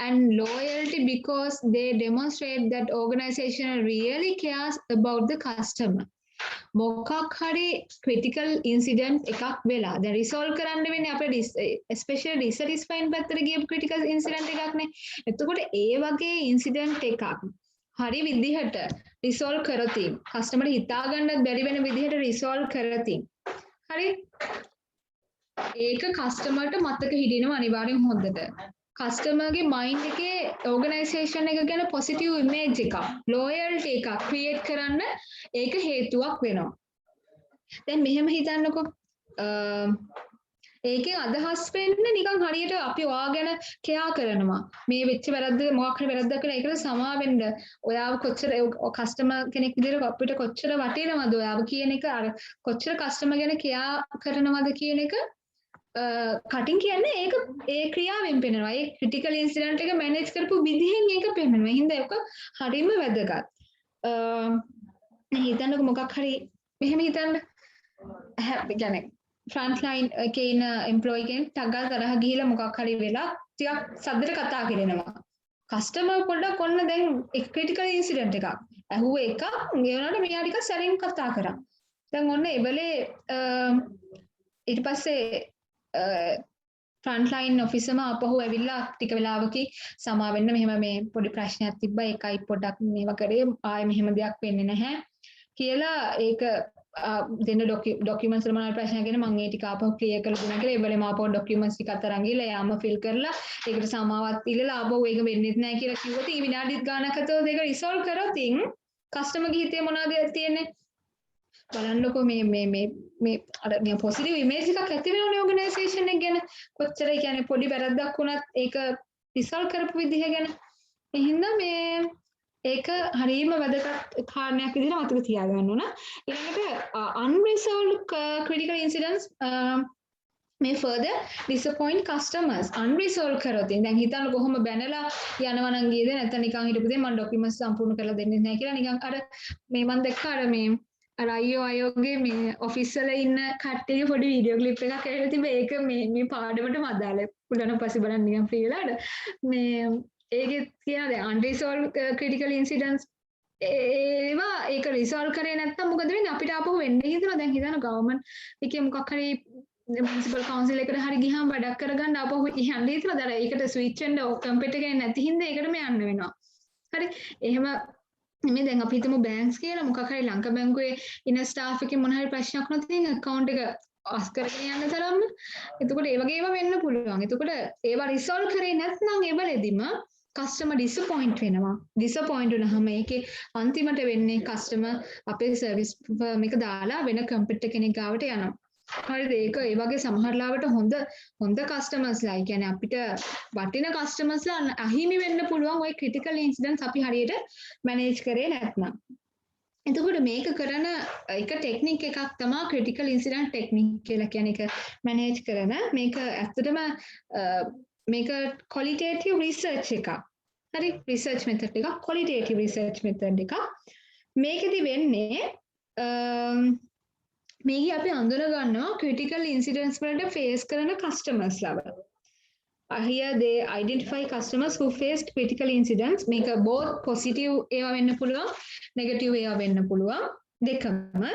And loyalty because they demonstrate that organization really cares about the customer. මොකක් හරි critical incident එකක් වෙලා දැන් resolve කරන්න වෙන්නේ අපේ especially dissatisfying පැත්තට ගියපු critical incident එකක් නේ. එතකොට ඒ වගේ incident එකක් හරි විදිහට resolve කරතින් customer හිතා ගන්නත් බැරි වෙන විදිහට resolve කරතින් හරි ඒක customerට මතක හිටිනවා අනිවාර්යෙන් හොඳට. කස්ටමර්ගේ මයින්ඩ් එකේ ඕගනයිසේෂන් එක ගැන පොසිටිව් ඉමේජ් එකක් ලෝයල්ටි එකක් ක්‍රියේට් කරන්න ඒක හේතුවක් වෙනවා. දැන් මෙහෙම හිතන්නකෝ ඒකෙන් අදහස් වෙන්නේ නිකන් හරියට අපි ඔයා ගැන කෙයා කරනවා. මේ වෙච්ච වැරද්ද මොකක් හරි වැරද්දක් කියලා ඒකට සමා වෙන්න. ඔයාව කොච්චර කස්ටමර් කෙනෙක් විදිහට අපිට කොච්චර වටිනවද ඔයාව කියන එක අර කොච්චර කස්ටමර් ගැන කෙයා කරනවද කියන එක කටින් කියන්නේ ඒක ඒ ක්‍රියාවෙන් පෙන්වනවා. ඒ ක්‍රිටිකල් ඉන්සිඩන්ට් එක මැනේජ් කරපු විදිහෙන් ඒක පෙන්වනවා. ඒ හින්දා ඒක හරිම වැදගත්. හිතන්නකො මොකක් හරි මෙහෙම හිතන්න. يعني ෆ්‍රන්ට් ලයින් එකේ ඉන්න එම්ප්ලොයි කෙනෙක් ටග්ගල් තරහ ගිහිලා මොකක් හරි වෙලා ටිකක් සද්දට කතා කරනවා. කස්ටමර් පොඩ්ඩක් ඔන්න දැන් ක්‍රිටිකල් ඉන්සිඩන්ට් එකක්. ඇහුව එකක් ඒ වුණාට මෙයා ටිකක් සැරින් කතා කරා. දැන් ඔන්න එබලේ ඊට පස්සේ ෆ්‍රන්ට් ලයින් ඔෆිසර්ම ආපහු ඇවිල්ලා ටික වෙලාවකින් සමා වෙන්න මෙහෙම මේ පොඩි ප්‍රශ්නයක් තිබ්බා ඒකයි පොඩ්ඩක් මේවා කරේ ආයේ මෙහෙම දෙයක් වෙන්නේ නැහැ කියලා ඒක දෙන්න ඩොකියුමන්ට්ස් වල මොනවාරි ප්‍රශ්නයක් ගැන මම ඒ ටික ආපහු ක්ලියර් කරලා දුන්නා කියලා ඒවලේම ආපහු ඩොකියුමන්ට්ස් ටික අතරන් ගිහලා යාම ෆිල් කරලා ඒකට සමාවත් ඉල්ලලා ආපහු ඒක වෙන්නේ නැහැ කියලා කිව්වොත් ඊ විනාඩි ගානක් අතෝ දෙක රිසෝල්ව් කරොත් කස්ටමර්ගේ හිතේ මොනවද තියෙන්නේ බලන්නකෝ මේ අර නිකන් පොසිටිව් ඉමේජ් එකක් ඇති වෙනවනේ ඕගනයිසේෂන් එක ගැන කොච්චර කියන්නේ පොඩි වැරද්දක් වුණත් ඒක රිසෝල්ව් කරපු විදිහ ගැන එහෙනම් මේ ඒක හරියම වැදගත් කාරණයක් විදිහට මතක තියාගන්න ඕන. ඊළඟට unresolved critical incidents may further disappoint customers. Unresolved කරොත් දැන් හිතන්න කොහොම බැනලා යනවා නම් ගියද නැත්නම් නිකන් හිටපු දේ මම ડોකියුමන්ට්ස් සම්පූර්ණ කරලා දෙන්නේ නැහැ කියලා නිකන් අර මේ මම දැක්ක අර මේ අර අයෝගේ මේ ඔෆිස් වල ඉන්න කට්ටියගේ පොඩි වීඩියෝ ක්ලිප් එකක් ඇවිල්ලා තිබ්බ ඒක මේ පාඩමටම අදාළ පුළන පස්සේ බලන්න නිකන් ෆ්‍රී වෙලාට මේ ඒකේ කියන දැන් unresolved critical incidents ඒවා ඒක රිසෝල්ව් කරේ නැත්නම් මොකද වෙන්නේ අපිට ආපහු වෙන්නේ හිතනවා දැන් හිතන ගවර්න්මන්ට් එකේ මොකක් හරි මුනිසිපල් කවුන්සිල් එකට හරි ගියාම වැඩක් කරගන්න ආපහු යන්න හිතනවා දැන් ඒකට ස්විච් වෙන්න කම්පියුටර් එකේ නැති හින්දා ඒකටම යන්න වෙනවා හරි එහෙම මේ දැන් අපි හිතමු බැංක්ස් කියලා මොකක් හරි ලංකා බැංකුවේ ඉන්න ස්ටාෆ් එකේ මොන හරි ප්‍රශ්නයක් වුණොත් ඉතින් account එක අස් කරගෙන යන්න තරම්ම එතකොට ඒ වගේ ඒවා වෙන්න පුළුවන් එතකොට ඒවා රිසෝල්ව් කරේ නැත්නම් ඒවලෙදිම කස්ටමර් ඩිසපොයින්ට් වෙනවා ඩිසපොයින්ට් වුණාම ඒකේ අන්තිමට වෙන්නේ කස්ටමර් අපේ සර්විස් ෆර්ම් එක දාලා වෙන කම්පියුටර් කෙනෙක් ගාවට යනවා හරිද ඒක ඒ වගේ සමහර ලාවට හොඳ කස්ටමර්ස්ලා ඒ කියන්නේ අපිට වටින කස්ටමර්ස්ලා අහිමි වෙන්න පුළුවන් ওই ක්‍රිටිකල් ඉන්සිඩන්ට්ස් අපි හරියට මැනේජ් කරේ නැත්නම් එතකොට මේක කරන එක ටෙක්නික් එකක් තමයි ක්‍රිටිකල් ඉන්සිඩන්ට් ටෙක්නික් කියලා කියන්නේ ඒක මැනේජ් කරන මේක ඇත්තටම මේක qualitative research එකක්. හරි research method එකක් qualitative research method එකක්. මේකෙදි වෙන්නේ මේකේ අපි අඳුන ගන්නවා critical incidents වලට face කරන customers ලව. here they identify customers who faced critical incidents මේක both positive ඒවා වෙන්න පුළුවන් negative ඒවා වෙන්න පුළුවන් දෙකම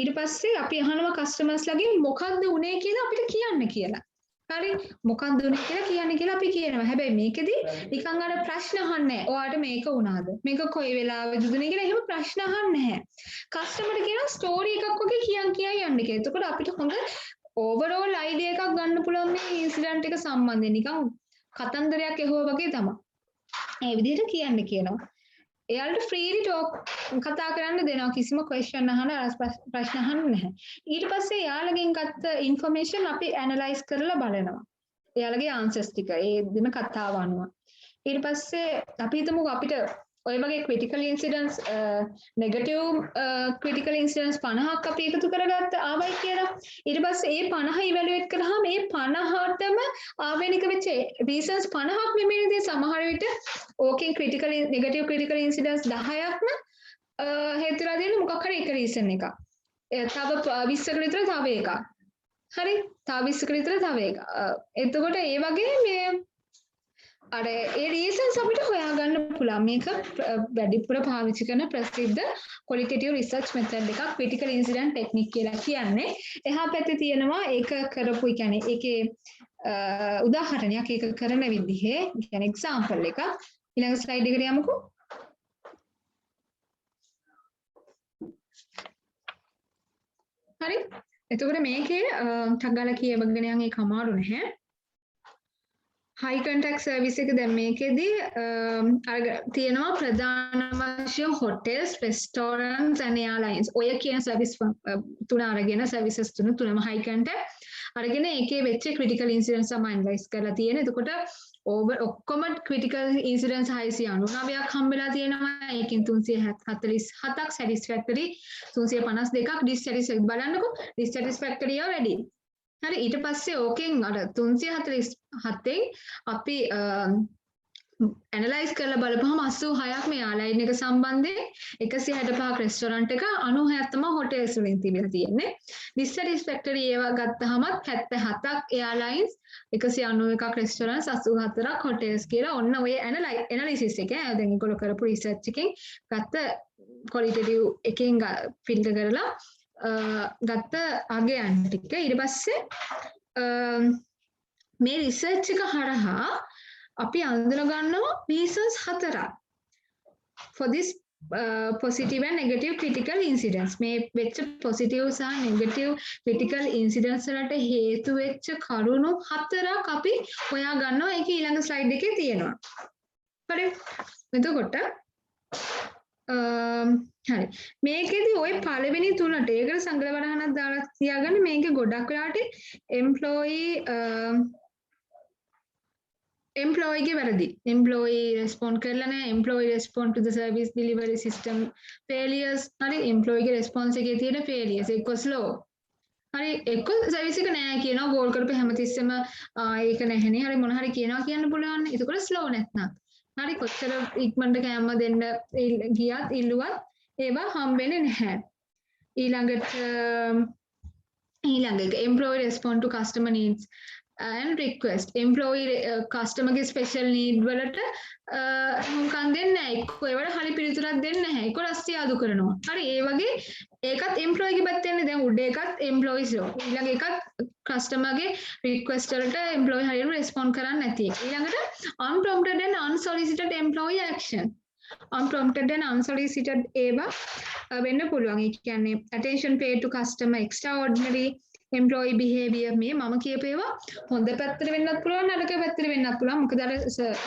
ඊට පස්සේ අපි අහනවා customers ලගෙන් මොකක්ද උනේ කියලා අපිට කියන්න කියලා හරි මොකක්ද උනේ කියලා අපි කියනවා හැබැයි මේකෙදි නිකන් අර ප්‍රශ්න අහන්නේ ඔයාට මේක වුණාද මේක කොයි වෙලාවෙද දුන්නේ කියලා එහෙම ප්‍රශ්න අහන්නේ නැහැ කස්ටමර්ට කියනවා ස්ටෝරි එකක් වගේ කියන් යන්න කියලා එතකොට අපිට හොඳ ඕවරෝල් අයිඩියා එකක් ගන්න පුළුවන් මේ ඉන්සිඩන්ට් එක සම්බන්ධයෙන් නිකන් කතන්දරයක් ඇහුවා වගේ තමයි. ඒ විදිහට කියන්න කියනවා. එයාලට ෆ්‍රීලි ටෝක් කතා කරන්න දෙනවා කිසිම ක්වෙස්චන් අහන්න ප්‍රශ්න අහන්න නැහැ. ඊට පස්සේ එයාලගෙන් ගත්ත ඉන්ෆර්මේෂන් අපි ඇනලයිස් කරලා බලනවා. එයාලගේ ආන්සර්ස් ටික ඒ දින කතාව අනුව. ඊට පස්සේ අපි හිතමුකෝ අපිට ඔය වගේ critical incidents negative critical incidents 50ක් අපි එකතු කරගත්ත ආවයි කියලා. ඊට පස්සේ ඒ 50 ඉවැලුවේට් කරාම මේ 50ටම ආවේනික වෙච්ච reasons 50ක් නෙමෙයිද සමහර විට ඕකෙන් critical negative critical incidents 10ක්ම හේතුලා දෙන්නේ මොකක් හරි එක reason එකක්. තව 20කට විතර තව එකක්. හරි? තව 20කට විතර තව එකක්. එතකොට ඒ වගේ මේ අර ඒ රීසන්ස් අපිට හොයාගන්න පුළුවන් මේක වැඩිපුර පාවිච්චි කරන ප්‍රසිද්ධ qualitative research method එකක් critical incident technique කියලා කියන්නේ එහා පැත්තේ තියෙනවා ඒක කරපු කියන්නේ ඒකේ උදාහරණයක් ඒක කරන විදිහේ කියන්නේ example එක ඊළඟ slide එකට යමුකෝ හරි එතකොට මේකේ ටක් ගාලා කියවගෙන යන් ඒක අමාරු නැහැ high contact service එක දැන් මේකෙදි අර තියෙනවා ප්‍රධාන වශයෙන් hotels restaurants and airlines ඔය කියන service තුන අරගෙන services තුනම high contact අරගෙන ඒකේ වෙච්ච critical incidents තමයි analyze කරලා තියෙන්නේ එතකොට ඔක්කොම critical incidents 699ක් හම්බෙලා තියෙනවා ඒකෙන් 347ක් satisfactory 352ක් dissatisfactory බලන්නකෝ dissatisfactory ඒවා වැඩි හරි ඊට පස්සේ ඕකෙන් අර 347න් අපි ඇනලයිස් කරලා බලපුවම 86ක් මේ එයාලයින් එක සම්බන්ධයෙන් 165ක් රෙස්ටොරන්ට් එක 97ක් තමයි හොටෙල්ස් වලින් තිබිලා තියෙන්නේ dissatisfactory ඒවා ගත්තාම 77ක් එයාලයින්ස් 191ක් රෙස්ටොරන්ට්ස් 84ක් හොටෙල්ස් කියලා ඔන්න ඔය ඇනලිසිස් එක දැන් ඒගොල්ලෝ කරපු රිසර්ච් එකෙන් ගත්ත qualitative එකෙන් ෆිල්ටර් කරලා ගත්ත අගයන් ටික ඊට පස්සේ මේ රිසර්ච් එක හරහා අපි අඳුන ගන්නවා reasons 4ක් for this positive and negative critical incidents මේ වෙච්ච positive සහ negative critical incidents වලට හේතු වෙච්ච කරුණු 4ක් අපි හොයා ගන්නවා ඒක ඊළඟ slide එකේ තියෙනවා හරි එතකොට හරි මේකෙදි ওই පළවෙනි තුනට ඒකට සංග්‍රහ වරහනක් දාලා තියාගන්න මේකේ ගොඩක් වෙලාවට employee ගේ වැරදි employee respond කරලා නැහැ employee respond to the service delivery system failures හරි employee ගේ response එකේ තියෙන failures ඒක slow හරි එක්ක service එක නැහැ කියනවා goal කරපු හැමතිස්සෙම ඒක නැහැනේ හරි මොන හරි කියනවා කියන්න පුළුවන් ඒකවල slow නැත්නම් හරි කොච්චර ඉක්මනට කැම දෙන්න ගියත් ඉල්ලුවත් ඒවා හම්බෙන්නේ නැහැ ඊළඟට ඊළඟ එක employee respond to customer needs and request employee customer ගේ special need වලට මොකක්ද දෙන්නේ නැහැ එක්ක ඒවට හරි පිළිතුරක් දෙන්නේ නැහැ ඒක රස්තිය අඩු කරනවා හරි ඒ වගේ ඒකත් employee ගේ පැත්තෙන් දැන් උඩ එකත් employees ඊළඟ එකත් customer ගේ request වලට employee හරියට respond කරන්නේ නැති එක ඊළඟට unprompted and unsolicited employee action unprompted and unsolicited ඒවා වෙන්න පුළුවන් ඒ කියන්නේ attention paid to customer extraordinary employee behavior මේ මම කියපේවා හොඳ පැත්තට වෙන්නත් පුළුවන් නරක පැත්තට වෙන්නත් පුළුවන් මොකද අර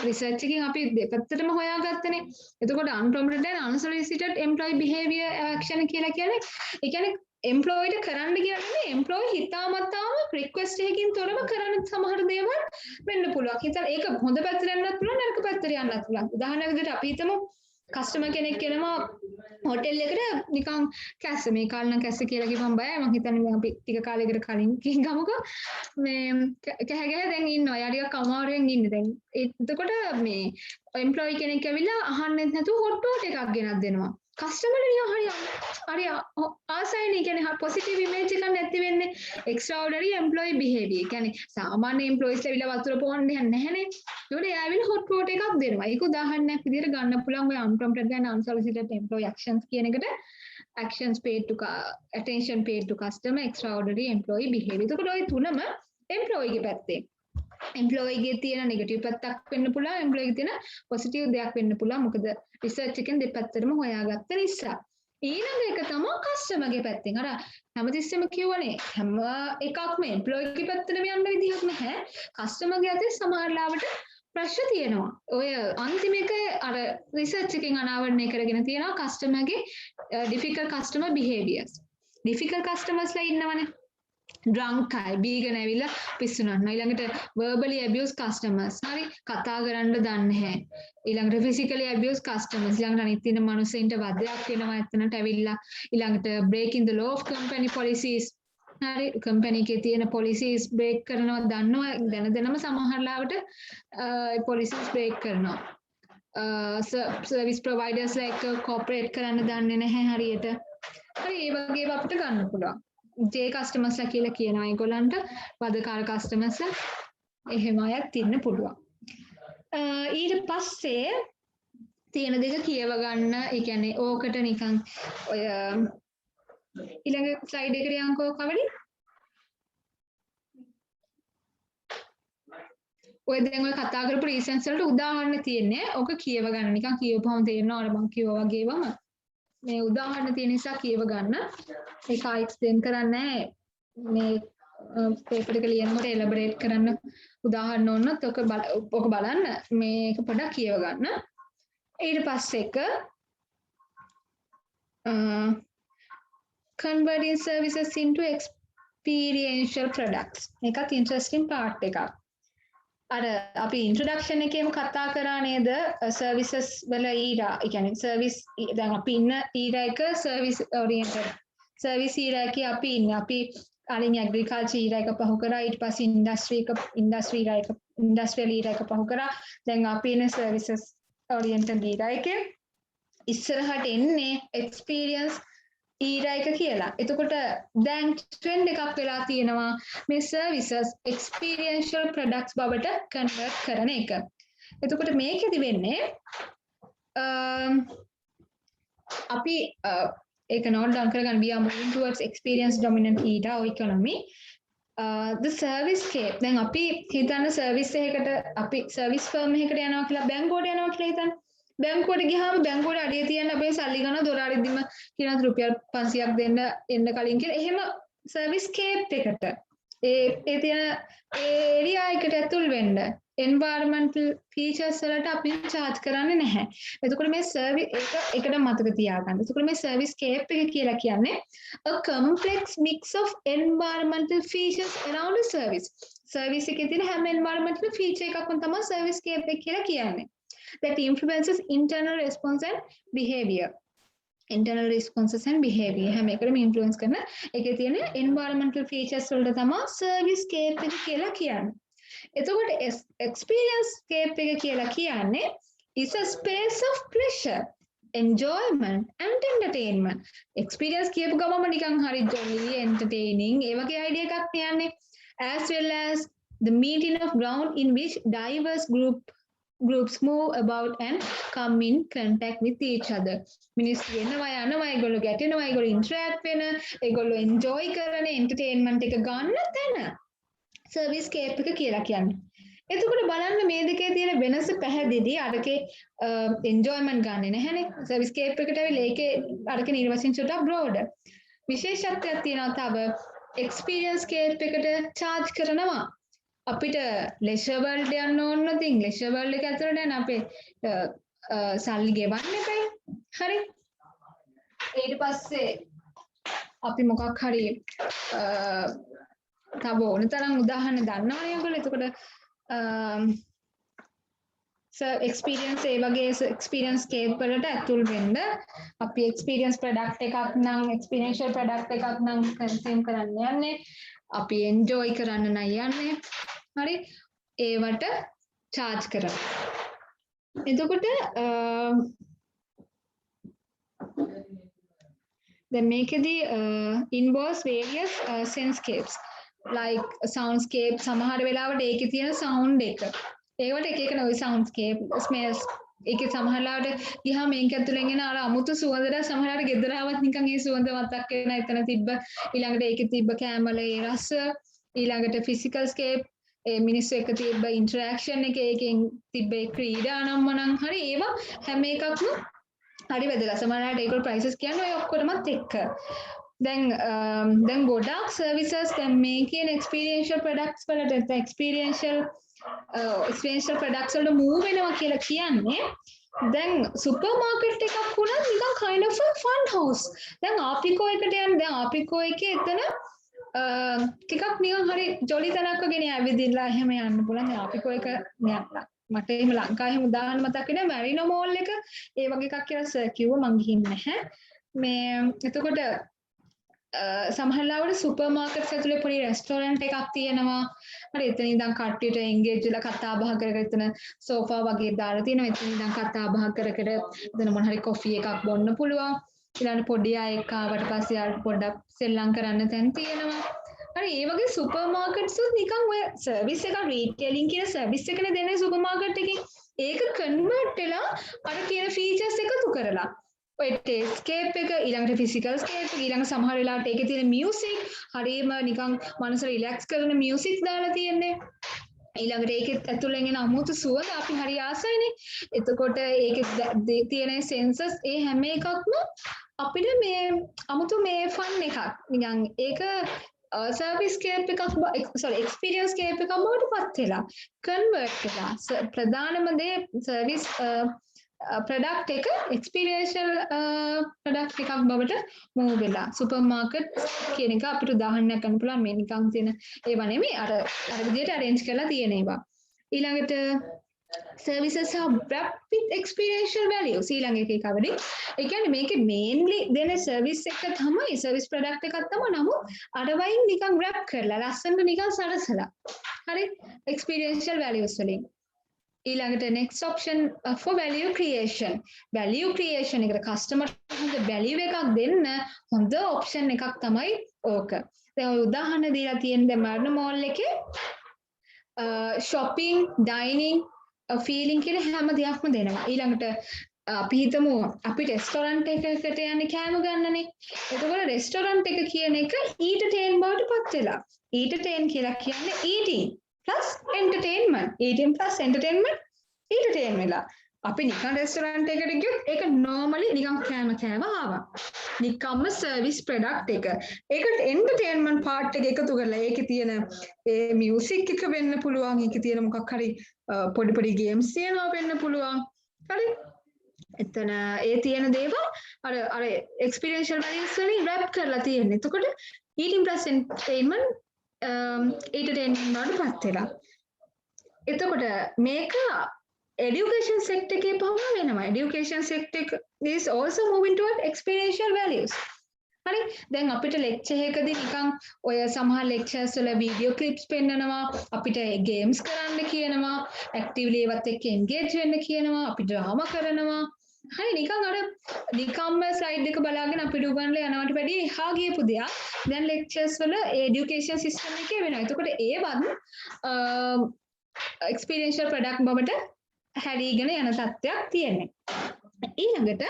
රිසර්ච් එකකින් අපි දෙපැත්තටම හොයාගත්තනේ එතකොට unprompted and unsolicited employee behavior action කියලා කියන්නේ ඒ කියන්නේ employee ට කරන්න කියන්නේ employee හිතාමතාම request එකකින් තොරව කරන සමහර දේවල් වෙන්න පුළුවන් හිතන්න ඒක හොඳ පැත්තට යන්නත් පුළුවන් නරක පැත්තට යන්නත් පුළුවන් උදාහරණයක් විදිහට අපි හිතමු කස්ටමර් කෙනෙක් කියනවා හොටෙල් එකට නිකන් කැස්ස මේ කාලේ නම් කැස්ස කියලා කිව්වම බයයි මම හිතන්නේ අපි ටික කාලයකට කලින් ගමුකෝ මේ කැහගෙන දැන් ඉන්නවා යා ටිකක් අමාරුවෙන් ඉන්නේ දැන් එතකොට මේ එම්ප්ලොයි කෙනෙක් ඇවිල්ලා අහන්නෙත් නැතුව හොට් ඩොට් එකක් ගෙනත් දෙනවා කස්ටමර්ට නිකන් හරි ආසයිනේ කියන්නේ පොසිටිව් ඉමේජ් එකක් නැති වෙන්නේ එක්ස්ට්‍රාઓඩිනරි එම්ප්ලොයි බිහේවියර් කියන්නේ සාමාන්‍ය එම්ප්ලොයිස් ලැබිලා වතුර පොවන්න දෙයක් නැහැනේ ඒකට එයාවිල හොට් වෝට් එකක් දෙනවා ඒක උදාහරණයක් විදිහට ගන්න පුළුවන් ඔය unprompted and unsolicited employee actions කියන එකට actions paid to attention paid to customer extraordinary employee behavior එතකොට ওই තුනම එම්ප්ලොයි ගේ පැත්තේ එම්ප්ලොයි ගේ තියෙන නෙගටිව් පැත්තක් වෙන්න පුළුවන් එම්ප්ලොයි ගේ තියෙන පොසිටිව් දෙයක් වෙන්න පුළුවන් මොකද රිසර්ච් එකෙන් දෙපැත්තටම හොයාගත්ත නිසා ඊළඟ එක තමයි කස්ටමර් ගේ පැත්තෙන් අර හැමතිස්සෙම කියවනේ හැම එකක්ම එම්ප්ලොයි ගේ පැත්තටම යන්න විදිහක් නැහැ කස්ටමර් ගේ අතේ සමහර ලාවට ප්‍රශ්න තියෙනවා ඔය අන්තිම එක අර රිසර්ච් එකෙන් අනාවරණය කරගෙන තියෙනවා කස්ටමර් ගේ difficult customer behaviors difficult customers ලා ඉන්නවනේ drunk අය බීගෙන ඇවිල්ලා පිස්සු නටනවා ඊළඟට verbally abuse customers හරි කතා කරන්න දන්නේ නැහැ ඊළඟට physically abuse customers ඊළඟට අනිත් ඉන්න මිනිස්සුන්ට වදයක් වෙනවා එතනට ඇවිල්ලා ඊළඟට breaking the law of company policies හරි company එකේ තියෙන policies break කරනවා දන්නවා දැනම සමහර ලාවට policies break කරනවා service providers like corporate කරන්න දන්නේ නැහැ හරියට හරි ඒ වගේ ඒවා අපිට ගන්න පුළුවන් ජේ කස්ටමර්ස්ලා කියලා කියනවා ඒගොල්ලන්ට වදකාර කස්ටමර්ස්ලා එහෙම අයත් ඉන්න පුළුවන්. ඊට පස්සේ තියෙන දෙක කියව ගන්න ඒ කියන්නේ ඕකට නිකන් ඔය ඊළඟ ස්ලයිඩ් එකට යන්කෝ කවඩි. ඔය දැන් ඔය කතා කරපු රීසන්ස් වලට උදාහරණ තියෙන්නේ. ඕක කියව ගන්න නිකන් කියවපුවම තේරෙනවා අර මම කිව්වා වගේම මේ උදාහරණ තියෙන නිසා කියව ගන්න. ඒක එක්ස්ප්ලেইন කරන්නේ මේ පේපර් එක ලියනකොට එලබරේට් කරන්න උදාහරණ ඕනොත් ඔක බලන්න මේක පොඩ්ඩක් කියව ගන්න. ඊට පස්සේ එක converting services into experiential products. මේකත් interesting part එකක්. අර අපි ඉන්ට්‍රොඩක්ෂන් එකේම කතා කරා නේද සර්විසස් වල ඊරා ඒ කියන්නේ සර්විස් දැන් අපි ඉන්න ඊරා එක සර්විස් ඔරියන්ටඩ් සර්විස් ඊරා එකේ අපි ඉන්නේ අපි කලින් ඇග්‍රිකල්චර් ඊරා එක පහු කරා ඊට පස්සේ ඉන්ඩස්ට්‍රියල් ඊරා එක පහු කරා දැන් අපි ඉන්නේ සර්විසස් ඔරියන්ටඩ් ඊරා එකේ ඉස්සරහට එන්නේ එක්ස්පීරියන්ස් ඊරා එක කියලා. එතකොට දැන් ට්‍රෙන්ඩ් එකක් වෙලා තියෙනවා මේ සර්විසස් එක්ස්පීරියන්ෂල් ප්‍රොඩක්ට්ස් බවට කන්වර්ට් කරන එක. එතකොට මේකෙදි වෙන්නේ අපි ඒක නෝට් ඩවුන් කරගන්න we are moving towards experience dominant era or economy. The service scape දැන් අපි හිතන්න සර්විස් එකකට අපි සර්විස් ෆර්ම් එකකට යනවා කියලා බැංකුවට යනවා කියලා හිතන්න. බැංකුවට ගියාම බැංකුවට අඩිය තියන්න අපේ සල්ලි ගන්න දොලාර් ඉදින්ම කියනවා රුපියල් 500ක් දෙන්න එන්න කලින් කියලා. එහෙම සර්විස් ස්කේප් එකට ඒ තියෙන ඒරියා එකට ඇතුල් වෙන්න environmental features වලට අපි charge කරන්නේ නැහැ. එතකොට මේ සර්විස් එකට මතක තියාගන්න. එතකොට මේ සර්විස් ස්කේප් එක කියලා කියන්නේ a complex mix of environmental features around a service. Service එකේ තියෙන හැම environmental feature එකක්ම තමයි සර්විස් ස්කේප් එක කියලා කියන්නේ. That influences internal response and behavior. Internal responses and behavior හැම එකටම influence කරන එකේ තියෙන environmental features වලට තමයි service scape එක කියලා කියන්නේ. එතකොට experience scape එක කියලා කියන්නේ is a space of pleasure, enjoyment and entertainment. Experience කියපු ගමම නිකන් හරි jolly, entertaining ඒ වගේ idea එකක් තියන්නේ. As well as the meeting of ground in which diverse groups move about and come in contact with each other. මිනිස්සු එනවා යනවා ඒගොල්ලෝ ගැටෙනවා ඒගොල්ලෝ interact වෙන ඒගොල්ලෝ enjoy කරන entertainment එක ගන්න තැන service scape එක කියලා කියන්නේ. එතකොට බලන්න මේ දෙකේ තියෙන වෙනස පැහැදිලි අරකේ enjoyment ගන්නෙ නැහැනේ service scape එකට ඇවිල්ලා ඒකේ අරකේ නිර්වචන චුට්ටක් broader. විශේෂත්වයක් තියෙනවා තව experience scape එකට charge කරනවා. අපිට ලෙෂර් වර්ල්ඩ් යන්න ඕන නැතිනම් ලෙෂර් වර්ල්ඩ් එක ඇතුළට යන අපේ සල්ලි ගෙවන්න එපයි. හරි. ඊට පස්සේ අපි මොකක් හරි තව ඕන තරම් උදාහරණ දන්නවනේ ඔයගොල්ලෝ. එතකොට experience ඒ වගේ experience scape වලට ඇතුල් වෙන්න අපි experience product එකක් නම් experiential product එකක් නම් consume කරන්න යන්නේ. අපි enjoy කරන්න නම් යන්නේ. හරි ඒවට charge කරනවා. එතකොට දැන් මේකෙදී involves various sensescapes like soundscape සමහර වෙලාවට ඒකේ තියෙන sound එක ඒවට එක එක noise soundscape smells ඒකේ සමහර වෙලාවට ගියාම මේක ඇතුලෙන් එන අර අමුතු සුවඳට සමහර වෙලාවට ගෙදර ආවත් නිකන් ඒ සුවඳ මතක් වෙන එතන තිබ්බ ඊළඟට ඒකේ තිබ්බ කැමල ඒ රස ඊළඟට physical scape ඒ මිනිස්සු එක්ක තිබ්බ interaction එක ඒකෙන් තිබ්බ ඒ ක්‍රීඩා නම් මොනම් හරි ඒවා හැම එකක්ම හරි වැදගත්. සමහරවිට ඒගොල්ලෝ prices කියන්නේ ඔය ඔක්කොටමත් එක්ක. දැන් ගොඩාක් services දැන් මේ කියන experiential products වලට experiential products වලට move වෙනවා කියලා කියන්නේ දැන් සුපර් මාකට් එකක් වුණත් නිකන් kind of a fun house. දැන් ආපිකෝ එකට යන්න දැන් ආපිකෝ එකේ එතන ටිකක් නිකන් හරි ජොලි තැනක් වගේ නේ ඇවිදින්න එහෙම යන්න පුළුවන්. දැන් ආපිකෝ එක නෑ මට එහෙම ලංකාවේ එහෙම උදාහරණ මතක් වෙනවා මැරිනෝ මෝල් එක ඒ වගේ එකක් කියලා සර් කිව්වා මං ගිහින් නැහැ මේ එතකොට සමහරවිට සුපර් මාකට්ස් ඇතුලේ පොඩි රෙස්ටෝරන්ට් එකක් තියෙනවා හරි එතන ඉඳන් කට්ටියට එන්ගේජ් වෙලා කතා බහ කර කර එතන සෝෆා වගේ දාලා තියෙනවා එතන ඉඳන් කතා බහ කර කර එතන මොන හරි කොෆි එකක් බොන්න පුළුවන් ඊළඟ පොඩි අයෙක් ආවට පස්සේ යාට පොඩ්ඩක් සෙල්ලම් කරන්න තැන් තියෙනවා හරි ඒ වගේ සුපර් මාකට්ස් උත් නිකන් ඔය සර්විස් එක රීටේලින් කියන සර්විස් එකනේ දෙන්නේ සුපර් මාකට් එකේ ඒක කන්වර්ට් වෙලා අර කියන ෆීචර්ස් එකතු කරලා ඔය ස්කේප් එක ඊළඟට ෆිසිකල් ස්කේප් ඊළඟ සමහර වෙලාවට ඒකේ තියෙන මියුසික් හරියම නිකන් මනස රිලැක්ස් කරන මියුසික් දාලා තියෙන්නේ ඊළඟට ඒකෙත් ඇතුළෙන් එන අමුතු සුවඳ අපි හරි ආසයිනේ එතකොට ඒකේ තියෙන සෙන්සර්ස් ඒ හැම එකක්ම අපිට මේ අමුතු මේ ෆන් එකක් නිකන් ඒක සර්විස් ස්කේප් එකක් එක්ස්පීරියන්ස් ස්කේප් එකක් බවට පත් වෙලා කන්වර්ට් වෙලා ප්‍රධානම දේ සර්විස් ප්‍රොඩක්ට් එක එක්ස්පීරියන්ෂල් ප්‍රොඩක්ට් එකක් බවට මූව් වෙලා සුපර් මාකට් කියන එක අපිට උදාහරණයක් ගන්න පුළුවන් මේ නිකන් තියෙන ඒවා නෙමෙයි අර විදිහට arrange කරලා තියෙන ඒවා ඊළඟට services have rapid experiential values ඊළඟ එකේ කවරේ ඒ කියන්නේ මේකේ mainly දෙන service එක තමයි service product එකක් තමයි නමුත් අර වයින් නිකන් wrap කරලා ලස්සනට නිකන් සරසලා හරි experiential values වලින් ඊළඟට next option for value creation එකට customer හොඳ value එකක් දෙන්න හොඳ option එකක් තමයි ඕක දැන් ඔය උදාහරණ දීලා තියෙන දැන් මර්න mall එකේ shopping dining feeling කියලා හැම දෙයක්ම දෙනවා ඊළඟට අපි හිතමු අපි රෙස්ටෝරන්ට් එකකට යන්නේ කෑම ගන්නනේ එතකොට රෙස්ටෝරන්ට් එක කියන එක entertain බවට පත් වෙලා entertain කියලා කියන්නේ eating plus entertainment eating plus entertainment entertain වෙලා අපි නිකන් රෙස්ටෝරන්ට් එකකට ගියොත් ඒක normally නිකන් කෑම ආවා නිකම්ම සර්විස් ප්‍රොඩක්ට් එක ඒකට entertainment part එක එකතු කරලා ඒකේ තියෙන ඒ මියුසික් එක වෙන්න පුළුවන් ඒකේ තියෙන මොකක් හරි පොඩි පොඩි ගේම්ස් තියෙනවා වෙන්න පුළුවන් හරි එතන ඒ තියෙන දේවල් අර experiential values වලින් wrap කරලා තියෙන්නේ එතකොට eating plus entertainment entertainment වලට පත් වෙලා එතකොට මේක education sector එකේ පහම වෙනවා education sector is also moving toward experiential values හරි දැන් අපිට lecture එකකදී නිකන් ඔය සමහර lectures වල video clips පෙන්නනවා අපිට games කරන්න කියනවා actively ඒවත් එක්ක engage වෙන්න කියනවා අපි drama කරනවා හරි නිකන් අර නිකම්ම slide එක බලාගෙන අපිට උගන්ලා යනවට වැඩිය එහා ගියපු දෙයක් දැන් lectures වල education system එකේ වෙනවා එතකොට ඒවත් experiential product බවට හැරීගෙන යන තත්ත්වයක් තියෙන්නේ ඊළඟට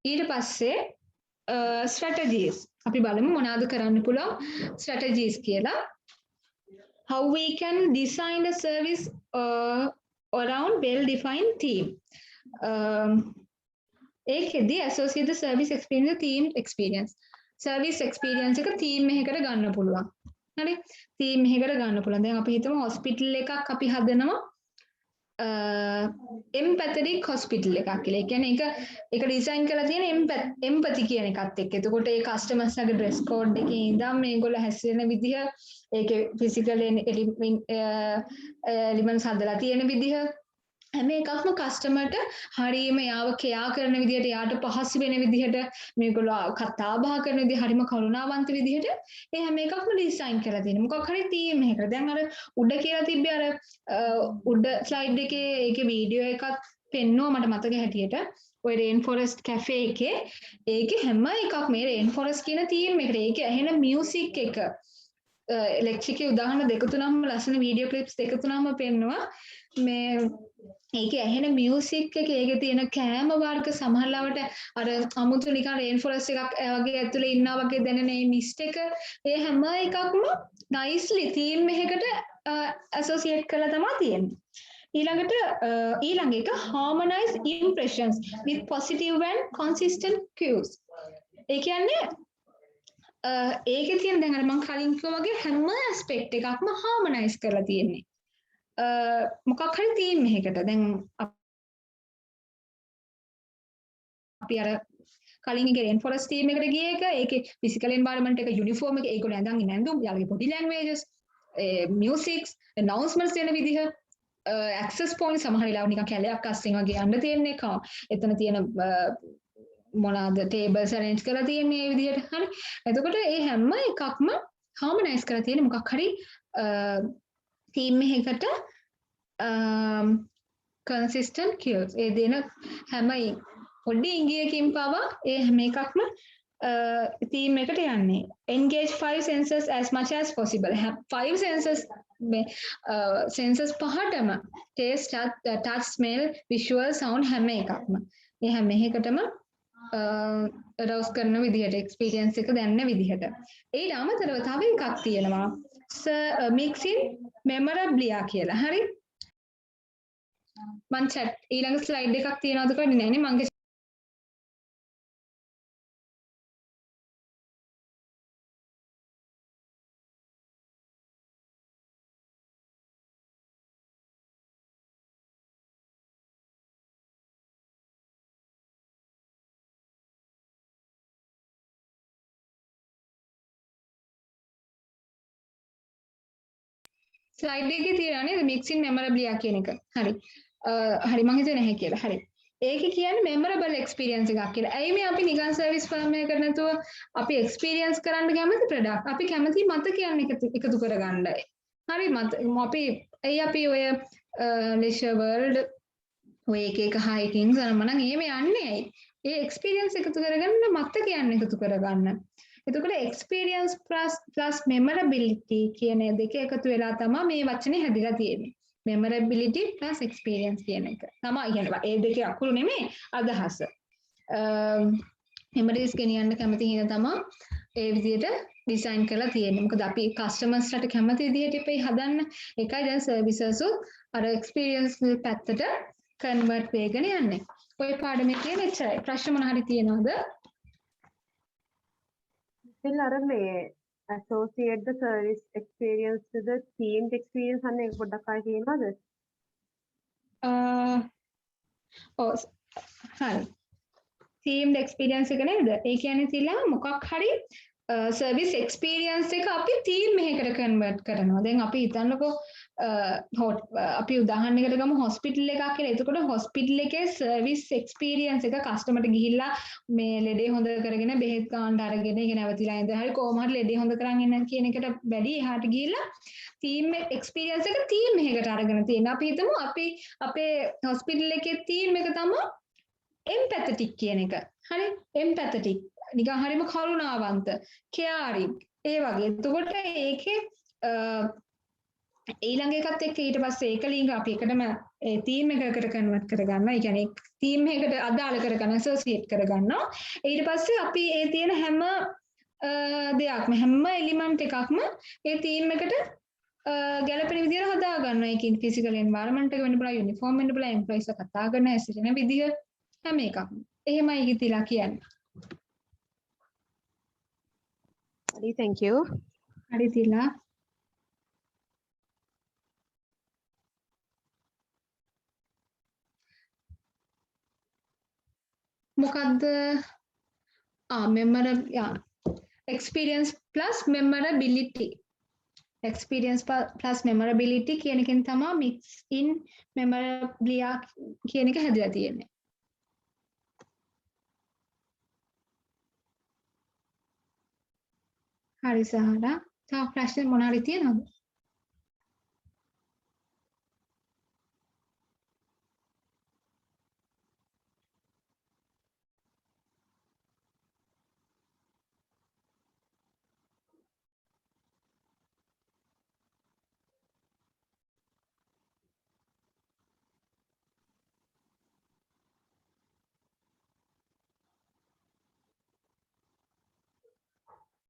ඊට පස්සේ strategies අපි බලමු මොනවද කරන්න පුළුවන් strategies කියලා how we can design a service around well defined theme ඒකෙදී associate the service experience theme experience service experience එක theme එකකට ගන්න පුළුවන් හරි theme එකකට ගන්න පුළුවන් දැන් අපි හිතමු hospital එකක් අපි හදනවා empathetic hospital එකක් කියලා. ඒ කියන්නේ ඒක ඩිසයින් කරලා තියෙන empathy කියන එකත් එක්ක. එතකොට ඒ customers ලාගේ dress code එකේ ඉඳන් මේගොල්ලෝ හැසිරෙන විදිහ, ඒකේ physical elements හදලා තියෙන විදිහ, හැම එකක්ම කස්ටමර්ට හරියම යාව කෙයා කරන විදිහට යාට පහසු වෙන විදිහට මේගොල්ලෝ කතා බහ කරන විදිහ හරිම කරුණාවන්ත විදිහට ඒ හැම එකක්ම ඩිසයින් කරලා තියෙනවා. මොකක් හරි තීම් එකකට. දැන් අර උඩ කියලා තිබ්බේ අර උඩ ස්ලයිඩ් එකේ ඒකේ වීඩියෝ එකක් පෙන්නුවා මට මතක හැටියට. ඔය රේන් ෆොරස්ට් කැෆේ එකේ ඒකේ හැම එකක් මේ රේන් ෆොරස්ට් කියන තීම් එකට ඒකේ ඇහෙන මියුසික් එක එලෙක්ට්‍රිකේ උදාහරණ දෙක තුනක්ම ලස්සන වීඩියෝ ක්ලිප්ස් දෙක තුනක්ම පෙන්නුවා. මේ ඒකේ ඇහෙන මියුසික් එක ඒකේ තියෙන කෑම වර්ග සමහරවට අර අමුතු නිකන් රේන් ෆොරස්ට් එකක් වගේ ඇතුලේ ඉන්නා වගේ දැනෙන මේ මිස්ට් එක ඒ හැම එකක්ම නයිස්ලි තීම් එකකට ඇසෝසියේට් කරලා තමයි තියෙන්නේ. ඊළඟ එක harmonize impressions with positive and consistent cues. ඒ කියන්නේ ඒකේ තියෙන දැන් අර මම කලින් කිව්වා වගේ හැම ඇස්පෙක්ට් එකක්ම harmonize කරලා තියෙන්නේ. මොකක් හරි තීම් එකකට දැන් අපි අර කලින් එක රේන් ෆොරස්ට් තීම් එකට ගිය එක ඒකේ ෆිසිකල් එන්වයරන්මන්ට් එක යුනිෆෝම් එක ඒගොල්ලෝ ඇඳන් ඉන්න ඇඳුම් යාළුගේ බොඩි ලැන්ග්වේජස් මියුසික්ස් announcements දෙන විදිහ ඇක්සස් පොයින්ට් සමහර වෙලාවට නිකන් කැලයක් අස්සෙන් වගේ යන්න තියෙන එක එතන තියෙන මොනවාද ටේබල්ස් අරේන්ජ් කරලා තියෙන්නේ මේ විදිහට හරි එතකොට ඒ හැම එකක්ම harmonize කරලා තියෙන්නේ මොකක් හරි තීම් එකකට consistent cues ඒ දෙන හැම පොඩි ඉංගියකින් පවා ඒ හැම එකක්ම තීම් එකට යන්නේ engage 5 senses as much as possible 5 senses senses පහටම taste touch smell visual sound හැම එකක්ම ඒ හැම එකකටම රවුස් කරන විදිහට එක්ස්පීරියන්ස් එක දැනන විදිහට ඊට අමතරව තව එකක් තියෙනවා mixing memorably කියලා හරි මං chat ඊළඟ ස්ලයිඩ් එකක් තියනවද කොහෙද නෑනේ මගේ ස්ලයිඩ් එකේ තියෙනවා නේද mixing memorably කියන එක. හරි. හරි මං හිතුවේ නැහැ කියලා. හරි. ඒකේ කියන්නේ memorable experience එකක් කියලා. ඇයි මේ අපි නිකන් සර්විස් ෆර්ම් එකකට නැතුව අපි experience කරන්න කැමති product. අපි කැමති මතකයන් එකතු කරගන්නයි. හරි අපි ඔය leisure world ඔය එක hiking සරමනම් එහෙම යන්නේ ඇයි? ඒ experience එකතු කරගන්න මතකයන් එකතු කරගන්න. එතකොට experience plus memorability කියන දෙක එකතු වෙලා තමයි මේ වචනේ හැදිලා තියෙන්නේ. memorability plus experience කියන එක. තමයි කියන්නේ ඒ දෙකේ අකුරු නෙමෙයි අදහස. memories ගෙනියන්න කැමති හින්දා තමයි ඒ විදිහට ඩිසයින් කරලා තියෙන්නේ. මොකද අපි කස්ටමර්ස්ලාට කැමති විදිහට අපි හදන්න. ඒකයි දැන් සර්විසස් අර experience පැත්තට convert වෙගෙන යන්නේ. ඔය පාඩමේ තියෙන එච්චරයි. ප්‍රශ්න මොන හරි තියෙනවද? ඉතින් අර මේ associate the service experience to the themed experience අන්න ඒක පොඩ්ඩක් ආයෙ කියනවද? හරි. themed experience එක නේද? ඒ කියන්නේ තියලා මොකක් හරි service experience එක අපි theme එකකට convert කරනවා. දැන් අපි හිතන්නකෝ අපි උදාහරණයකට ගමු hospital එකක් කියලා. එතකොට hospital එකේ service experience එක customer ට ගිහිල්ලා මේ ලෙඩේ හොඳ කරගෙන බෙහෙත් ගන්න අරගෙන ඉගෙන නැවතිලා ඉඳලා හරි කොහොම හරි ලෙඩේ හොඳ කරන් ඉන්න කියන එකට වැඩි එහාට ගිහිල්ලා theme experience එක theme එකකට අරගෙන තියෙනවා. අපි හිතමු අපි අපේ hospital එකේ theme එක තමයි empathetic කියන එක. හරි? empathetic. නිකන් හරිම කරුණාවන්ත, caring. ඒ වගේ. එතකොට ඒකේ ඊළඟ එකත් එක්ක ඊට පස්සේ ඒක ලින්ක් අපි එකටම ඒ theme එකකට convert කරගන්නවා. ඒ කියන්නේ theme එකකට අදාළ කරගන්න associate කරගන්නවා. ඊට පස්සේ අපි ඒ තියෙන හැම දෙයක්ම හැම එලිමන්ට් එකක්ම ඒ theme එකට ගැලපෙන විදිහට හදා ගන්නවා. ඒකින් physical environment එක වෙන්න පුළුවන්, uniform වෙන්න පුළුවන්, employees කතා කරන හැසිරෙන විදිහ හැම එකක්ම. එහෙමයි හිතිලා කියන්නේ. හරි thank you. හරි තිලා. මොකද්ද memorable experience plus memorability experience plus memorability කියන එකෙන් තමයි mix in memorabilia කියන එක හැදලා තියෙන්නේ. හරි සහරා. තව ප්‍රශ්න මොනවා හරි තියෙනවද?